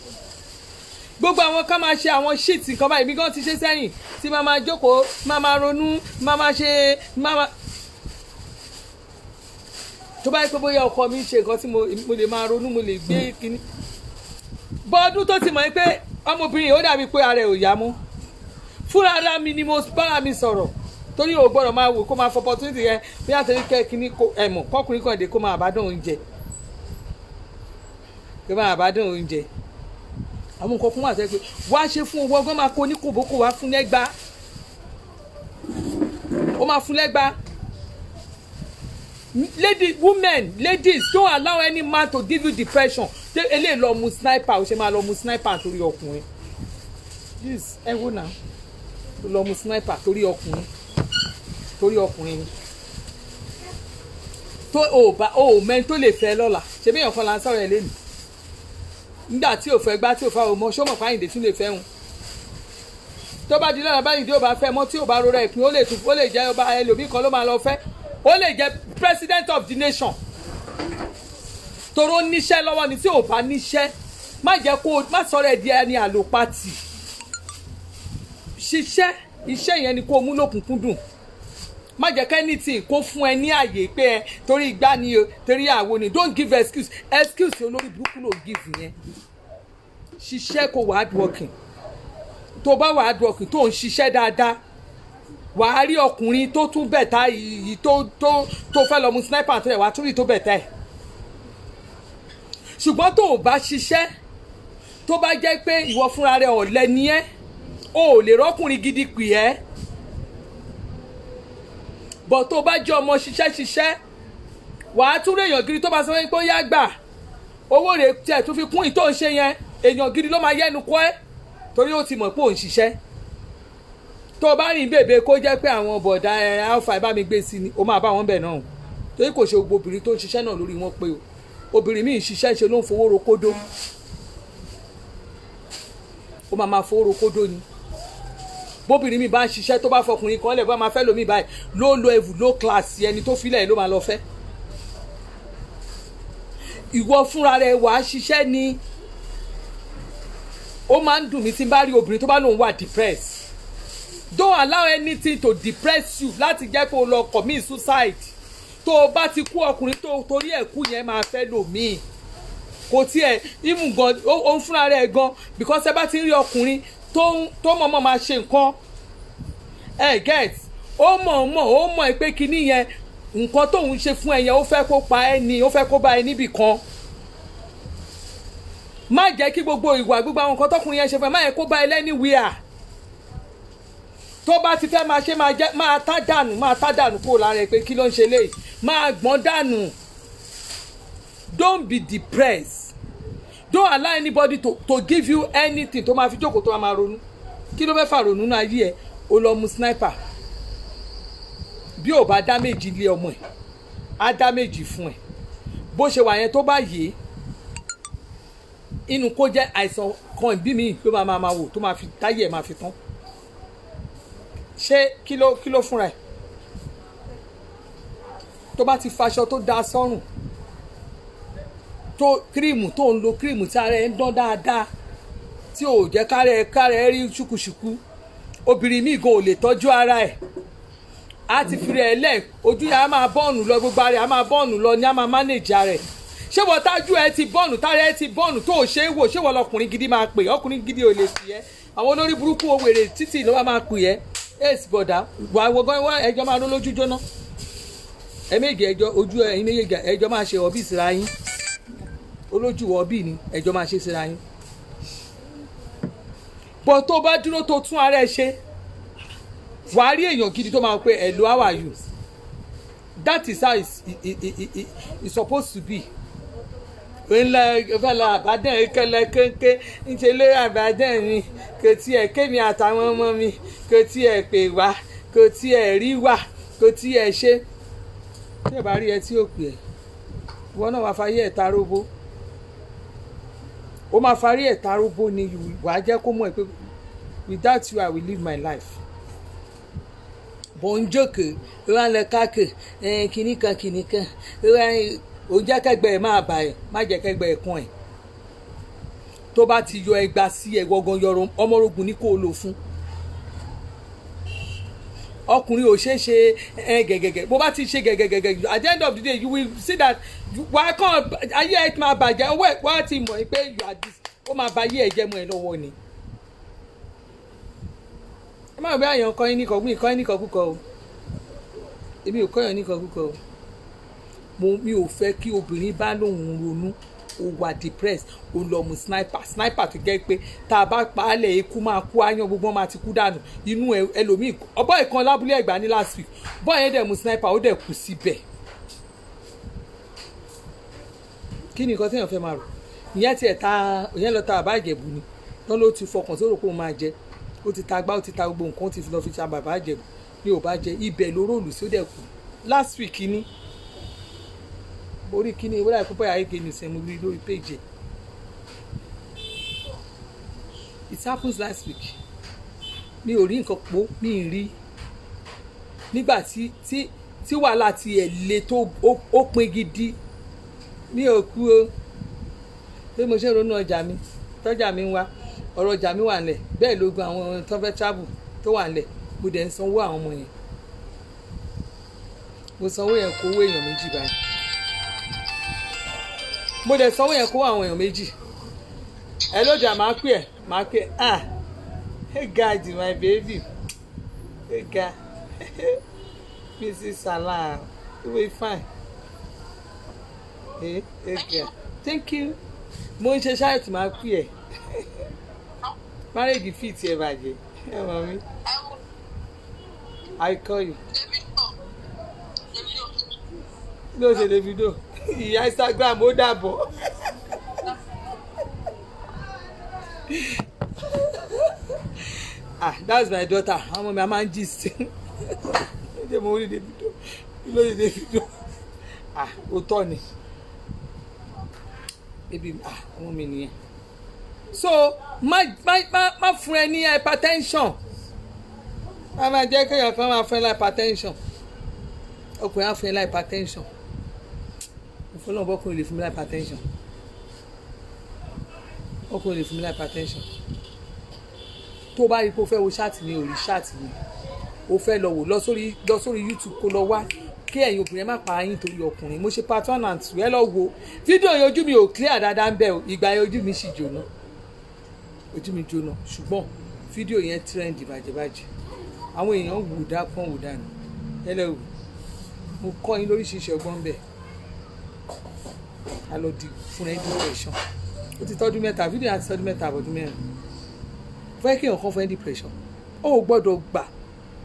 [SPEAKER 1] gbogbo àwọn kan máa ṣe àwọn shit nǹkan báyìí mi gan ti ṣe sẹ́yìn tí máa jókòó máa ronú máa ṣe tó bá yẹ pé bóyá ọkọ mi ń ṣe nǹkan tí mo lè máa ronú mo lè gbé kínní bọ́ọ̀dún tó ti mọ̀ pé ọmọbìnrin yìí ó dàbí pé ara ẹ̀ ò yá mú fúnra ara mi ni mo bára mi sọ̀rọ̀ torí o gbọ́dọ̀ máa wò kó máa fọ opportunity yẹn bí àtẹ̀lé kẹ́ kínní ẹ̀mọ̀ kọkùnrin kan dé kó máa àbádùn oúnjẹ kó máa àbádùn oúnjẹ àwọn nǹkan fún wa sẹ́ pé wá ṣe fún owó ọgbọ́n máa kó ní kòbókò wá fún lẹ́gbàá ó máa fún lẹ́gbàá ladies don't allow any man to give you depression ṣé eléyìí lọ mu sniper ó ṣe máa lọ mu sniper torí ọkùnrin yes ẹ wò náà lọ mu sniper torí ọkùnrin ni tó o mẹ́ni tó lè fẹ́ lọ́la ṣe bí èèyàn kan la ń sọ̀rọ̀ ẹ̀ lẹ́nu nígbà tí ò fẹ́ gbá tí ò fa òmọ ṣó mọ̀ fáyìndé tún lè fẹ́ wọn tó bá di lọ́la báyìí tí ò bá fẹ́ mọ́ tí ò bá rora ìpín ó lè jẹ́ ọba ẹlòmíì kan ló máa lọ fẹ́ ó lè jẹ́ president of the nation toró níṣẹ́ lọ́wọ́ ni tí ò bá níṣẹ́ má jẹ́ kó má sọ̀rọ̀ ẹ̀ di ẹni àlòpatì ṣiṣẹ́ iṣẹ́ yẹn ni kó mú lókùnkúndùn má jẹ́ kẹ́nìtì kó fún ẹ ní àyè pé ẹ torí igbá ni o torí àwo ni don't give excuse olórí burúkú ló give yẹn ṣiṣẹ́ kó wà hard working tó bá wà hard working tó ń ṣiṣẹ́ dáadáa wà á rí ọkùnrin tó tún bẹ̀tà yìí tó fẹ́ lọ mu sniper àti rẹ̀ wà á tún rí tó bẹ̀tà ẹ̀ ṣùgbọ́n tó o bá ṣiṣẹ́ tó bá jẹ́ pé ìwọ fúnra rẹ̀ ọ̀lẹ ni ẹ́ o ò lè rọ́kùnrin gidi pè ẹ́ bọ̀ tó bá jẹ́ ọmọ ṣiṣẹ́ wà á tún rí èèyàn gidi tó bá sọ pé ó yá gbà owó rẹ̀ tiẹ̀ tún fi kún ìtò ń ṣe yẹn èèyàn gidi ló máa yẹ́nu kọ́ ẹ́ torí ó ti mọ̀ pé òun ṣiṣẹ́ tó bá rìn bèbè kó jẹ́ pé àwọn bọ̀dá alpha bá mi gbé sí ni ó máa bá wọn bẹ̀ náà torí kò ṣe gbogbo obìnrin tó ń ṣiṣẹ́ náà lórí wọn pé o obìnrin míì ṣiṣẹ́ ṣe ló ń fowó rokódó ó máa fowó rokódó ni bóbìnrin mi bá ń ṣiṣẹ́ tó bá fọkùnrin kan lẹ̀ bá máa fẹ́ lómi báyìí low level low class ẹni tó filẹ̀ ló máa lọ fẹ́ ìwọ fúnra rẹ̀ wàá ṣiṣẹ́ ni ó máa ń dùn mí tí n bá rí obìnrin tó bá lóun wà depressed don't allow anything to depress you láti jẹ́ kó o lọ commit suicide tó o bá ti kú ọkùnrin tó torí ẹ̀ kú yẹn máa fẹ́ lòmíì kò tiẹ̀ even gan ó ń fúnra rẹ̀ gan because ẹ bá ti rí ọkùnrin tó mọ̀ọ́mọ̀ máa ṣe nǹkan get ó mọ̀ pé kinní yẹn nǹkan tóun ṣe fún ẹ yẹn ó fẹ́ kó pa ẹ́ ni ó fẹ́ kó bá ẹ níbì kan má jẹ́ kí gbogbo ìwà gbogbo àwọn nǹkan tọkùnrin yẹn ṣe fún ẹ má yẹ kó bá ẹ lẹ́nìwíà tó bá ti fẹ́ máa ṣe máa tá dànù kó lára ẹ pé kí ló ń ṣe léyìí máa gbọ́n dànù don't be depressed don't allow anybody to give you anything tó máa fi jókòó tó máa ronú kí ló fẹ́ fà ronú náà ayé ẹ ó lọ mu sniper bí ò bá dá méjì lé ọmọ ẹ á dá méjì fún ẹ bó ṣe wà yẹn tó bá yé inú kó jẹ́ àìsàn kan ìbí mi ló máa wò tó máa fi táyé ẹ̀ máa fi tán ṣé kí ló fúnra ẹ̀ tó bá ti faṣọ tó da sọ́rùn tó kírìmù tó ń lo kírìmù tí ara ẹ̀ ń dán dáadáa tí ò jẹ́ kárẹ̀ rí ṣùkùṣùkù obìnrin míì gan ò lè tọ́jú ara ẹ̀ á ti fi rẹ̀ lẹ̀ ojú yà á máa bọ́ọ̀nù lọ gbogbo ara ẹ̀ á máa bọ́ọ̀nù lọ ní á máa mánéjì ara ẹ̀ ṣé wọ́n tájú ẹ ti bọ́ọ̀nù tára ẹ ti bọ́ọ̀nù tó ò ṣe é wò ṣé wọ́n lọkùnrin gidi máa pè ọkùnrin gidi ò lè pè ẹ́ àwọn olórí burúkú wèrè títì ló máa pè ẹ́ èsì bọ̀dá wà wọ́gán wá ẹjọ́ máa ró lójú jóná ẹ̀mẹ́jì ẹjọ́ ojú ẹ̀yin méjèèjì ẹjọ́ máa ṣe ọ̀bí síra yín olójú ọ̀bí ni ẹjọ́ máa ṣe síra yín bọ̀ tó bá dúró tó tún ara ẹ ṣe wàá rí èèyàn gidi tó máa pè hello how are you that is how it's supposed to be ńlẹ fẹlẹ àbádẹ́n kẹlẹ kéńké ńṣe lórí àbádẹ́n mi kò tiẹ̀ kémi àtàwọn ọmọ mi kò tiẹ̀ pè wá kò tiẹ̀ rí wá kò tiẹ̀ ṣe tí ẹ bá rí ẹ tí ò pè ẹ ìwọ náà wàá fayé ẹ̀ ta róbó ó máa farí ẹ̀ ta róbó ni wàá jẹ́ kó mọ̀ ẹ́ pé without you I will live my life bọ̀ ń jókòó ìwà ń lọ káàkiri kìnnìkan ìwà ò jẹ́ kẹ́gbẹ́ ẹ̀ máa bà ẹ̀ má jẹ́ kẹ́gbẹ́ ẹ̀ kún ẹ̀ tó bá ti yọ ẹgba sí ẹ gbọ̀ngàn yọrọ ọmọrogùn ní kó o lò fún ọkùnrin ò ṣe é ṣe gẹ̀gẹ̀gẹ̀ bó bá ti ṣe gẹ̀gẹ̀gẹ̀gẹ̀ at the end of the day you will see that wàá kàn ayé ẹ̀ máa bàjẹ́ owó ẹ̀ wá ti mọ̀ pé you are this ó máa ba ayé ẹ̀ jẹ́ mọ́ ẹ lọ́wọ́ ni. ẹ má bí àyàn kọ́ yín ní kọ̀ọ̀kú kọ́ yín ní kọ̀ọ̀kú kọ́ o èmi ò kọ́yàn ní kọ̀ọ̀kú kọ́ o mi ò fẹ́ kí obìnrin bá lóun ronú o wà depressed o lọ mu sniper tó jẹ́ pé tá a bá pa á lẹ̀ ikú máa kú áyán gbogbo wọn máa ti kú dànù inú ẹlòmíì ọbọ̀ ìkan lábúlé Ẹ̀gbá ní last week bọ́ yẹn dẹ̀ mu sniper ó dẹ̀ kú síbẹ̀. kí ni nǹkan téèyàn fẹ́ máa rò ìyẹn tiẹ̀ ta ìyẹn lọ ta bàbá Ìjẹ̀bú ni tán ló ti fọkàn sórò pé òun máa jẹ ó ti ta gbá ó ti ta gbogbo nǹkan ó ti lọ fi ṣa bàbá Ìjẹ̀bú ní ò bá jẹ ibẹ̀ ló róòlù sí ó dẹ̀ kú last week ni orí kíní ìwé láìpẹ́ bóyá ayé ní sẹ́mu rí lórí péjì it happens last week mi ò rí nǹkan pọ̀ mi ì rí nígbà tí wàhálà ti ẹ̀ le tó ó pin gidi mi ò kú o pé mo ṣe ń ronú ọjà mi tọ́jà mi ń wá ọ̀rọ̀ ọjà mi wà nílẹ̀ bẹ́ẹ̀ ló gun àwọn tó fẹ́ travel tó wà nílẹ̀ mo dẹ̀ ń sanwó àwọn ọmọ yẹn mo sanwó yẹn kó owó èèyàn méjì báyìí mo dẹ̀ sanwó yẹn kó àwọn èèyàn méjì ẹ lójà máa pè ẹ́ hey God my baby hey God Mrs. Salah you will fine hey God thank you mo ń ṣe ṣáàtì máa pè ẹ́ marriage fit ẹ bàjẹ́ ẹ mọ̀ mi I call you ló ṣe Davido ìyá Instagram ó dàbọ̀ that's my daughter àwọn ọmọ mi a máa ń gist ṣé mo rí Davido ló ṣe Davido ó tọ́ ni ebi ọmọ mi nìyẹn so má fún ẹ ní hypertension má máa jẹ́ kéèyàn kan máa fún ẹ ní hypertension ọkùnrin á fún ẹ ní hypertension ìfọlọ́n bọ́kùnrin lè fún mi ní hypertension ọkùnrin lè fún mi ní hypertension tó bá rí pé o fẹ́ wo ṣáàtì mi ò rí ṣáàtì mi o fẹ́ lọ wò lọ sórí YouTube kó lọ wá kí ẹ̀yin obìnrin má pa yín torí ọkùnrin mo ṣe part 1 and 2 ẹ lọ wo fídíò yẹn ojú mi ò clear dáadáa ń bẹ o ìgbà yẹn ojú mi sì jóná ṣùgbọ́n fídíò yẹn trend bàjẹ́bàjẹ́ àwọn èèyàn wò dá pọ́n wò dànù ẹ lọ wò mo kọ́ yín lóríṣiríṣi ọgbọ́n bẹ́ẹ̀ a lọ di fún ẹ depression ó ti tọ́dún mẹ́ta fídíò yẹn ti tọ́dún mẹ́ta àbọ̀dún mẹ́rin fẹ́ kí nǹkan fún ẹ depression ó gbọ́dọ̀ gbà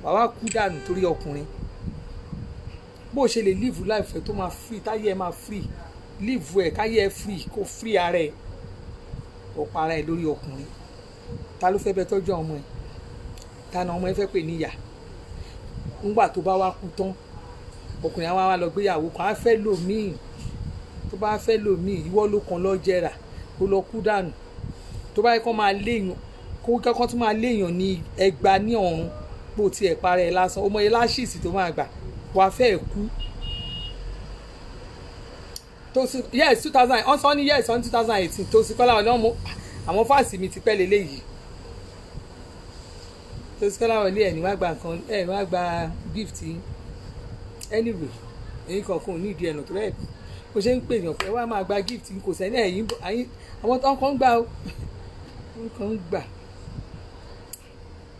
[SPEAKER 1] wà wá kú dànù torí ọkùnrin bó o ṣe lè live life ẹ tó máa free táyé ẹ máa free live ẹ káyé ẹ free kó free ara ẹ ó para ẹ lórí ọkùnrin ta ló fẹ́ bẹ tọ́jú ọmọ ẹ ta ni ọmọ ẹ fẹ́ pè níyà ńgbà tó bá wá kú tán ọkùnrin àwọn wa lọ gbéyàwó kan á fẹ́ lò míì tó bá fẹ́ lò míì ìwọ ló kàn lọ jẹrà kó lọ kú dànù tó bá yẹ kó máa léèyàn kó kẹ́kọ́ tó máa léèyàn ní ẹgbà ní ọ̀run bó tiẹ̀ para ẹ lásán ọmọ yẹn láṣìṣì tó máa gbà wàá fẹ́ kú tó sí yes 2000 ọ̀n sọ ní yes ọ̀n 2018 tó sí kọ́lá ọlọ́mọ àwọn fáàsì mi ti pẹ́ lélẹ́yìí tó sí kọ́lá wọlé ẹ̀ ní wàá gba nǹkan ẹ̀ wàá gba gift anyway èyí kankan ò ní ìdí ẹ̀nà tó rẹ̀ bó ṣe ń pè yàn pé wàá máa gba gift kò sẹ́ni ẹ̀yìn àwọn tó ń kàn ń gbà ó ń kàn ń gbà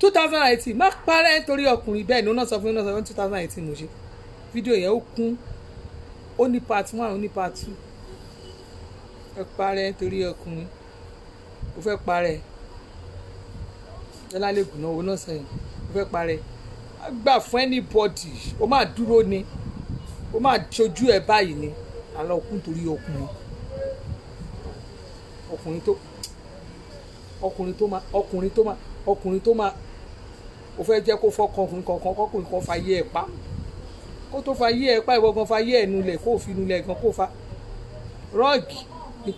[SPEAKER 1] 2018 má parẹ́ nítorí ọkùnrin bẹ́ẹ̀ ni ó náà sọ fún 2018 mo ṣe fídíò yẹn ó kún ó ní part 1 ó ní part 2 ẹ parẹ́ nítorí ọkùnrin ó fẹ́ parẹ́ ẹlálẹ́gùn náà owó náà sẹ́yìn ó fẹ́ parẹ́ gbà fún anybody ó máa dúró ni ó máa ṣojú ẹ báyìí ni àlọ́ kún torí ọkùnrin ọkùnrin tó máa ó fẹ́ jẹ́ kó fọ́kàn ọkùnrin kankan kọkùnrin kan fàyè ẹ̀ pa kó tó fàyè ẹ̀ pa ìwọ gan fàyè ẹ̀ nulẹ̀ kó fi nulẹ̀ gan kó fa rọ́ọ̀gì ni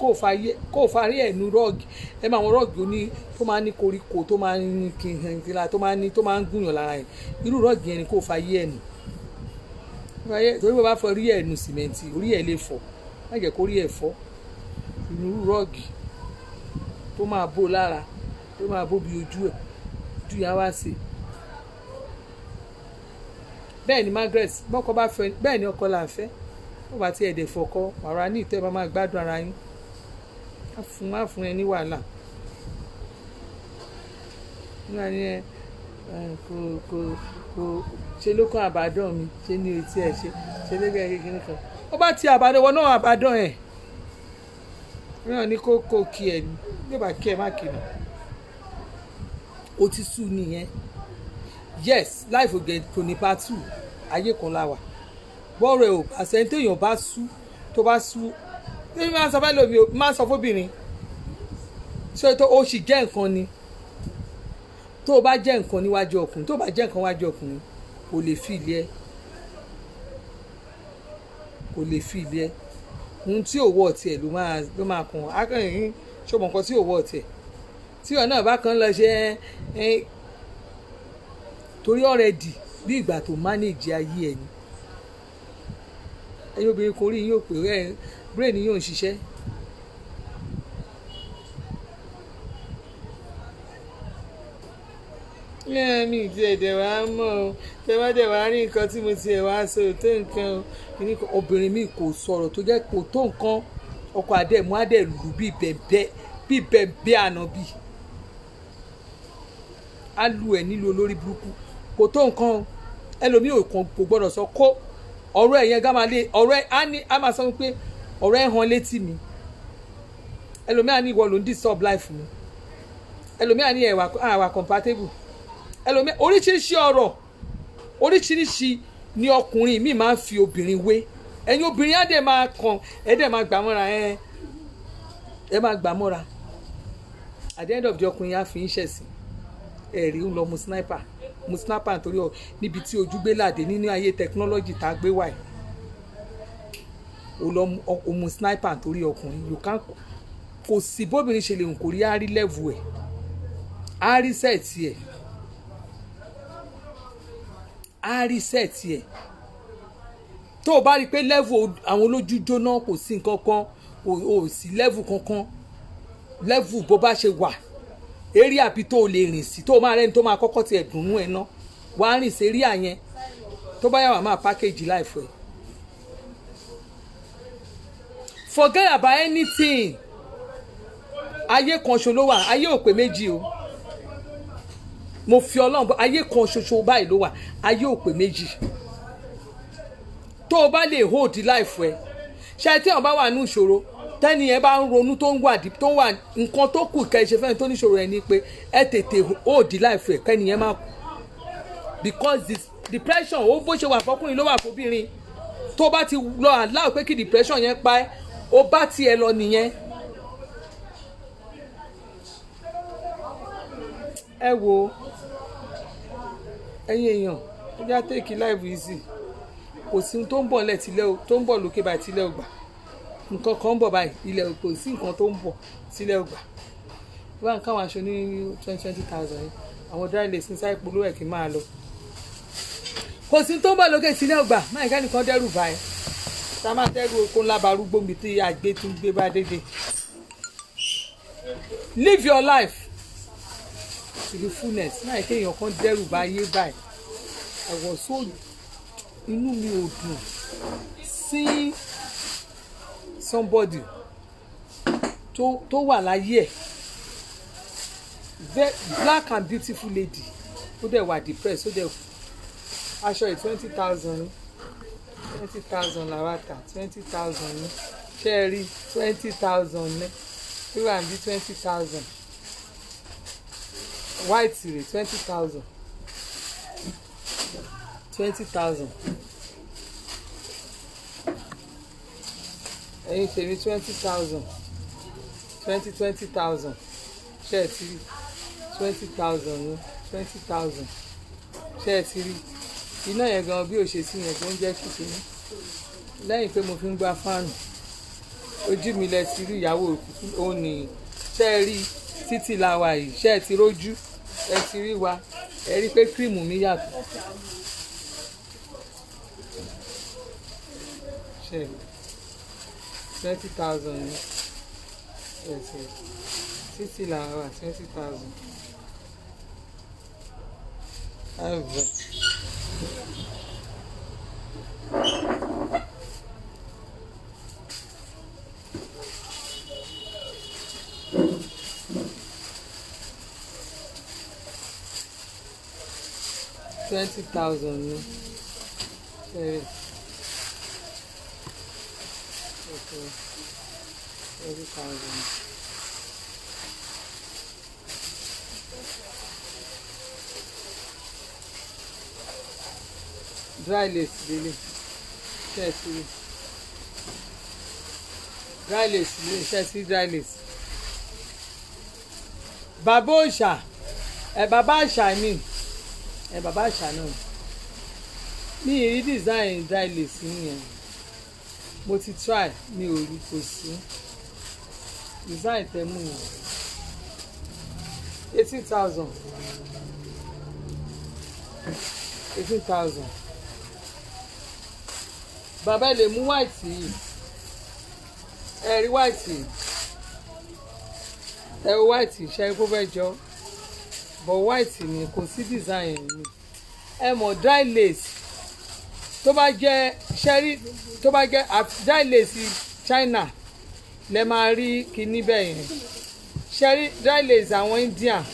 [SPEAKER 1] kó fàyè ẹ̀ nu rọ́ọ̀gì ẹ máa wọn rọ́ọ̀gì oní tó máa ní koríko tó máa ní kìnnìkìnnìkìnnà tó máa ń gúnyàn lára yẹn irú rọ́ọ̀gì yẹn ni kó fàyè ẹ̀ nù torí bó bá fọ orí ẹ̀ nu sìmẹ́ǹtì orí ẹ̀ lè fọ́ má jẹ́ kó rí ẹ̀ fọ́ irú rọ́ọ̀gì tó máa bó lára tó máa bó bí ojú ẹ̀ ojú yẹn wá sí bẹ́ẹ̀ ni Margaret bọ́kọ bá fẹ́ bẹ́ẹ̀ ni ọkọ là ń fẹ́ wọ́n bá ti ẹ̀dẹ̀ fọkọ wàrà ní ìtẹ́ bá máa gbádùn ara yín má fún ẹ ní wàhálà nígbà ní ẹ kò ṣe ló kàn àbádọ́n mi ṣe ní etí ẹ ṣe lẹ́gẹ̀ẹ́ kékeré kan ó bá ti àbádọ́n wọn náà àbádọ́n ẹ̀ náà ní kó kí ẹ ní yóò bá kí ẹ má kiri ó ti sú nìyẹn yes life kò ní part two ayé kan la wà bọ́ọ̀rọ̀ ẹ̀ ò àṣẹ téèyàn bá sú tó bá sú èmi máa sọ fẹ́ lómi máa sọ fóbìnrin ṣé tó o sì jẹ́ nǹkan ni tó o bá jẹ́ nǹkan níwájú ọkùnrin tó o bá jẹ́ nǹkan níwájú ọkùnrin kò lè fi ilé ẹ kò lè fi ilé ẹ ohun tí òwò ọ̀tí ẹ̀ ló máa kàn án akẹ́yìn ṣọmọ nǹkan tí òwò ọ̀tí ẹ̀ tí ọ̀ náà bá kan lọ ṣe torí already bí ìgbà tó manage ayé ẹ̀ ni ẹ̀yin obìnrin kò rí yín ò pé brain yóò ń ṣiṣẹ́ mi ti ẹ̀dẹ̀ wá mọ̀ ọ́ tẹ́wádẹ̀ wá rí nǹkan tí mo ti ẹ̀ wá sọ tó nǹkan o obìnrin mi kò sọ̀rọ̀ tó jẹ́ kò tó nǹkan ọkọ àdẹ̀mú àdẹ̀lù bíi bẹ̀bẹ̀ ànábì á lu ẹ̀ nílùú olórí burúkú kò tó nǹkan ẹlòmíì kò gbọ́dọ̀ sọ kó ọ̀rọ̀ ẹ̀ yẹn gámà lé ọ̀rọ̀ ẹ̀ á máa sọ pé ọ̀rọ̀ ẹ̀ hàn létí mi ẹlòmíì á ní ìwọ ló ń disturb life mi ẹlòmíì á ní àwa compatible ẹlòmíì oríṣiríṣi ni ọkùnrin mi máa ń fi obìnrin wé ẹ̀yin obìnrin á dẹ̀ máa kàn ẹ̀ dẹ̀ máa gbà mọ́ra ẹ̀ máa gbà mọ́ra at the end of the ọkùnrin á fi ń ṣẹ̀sìn ẹ̀rí ń lọ mu sniper nítorí níbi tí ojú gbé làdé nínú ayé technology tá a gbé wáyé o lọ mu sniper nítorí ọkùnrin kò sí bóbìnrin ṣe lè hùn kó rí á rí level ẹ̀ á rí sẹ́ẹ̀tì ẹ̀ á rí sẹ́ẹ̀tì ẹ̀ tó o bá rí i pé level àwọn olójú jóná kò sí nǹkan kan kò sí level kankan level bó bá ṣe wà eré àbí tó o lè rìn sí tó o máa rẹ́ni tó máa kọ́kọ́ tiẹ̀ dùnnú ẹ̀ ná wàá rìn sí eré àyẹn tó bá yà wà máa package life ẹ̀ forget about anything ayé kan ṣo ló wà ayé ò pé méjì o mo fi Ọlọ́run bọ́ ayé kan ṣoṣo báyìí ló wà ayé ò pé méjì tó o bá lè hold life ẹ̀ ṣe tí wọn bá wà ní ìṣòro tẹ́ni yẹn bá ń ronú tó ń wà nǹkan tó kù kẹ́ ẹ ṣe fẹ́ni tó níṣòro ẹ̀ ni pé ẹ tètè hold life ẹ̀ kẹ́ni yẹn má kú because this depression ó bó ṣe wà fọkùnrin ló wà fóbìnrin tó bá ti lọ allow pé kí depression yẹn pa ẹ́ ó bá tiẹ̀ lọ nìyẹn. ẹ wo ẹ̀yin èèyàn ó já take life easy kò sí tó ń bọ̀ tó ń bọ̀ lókè báyìí tílẹ̀ ò gbà nǹkan kan ń bọ̀ báyìí ilẹ̀ kò sí nǹkan tó ń bọ̀ tílẹ̀ ò gbà bá ń káwọn aṣọ ní 20,000 yìí àwọn dry lace ní sáì polówó ẹ̀ kí n máa lọ kò sí tó ń bọ̀ lókè tílẹ̀ ò gbà máa ká nìkan dẹ́rù báyìí tá a máa dẹ́rù oko ńlá barúgbó mi tí àgbé tún gbé bá dédé live your life to the fullness máa kéèyàn kan dẹ́rù bá yé báyìí ẹ̀wọ̀n sóòlù inú mi ò dùn sí somebody tó wà láyé ẹ̀ black and beautiful lady ó dẹ̀ wà depressed ó dẹ̀ aṣọ ẹ̀ 20,000 làwọn àtà 20,000 ní ṣe é rí 20,000 ní tí wà ní 20,000 white rè 20,000 ẹ̀yin tèmi 20,000 20,000 ṣe é ti rí 20,000 ní 20,000 ṣe é ti rí iná yẹn gan bí ò ṣe sí yẹn tó ń jẹ́ kíkiri lẹ́yìn pé mo fi ń gba fáànù ojú mi lẹ ti rí ìyàwó òun ní ṣe é rí títí làwa yìí ṣe é ti rójú ẹ ti rí wa ẹ rí pé kírìmù mi yàtọ̀ ṣe 20,000 ní ẹsẹ̀ títí làwa 20,000 ẹ̀vẹ̀ 20,000 ni ṣẹ́rí 20,000. Dry lace lele ṣẹ́ẹ̀sì dry lace lele ṣẹ́ẹ̀sì dry lace. Bàbá òòṣà bàbá àṣà ni bàbá àṣà náà mi ì rí design dry lace nìyẹn mo ti try mi ò rí kò sí design tẹ́mú yẹn 18,000 18,000. Bàbá ẹ lè mú white yìí ẹ rí white yìí ẹ wo white yìí ṣe é kó fẹ́ jọ but white ni kò sí design ni ẹ mọ̀ dry lace tó bá jẹ́ ṣẹ́rí tó bá jẹ́ dry lace China lẹ máa rí kíní bẹ́ẹ̀ yẹn ṣẹ́rí dry lace àwọn Indian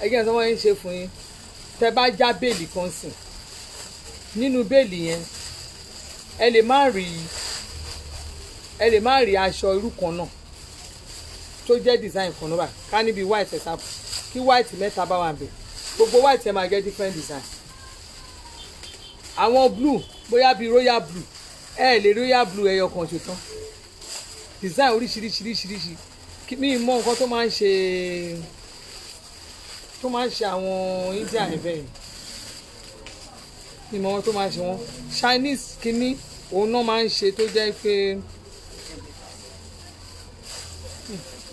[SPEAKER 1] ẹgbẹ́ tí wọ́n ń ṣe fún yín tẹ bá já bẹ́ẹ̀lì kan sìn nínú bẹ́ẹ̀lì yẹn ẹ lè má rí aṣọ irú kan náà tó jẹ́ design kan náà báyìí ká níbi white ẹ̀ sáfù kí white mẹ́ta bá wà bẹ̀ gbogbo white ẹ̀ máa get different design. Àwọn blue bóyá bíi royal blue ẹ lè royal blue ẹyọ kan ṣe tán design oríṣiríṣiríṣiríṣi mi mọ nǹkan tó máa ń ṣe àwọn India ẹ̀ bẹ́ẹ̀ ni mo mọ tó máa ń ṣe wọn Chinese kínní òun náà máa ń ṣe tó jẹ́ pé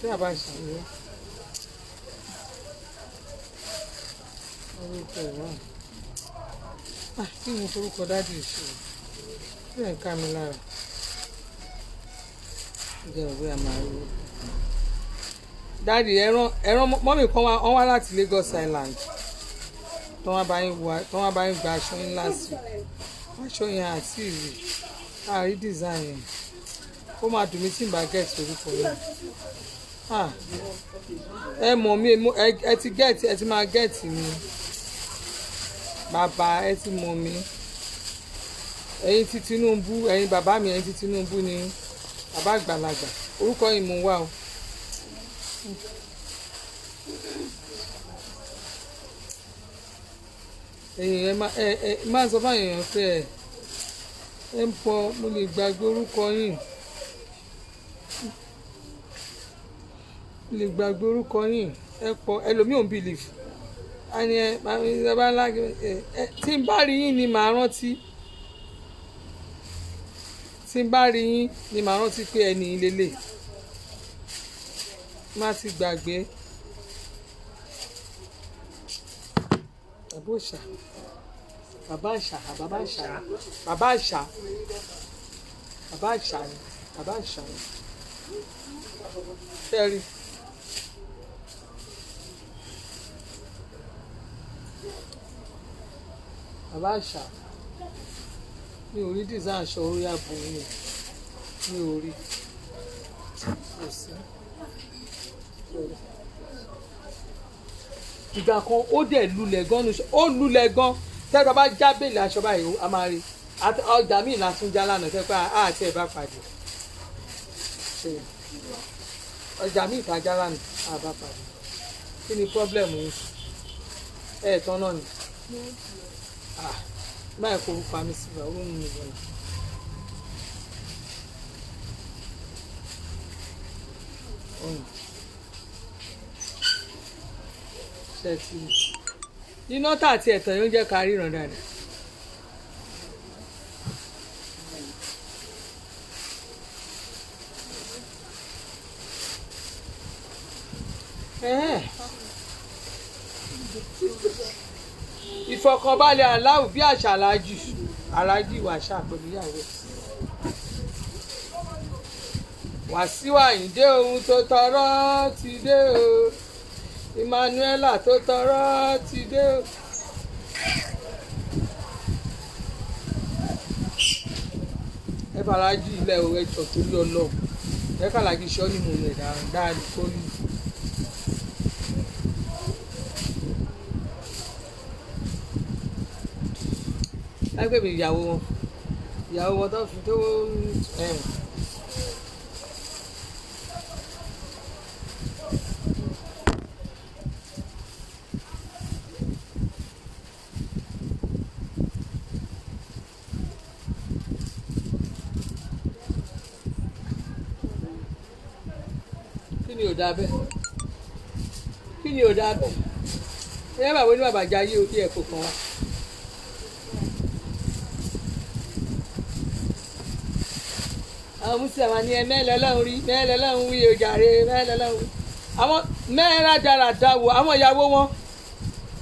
[SPEAKER 1] tí a bá ṣàlùwẹ́ orúkọ ẹ̀ náà kí ni orúkọ dáàdì ṣe kí ẹ̀ ń ká mi lára jẹ́ òwe àmàlú dáàdì ẹran mọ́mì kan wọ́n wá láti Lagos Island tí wọ́n bá yín gba aṣọ yín last week aṣọ yẹn àti ìrì àárí design yẹn ó máa dùn mí tí n bá get orúkọ yẹn ẹ mọ̀ mí ẹ ti máa get mi bàbá ẹ ti mọ̀ mí ẹ̀yin ti Tinubu ẹ̀yin bàbá mi ẹ̀yin ti Tinubu ni bàbá àgbàlagbà orúkọ yìí mú wá o. èyàn ẹ máa sọ fáwọn èèyàn pé ẹ ń pọ mo lè gbàgbé orúkọ yìí mo lè gbàgbé orúkọ yìí ẹ pọ ẹlòmíì ò ń believe àní ẹ bá ńlá tí n bá rí yín ni màá rántí tí n bá rí yín ni màá rántí pé ẹni lélẹ̀ má ti gbàgbé. Bàbá àṣà bàbá àṣà bàbá àṣà bàbá àṣà ni bàbá àṣà ni fẹ́ẹ́rì. Bàbá àṣà mi ò rí design aṣọ orí ààbò mi ò rí kò sí. Ìgbà kan ó dẹ̀ lulẹ̀ gan ó lulẹ̀ gan tẹ́lẹ̀ bá já bèèlì aṣọ báyìí a máa rí ọjà míì la tún já lánàá tẹ́ pé àti ẹ̀ bá pàdé ọjà míì ta já lánàá a bá pàdé kí ni pọ́blẹ́mù yìí ẹ̀ tán náà ni báyìí kò rúpa mi sí ìgbà ó ń mú ìwọ̀n. Iná tà àti ẹ̀tàn yóò jẹ́ ká ríran dáadáa. Ìfọ̀kànbalẹ̀ aláwù bí àṣà aláàjì wàṣà pẹ̀lú ìyàwó Wàsíù Àyìndé ohun tó tọrọ ti dé o Emmanuela tó tọrọ ti dé o. ẹ fàlájì ilẹ̀ òwe ẹ̀jọ̀ tó yọ lọ ẹ kàlájì ṣọ́ ni mo rẹ̀ dáadáa ní kórì. ẹgbẹ́ mi ìyàwó wọn tó fi tó kí ni ò dáa bẹ́ẹ̀ ẹ bàbá ní bàbá jayé orí ẹ̀ kò kàn wá. àwọn mùsùlùmí ni ẹ mẹ́lẹ̀ lọ́hùn rí mẹ́lẹ̀ lọ́hùn wí òjàre mẹ́lẹ̀ lọ́hùn rí àwọn mẹ́rin rádaràda wo àwọn ìyàwó wọn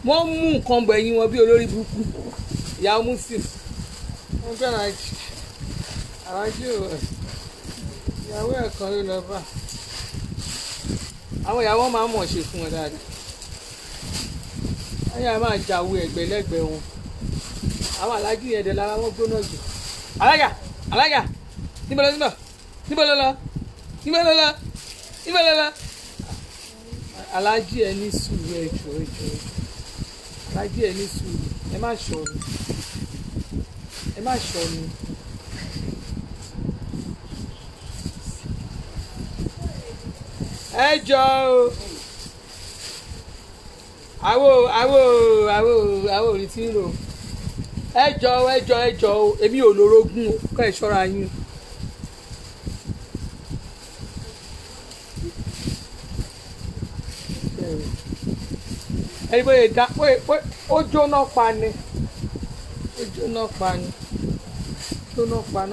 [SPEAKER 1] wọ́n mú nǹkan gbẹ̀yìn wọn bí olórí burúkú ìyàwó muslim wọ́n fẹ́ràn àwọn ajú ìyàwó ẹ̀kan ló lọ bá àwọn ìyàwó máa ń mọ̀ ṣe fún wọn dáadáa wọ́n yà máa jàwé ẹ̀gbẹ́lẹ́gbẹ̀ẹ́ wọn àwọn alájú yẹn dẹ̀ lára wọn gbóná jù alága níbo ló lọ alájí ẹ ní sùúrù ẹjọ́ alájí ẹ ní sùúrù ẹ má ṣọ̀nù ẹjọ́ àwo òrì tí ń rò ẹjọ́ èmi ò lórogún kọ́ ẹ ṣọ́ra yín. ẹni bóyá dá ó jóná pa ni náà tó.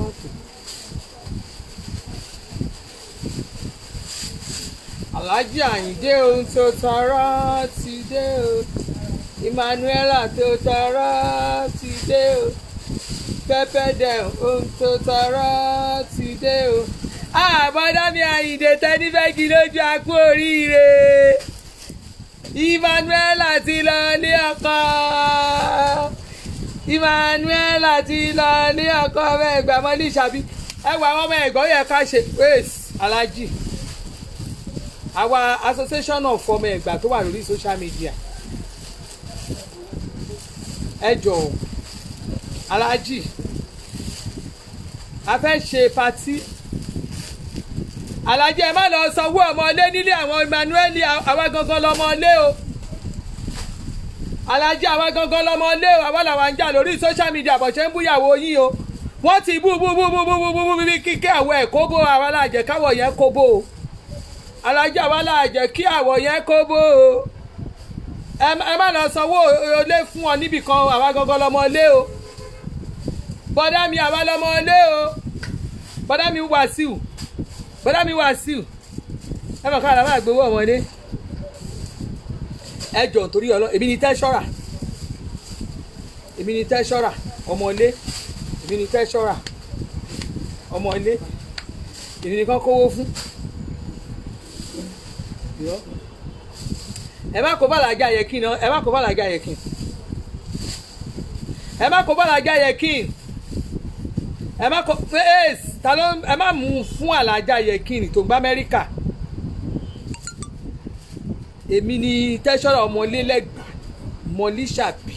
[SPEAKER 1] Alhaji Àyìndé ohun tó tọrọ ti dé o Emmanuela tó tọrọ ti dé o pẹpẹdẹ ohun tó tọrọ ti dé o àbọ̀dá mi Àyìndé tẹ́nífẹ́jì lójú àpò oríire Emmanuela ti lọ ní ọkọ Emmanuela ti lọ ní ọkọ bẹ́ẹ̀ gbàmọ́ ní ìṣàbí ẹwà àwọn ọmọ ẹ̀gbọ́n yẹ ká ṣe wéèsì Alhaji our association of ọmọ ẹ̀gbá tó wà lórí social media ẹ jọ̀ọ́ Alhaji a fẹ́ ṣe patí Alhaji ẹ má lọ sanwó ọmọlé nílé àwọn Emmanuel àwa gangan lọmọlé o Alhaji àwa gangan lọmọlé o àwa làwọn ń jà lórí social media bọ̀ ṣe ń búyàwó yín o wọ́n ti bú bí kíkẹ́ àwọ̀ ẹ̀ kóbó àwa làjẹ́ káwọ̀ yẹn kóbó o Alhaji àwa làjẹ́ kí àwọ̀ yẹn kóbó o ẹ má lọ sanwó olé fún ọ níbì kan àwa gangan lọmọlé o bọ́dá mi àwa lọmọlé o bọ́dá mi Wàsíù ẹ mọ̀ ká làwọn àgbowó ọmọdé ẹ jọ̀ nítorí ọlọ́ èmi ni tẹ́ṣọ́rà ọmọlé èmi ni tẹ́ṣọ́rà ọmọlé èmi ni kán kówó fún ẹ má kó bàlágà yẹkin náà ẹ má kó bàlágà yẹkin ẹ má kó ta ló ẹ má mú fún Alhaja yẹkin tó gbá Amẹ́ríkà èmi ni tẹ́ṣọ́rà ọmọlé lẹ́gbàá mọ́lísàbí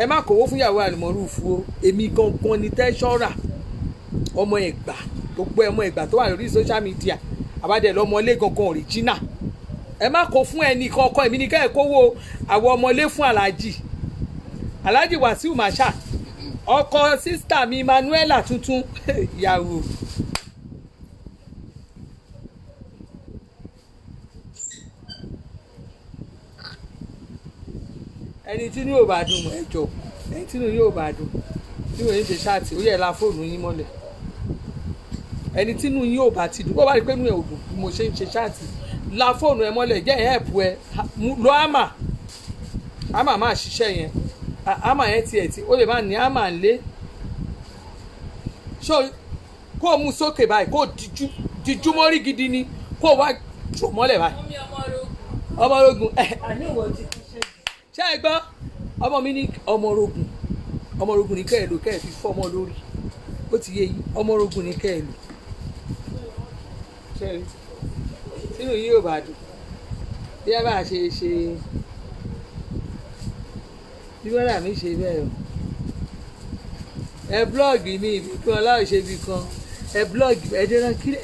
[SPEAKER 1] ẹ má kówó fún ìyàwó àlùmọ́rùfù o èmi gangan ni tẹ́ṣọ́rà ọmọ ẹ̀gbá gbogbo ọmọ ẹ̀gbá tó wà lórí social media àbádẹ́ lọ́mọlé gangan original ẹ má kó fún ẹnì kankan èmi ni kẹ́ ẹ̀ kówó àwọn ọmọlé fún Alhaji Wàsíù Masha ọkọ sísítà mi Emmanuela tuntun ìyàwó. ẹni tí ní yóò bá dùn mọ́ ẹjọ́ ẹni tí ní yóò bá dùn tí wọ́n ń ṣe ṣáàtì ó yẹ la fóònù yín mọ́lẹ̀ ẹni tí inú yín ò bá ti dùn bó bá rí pé inú ẹ̀ ò dùn bí mo ṣe ń ṣe ṣáàtì la fóònù ẹ mọ́lẹ̀ jẹ́ ẹ̀ẹ́pù ẹ lo àmà máa ṣiṣẹ́ yẹn àmà yẹn tiẹ̀ tí ó lè má ní àmà ńlé ṣó kó o mú sókè báyìí kó o dijú mọ́rí gidi ni kó o wá jù mọ́lẹ̀ báyìí ọmọ orogun ṣé ẹ gbọ́ ọmọ mi ní ọmọ orogun ní kẹ́ ẹ lò kẹ́ ẹ fi fọ́ ọmọ lórí ó ti yé yín ọmọ orogun ní kẹ́ ẹ lò ṣẹ́rí sínú yìí ò bá dùn bí ẹ bá ṣe bí wọ́n rà mí ṣe bẹ́ẹ̀ o ẹ blọ́ọ̀gì mi ibi kan láì ṣe ibi kan ẹ blọ́ọ̀gì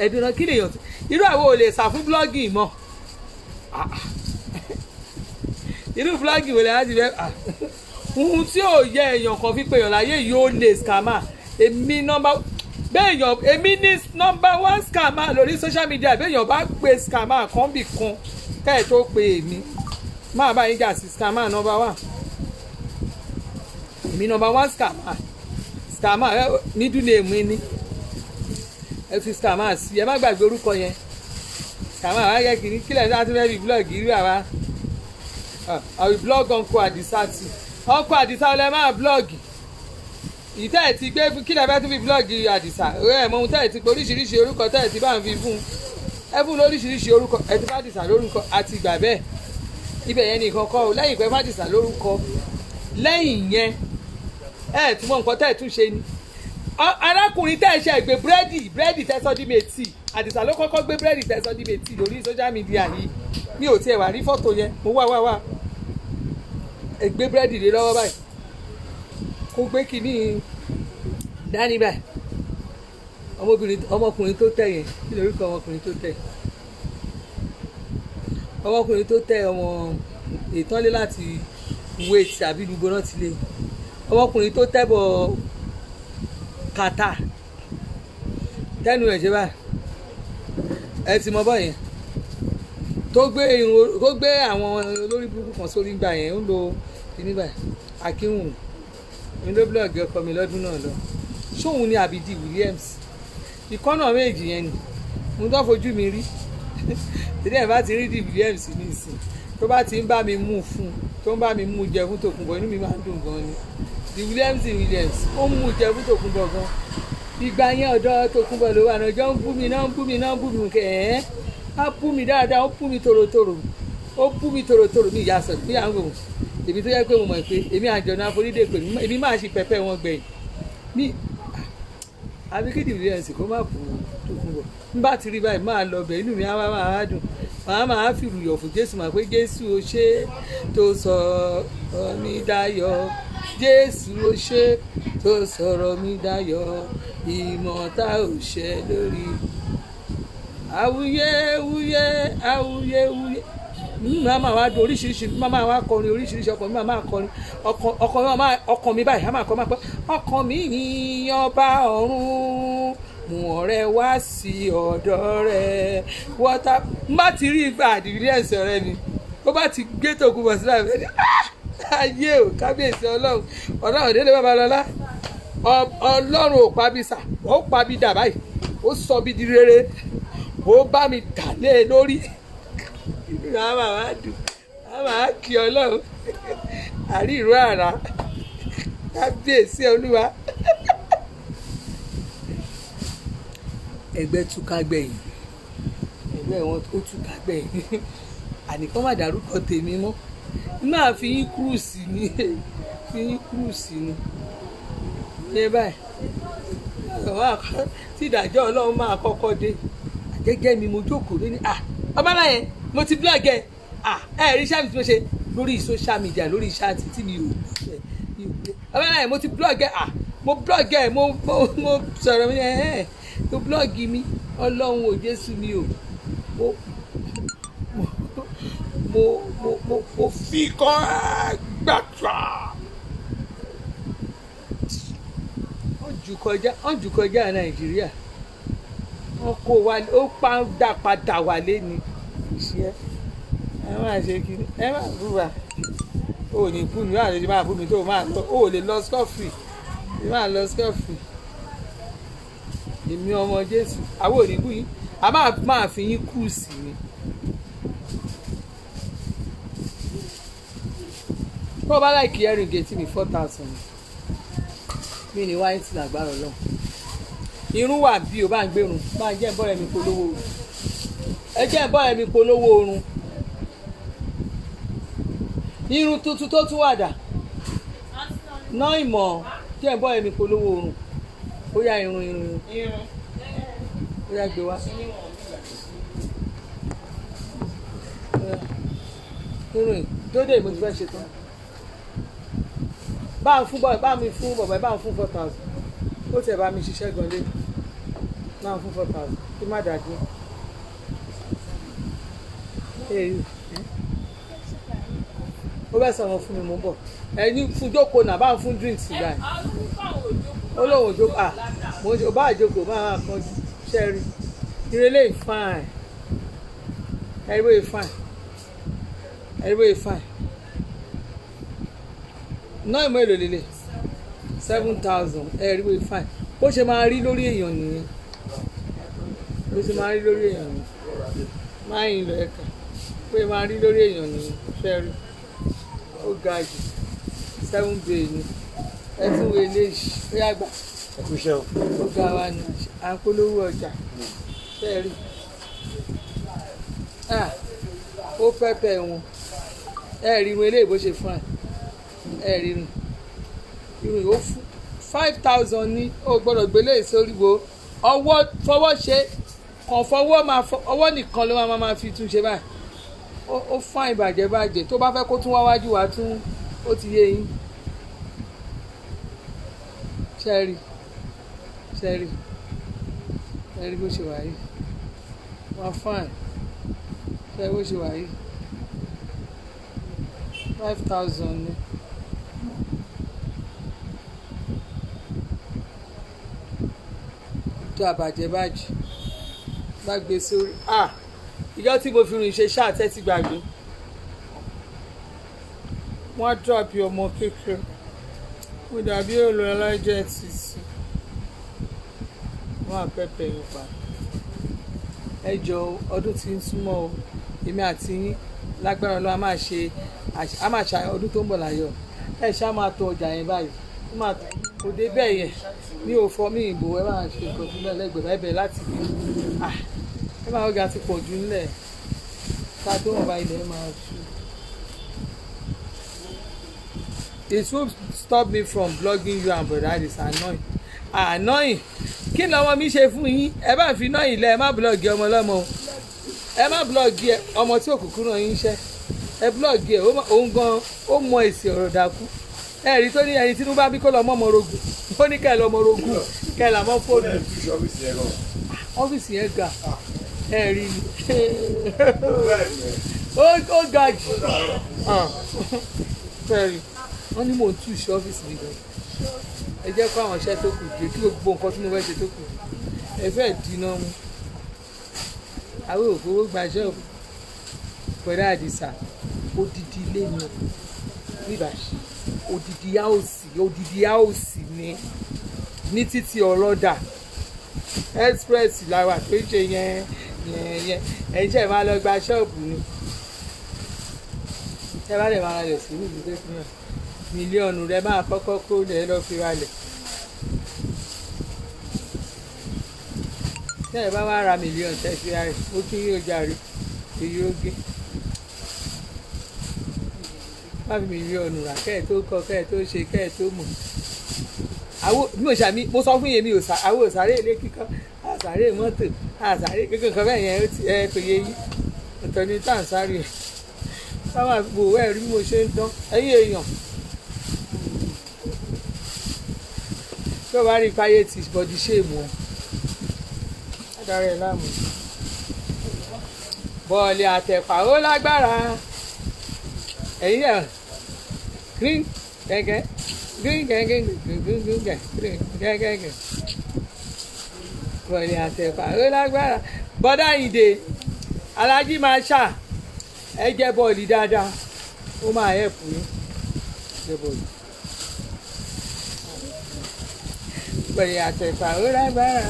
[SPEAKER 1] ẹ̀dùnà kí lèèyàn irú àwọn ò lè sà fún blọ́ọ̀gì mọ́ irú blọ́ọ̀gì wò lè láti fẹ́ ohun tí ò yẹ èèyàn kan fi pèèyàn láyé yóò lè scammer èmi ní number one scammer lórí social media béèyàn bá pe scammer kan bì kan kẹ́ẹ̀ tó pe èmi máa bá yín jà sí scammer number one èmi number one scammer middle name ni ẹ fi scammer sí ẹ má gbàgbé orúkọ yẹn scammer wá yẹ kiri kílẹ̀ láti fẹ́ fi blog irú àwa àwọn blog Uncle Adisa ti Uncle Adisa ọlẹ́ máa blog ìtẹ́ ẹ̀ ti gbé kílẹ̀ fẹ́ tún fi blog Adisa ẹ̀ mọ ohun tẹ́ ẹ̀ ti pé oríṣiríṣi orúkọ tẹ́ ẹ̀ ti bá ń fi fún ẹ fún lóríṣiríṣi orúkọ ẹ ti bá Adisa lórúkọ àti ìgbà bẹ́ẹ̀ ibẹ̀ yẹn nìkan kọ́ ọ lẹ́yìn pé bá Adisa lórúkọ lẹ́yìn yẹn ẹ tún mọ nǹkan tẹ́ ẹ tún ṣe ni arákùnrin tẹ́ ẹ ṣe gbé búrẹ́dì tẹ́sọ́dímẹ́tì Àdìsá ló kọ́kọ́ gbé búrẹ́dì tẹ́sọ́dímẹ́tì lórí social media yìí mi ò tiẹ̀ wá rí fọ́tò yẹn mo wá ẹ gbé búrẹ́dì lé lọ́wọ́ báyìí kó gbé kínní dání báyìí ọmọkùnrin tó tẹ̀ yẹn kí lórúkọ ọmọkùnrin tó tẹ̀ ọmọ ìtọ́lé láti wait àbí gbogbo náà ti lé ọmọkùnrin tó tẹ̀ bọ̀ kàtà tẹnu ẹ̀ ṣe báyìí ẹ ti mọ bọ́yẹn tó gbé àwọn olórí burúkú kan sórí gbà yẹn ń lo kíní báyìí akínwùn ní ló blọọgì ọkọ mi lọ́dún náà lọ ṣóun ni àbídí Williams ìkọ́nà méjì yẹn ni mo tó fojú mi rí tẹ́lẹ̀ bá ti rí di Williams ní ìsìn tó bá ti ń bá mi mú fún tó ń bá mi mú jẹ fún Tòkunbọ̀ inú mi máa ń dùn gan ni di Williams ó ń mú jẹ fún Tòkunbọ̀ gan ìgbà yẹn ọ̀dọ̀ Tòkunbọ̀ ló wà náà jọ ń bú mi kẹ́ ẹ́ á bú mi dáadáa ó bú mi tòròtòrò mi ìyá sọ pé à ń wò èmi tó yẹ pé mo mọ̀ pé èmi àjọ̀nà àforídè pè mí èmi máa ṣe pẹpẹ wọn gbẹ̀yìn mi àbí kí di Williams kó má bú Tòkunbọ̀ n bá ti rí báyìí máa lọ bẹ̀ inú mi á máa dùn máa fi rùyọ̀ fún Jésù máa pé Jésù ó ṣe tó sọ̀rọ̀ mi dayọ̀ Jésù ó ṣe tó sọ̀rọ̀ mi dayọ̀ ìmọ̀ta ò ṣẹ lórí awuyewuye màmá wa do oríṣiríṣi màmá wa kọrin oríṣiríṣi ọkọ mi màmá kọrin ọkọ mi báyìí màmá kọ máa pẹ ọkọ mi ní ọba ọ̀run mú ọ̀rẹ́ wá sí ọ̀dọ̀ rẹ̀ wọta n bá ti rí ìgbà àdìrí ẹsẹ̀ ọ̀rẹ́ mi ó bá ti gbé Tòkunbọ̀ sílẹ̀ rẹ ayé o kábíyèsí Ọlọ́run délé Babalọ́lá Ọlọ́run ò pabi sà ó pabi dà báyìí ó sọ bí di rere ó bá mi dà lé e lórí inú àwọn máa dùn àwọn máa kí Ọlọ́run àrí ìró àrà kábíyèsí Olúwa ẹgbẹ́ túká gbẹ̀yìn ẹgbẹ́ wọn ó túká gbẹ̀yìn àníkàn má dárúkọ tèmi mọ́ máa fi yín kúrùsì ní ṣe báyìí tí ìdájọ́ Ọlọ́run máa kọ́kọ́ dé àjẹjẹ́ mi mo jókòó lórí ọmọláyẹn mo ti blog ẹ rí iṣẹ́ mi tí mo ṣe lórí social media lórí iṣẹ́ àti tí mi ò ọmọláyẹn mo ti blog ẹ mo blog ẹ mo sọ̀rọ̀ mi mo blog mi Ọlọ́run ò Jésù mi ò mo fi kọ́ gbàgbà wọ́n jù kọjá Nàìjíríà wọ́n kó wa ó padà wálé ni ìṣe ẹ máa ṣe kí ẹ máa búra ó ní bú mi wà lójú máa bú mi tó máa lọ ó lè lọ skọ́fì ẹ máa lọ skọ́fì èmi ọmọ Jésù àwọn ò ní bú yín a máa fi yín kúùsì ni. tó o bá láìkí ẹrìn gẹ̀ẹ́tì mi 4,000 mi ní wáyé tí lágbára Ọlọ́run irun wà bí o bá ń gbérun máa jẹ́ ìbọ̀rẹ̀ mi polówó oorun ẹ jẹ́ ìbọ̀rẹ̀ mi polówó oorun irun tuntun tó tún wà dà ná ìmọ̀ jẹ́ ìbọ̀rẹ̀ mi polówó oorun ó yá irun ó yá gbé wá irun dódè mo ti fẹ́ ṣe tán bá mi fún bọ̀bọ̀ bá mi fún 4,000 ó tẹ̀ bá mi ṣiṣẹ́ gan lé náà fún 4,000 kí má dàgbé. Ó bẹ́ẹ̀ sọ̀rọ̀ fún mi mò ń bọ̀ ẹni fún jókòó náà bá ń fún drinks ìgbà yìí ó lóun òjò mo ń bá àjòkò máa kan ṣẹ́rí ìrẹ́lẹ̀ fine everybody fine everybody fine náà ìmọ̀ èlò lélẹ̀ 7,000 everybody fine bó ṣe máa rí lórí èèyàn nìyẹn bó ṣe máa rí lórí èèyàn nìyẹn máa ń lọ ẹ̀ka bó ṣe máa rí lórí èèyàn nìyẹn ṣẹ́rí ó ga jù 7 bay ni ẹ tún wo eléyìí ó yàgbà ó ga wa ní àpolówó ọjà ṣẹ́rí ó pẹ́pẹ́ wọn ẹ rí irun eléyìí bó ṣe fún ẹ rí irun yìí ó fún 5,000 ní ó gbọ́dọ̀ gbélé sórí wo ọwọ́ fọwọ́ ṣe kàn fọwọ́ ọwọ́ nìkan ló máa fi tún ṣe báyìí ó fún ìbàjẹ́ tó bá fẹ́ kó tún wá wájú wa tún ó ti yé yín ṣẹ́rí bó ṣe wà yìí wọ́n fine ṣẹ́rí bó ṣe wà yìí 5,000 ni. tó àbàjẹ́ bá gbé sórí ìjọ tí mo fi rìn ṣe ṣáà tẹ́tí gbàgbé wọ́n drop ọmọ kékeré mo dàbí èlò ẹlẹ́jẹ̀ títí wọ́n àpẹpẹ yìí pa ẹ jọ ọdún tí ń súnmọ́ o èmi àti yín lágbára Ọlọ́run a máa ṣe ọdún tó ń bọ̀ láyọ̀ ẹ ṣáà máa tọ ọjà yẹn báyìí kò dé bẹ́ẹ̀ yẹn mi ò fọ mí ìbò ẹ máa ṣe nǹkan fún lẹ́gbẹ̀ẹ́ báyìí bẹ̀rẹ̀ láti bí ẹ máa ọ̀gá ti pọ̀ jù ńlẹ̀ ká tó wọn bá ilẹ̀ máa ṣú. It won't stop me from blogging you and brother it is annoying kí ni ọmọ mi ṣe fún yín ẹ bá fi náà ilẹ̀ ẹ má blọ́ọ̀gì ọmọ ọlọ́mọ o ẹ má blọ́ọ̀gì ẹ ọmọ tí òkùnkùn náà yín ṣẹ́ ẹ blọ́ọ̀gì ẹ òun gan ó mọ èsì ọ̀rọ̀ dàkú ẹ̀rí tó ní ẹni tí inú bá bí kó lọ mọ́ ọmọ rogun ó ní kẹ́ ẹ lọ ọmọ rogun kẹ́ ẹ là mọ́ fóònù ọ́fíìsì yẹn ga ẹ̀rí ó ga jù fẹ́ẹ̀rí wọ́n ní mò ń tú ìṣe ọ́fíìsì mi gan ẹ jẹ́ kó àwọn iṣẹ́ tó kù dé kí gbogbo nǹkan tí mo fẹ́ ṣe tó kù ẹ fẹ́ dínà mú àwọn òfowó gbaṣẹ́ pẹ̀lú àdìsá odidi ilé ni níbàṣẹ́ odidi áòsì ní títí ọlọ́dà express làwà tó ṣe yẹn ẹ̀jẹ̀ máa lọ gba ṣọ́ọ̀bù ni ẹ bá lè máa rẹ̀ sí níbi tó fi hàn mílíọ̀nù rẹ máa kọ́kọ́ kó lẹ̀ lọ́ọ́ fi ralẹ̀ tẹ́ ẹ bá wá ra mílíọ̀nù tẹ́ fi ra rẹ̀ ó kí yóò jàre èyí ó gé má fi mílíọ̀nù rà kẹ́ ẹ̀ tó kọ́ kẹ́ ẹ̀ tó ṣe kẹ́ ẹ̀ tó mọ̀ mo sọ fún yẹn mi àwọn òsàrè ilé kíkọ́ àsàrè mọ́tò àsàrè kékeré kan bẹ́ẹ̀ yẹn ẹ kò yé yín ọ̀tọ̀ ní tàǹsárì ẹ̀ táwọn àgbo ẹ̀ rí bí mo ṣe ń dán ẹ̀yìn èèyàn tó bá rí káyé ti bọ́dí ṣéèmù ọ́ adarí ẹ̀ láàmú bọ́ọ̀lì àtẹ̀pà ó lágbára ẹ̀yìn ẹ̀ green gẹ́gẹ́ green gẹ́gẹ́ bọ́ọ̀lì àtẹ̀pà ó lágbára bọ́dá ìdè alájí máa ṣà ẹ jẹ bọ́ọ̀lì dáadáa ó máa ẹ̀ fún yín jẹ bọ́ọ̀lì bọ́ọ̀lì àtẹ̀pà ó lágbára.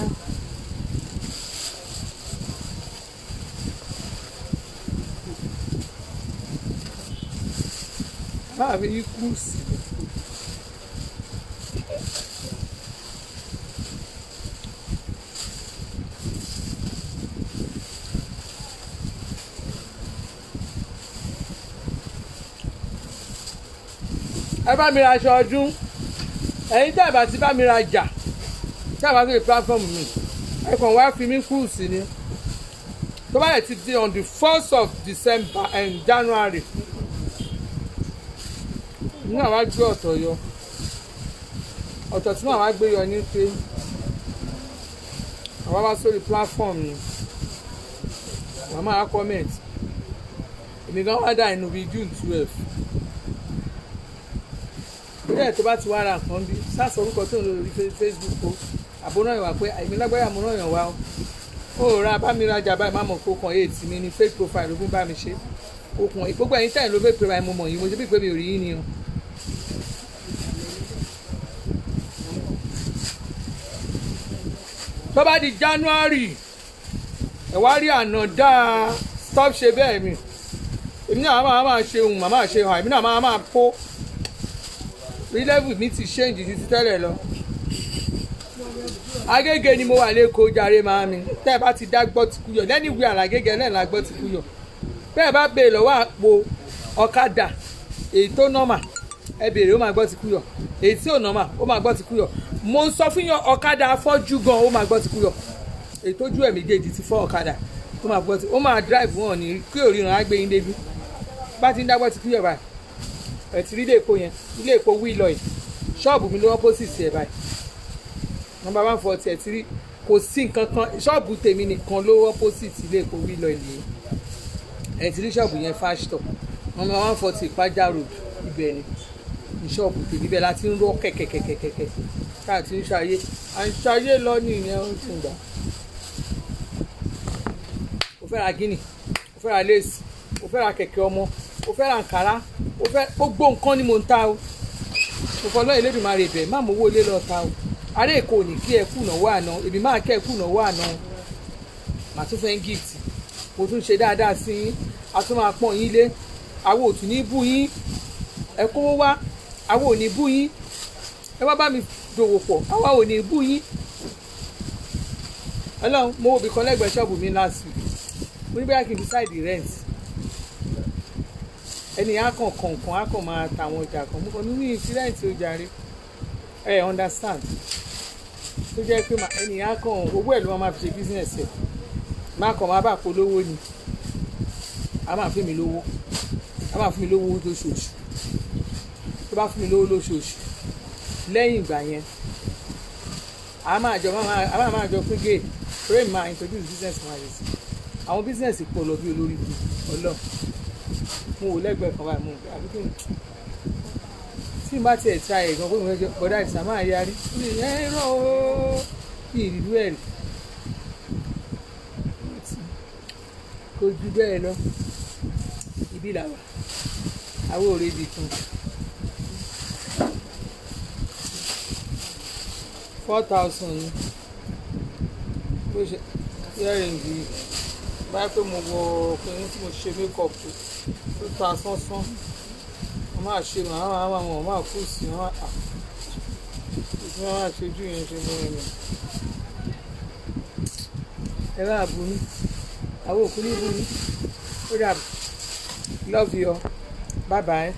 [SPEAKER 1] máa fi ikú sí i. ẹ bá mi ra aṣọ ọdún ẹ̀yin tí àbá ti bá mi ra jà tí àbá ti lè platform mi ẹ kàn wá fi mí kú sí ni tó bá yẹ ti di on the 1st of December and January ní àwa gbé ọ̀tọ̀ yọ ọ̀tọ̀ tí màá wá gbé yọ ní pé àwa wá sórí platform ni màá máa comment èmi gan wá dà inú bíi June 12 bóyá tó bá ti wá ra nǹkan bí sáàsọ orúkọ tó ń lò lórí Facebook o àbónà ìwà pé èmi lágbáyà mo náà yàn wá o ó ra bá mi rajà báyìí má mọ̀ kó kan 8 mi ní fake profile ló fi bá mi ṣe okùn gbogbo ẹ̀yin tẹ̀yìn ló fake profile mo mọ̀ yìí mo ṣe bí pé mi ò rí yín ni o. tó bá di January ẹ wá rí àná dáa stop ṣe bẹ́ẹ̀ mi èmi náà máa ṣe ohun màmá ṣe hàn èmi náà máa kó rí level mi ti change ju ti tẹ́lẹ̀ lọ. Agége ni mo wà lẹ́kọ̀ọ́ jàre máa mi tẹ́ ẹ bá ti dá gbọ́ ti kúyọ̀ lẹ́ni ìwé àlàgége náà la gbọ́ ti kúyọ̀ bẹ́ẹ̀ bá béèrè lọ́wọ́ àpò ọ̀kadà èyí tó nọ́mà ẹ béèrè ó máa gbọ́ ti kúyọ̀ èyí tí ò nọ́mà ó máa gbọ́ ti kúyọ̀ mo ń sọ fún yàn ọ̀kadà afọ́jú gan ó máa gbọ́ ti kúyọ̀ èyí tójú ẹ̀ méjèèjì ti fọ́ ọ̀kadà ó máa gbọ́ ti ó máa drive wọn ní kí òríran á gbé yín débi bá ti ń dágbọ́ ti kúyọ̀ báyìí ẹ̀ ti rí ilé èkó yẹn ilé èkó wíìlọ̀ yìí ṣọ́ọ̀bù mi ló wọ́n pósìtì ẹ̀ báyìí nọ́mbà 140 ẹ̀ ti rí kò sí nǹkan kan ṣọ́ọ̀bù tèmi nìkan ló wọ́n pósìtì ilé èkó wíìlọ̀ yìí ẹ̀ ti rí ṣọ́ọ̀bù yẹn fásitọ̀ nọ́mbà 140 ìpájà road ibẹ̀ ni ní ṣọ́ọ̀bù tèmi ibẹ̀ láti ń rọ́ kẹ̀kẹ̀kẹ̀kẹ̀kẹ̀ káàtì ń ṣayé à ń ṣayé lọ ní ìyẹn ó ti ń gbà. ó fẹ́ ra gíní ó fẹ́ ra léèsì ó fẹ́ ra kẹ̀kẹ́ ọmọ ó fẹ́ ra àǹkárá ó fẹ́ gbogbo nǹkan ni mò ń ta o mo fọ lọ́yìn Elédùmarè bẹ̀ má mọ owó ilé lọ ta o ará èkó ní kí ẹ kú náwó àná èmi máa kẹ́ ẹ kú náwó àná màá tún fẹ́ ń gift mo tún ṣe dáadáa sí yín a tún máa pọ́n yín lé àwọn ò tún ní bú yín ẹ kówó wá àwọn ò ní bú yín ẹ wá bá mi dòwò pọ̀ àwa ò ní bú yín. Ọlọ́run mo wo bìkan lẹ́gbẹ̀ẹ́ ṣọ́ọ̀bù mi last week mo ní bóyá kí n decide the rent ẹni á kàn kọ̀ọ̀kan á kàn máa ta àwọn ọjà kan mo kàn ní ìfi rent ó jàre ẹ understand tó jẹ́ pé ẹni á kàn owó ẹ̀ ló máa fi ṣe business ẹ̀ má kàn máa bá polówó ni a máa fún mi lówó lóṣooṣù tó bá fún mi lówó lóṣooṣù lẹ́yìn ìgbà yẹn a máa jọ pín gate pray ma introduce business marriage àwọn business pọ̀ lọ bí olórí bí ọlọ́ mo wò lẹ́gbẹ̀ẹ́ kan báyìí mo gbé àbíkú tí n bá tiẹ̀ tra ẹ̀ gan pé mo fẹ́ jọ bọ́dá ìsà máa yarí ẹ̀rọ kí ìrìlú ẹ̀ rí kò ju bẹ́ẹ̀ lọ ibi làwà àwọn òrèdì kan 4,000 ni bó ṣe earring yìí báyìí pé mo wọ ọkùnrin tí mo ṣe makeup 2,000 sán wọ́n máa ṣe wọ́n máa kú sí wọ́n máa ṣe ojú yẹn ṣe mọ́ ẹ̀mí ẹ bá bu ní àwọn òkú ní bu ní ó dàbí love you bye bye.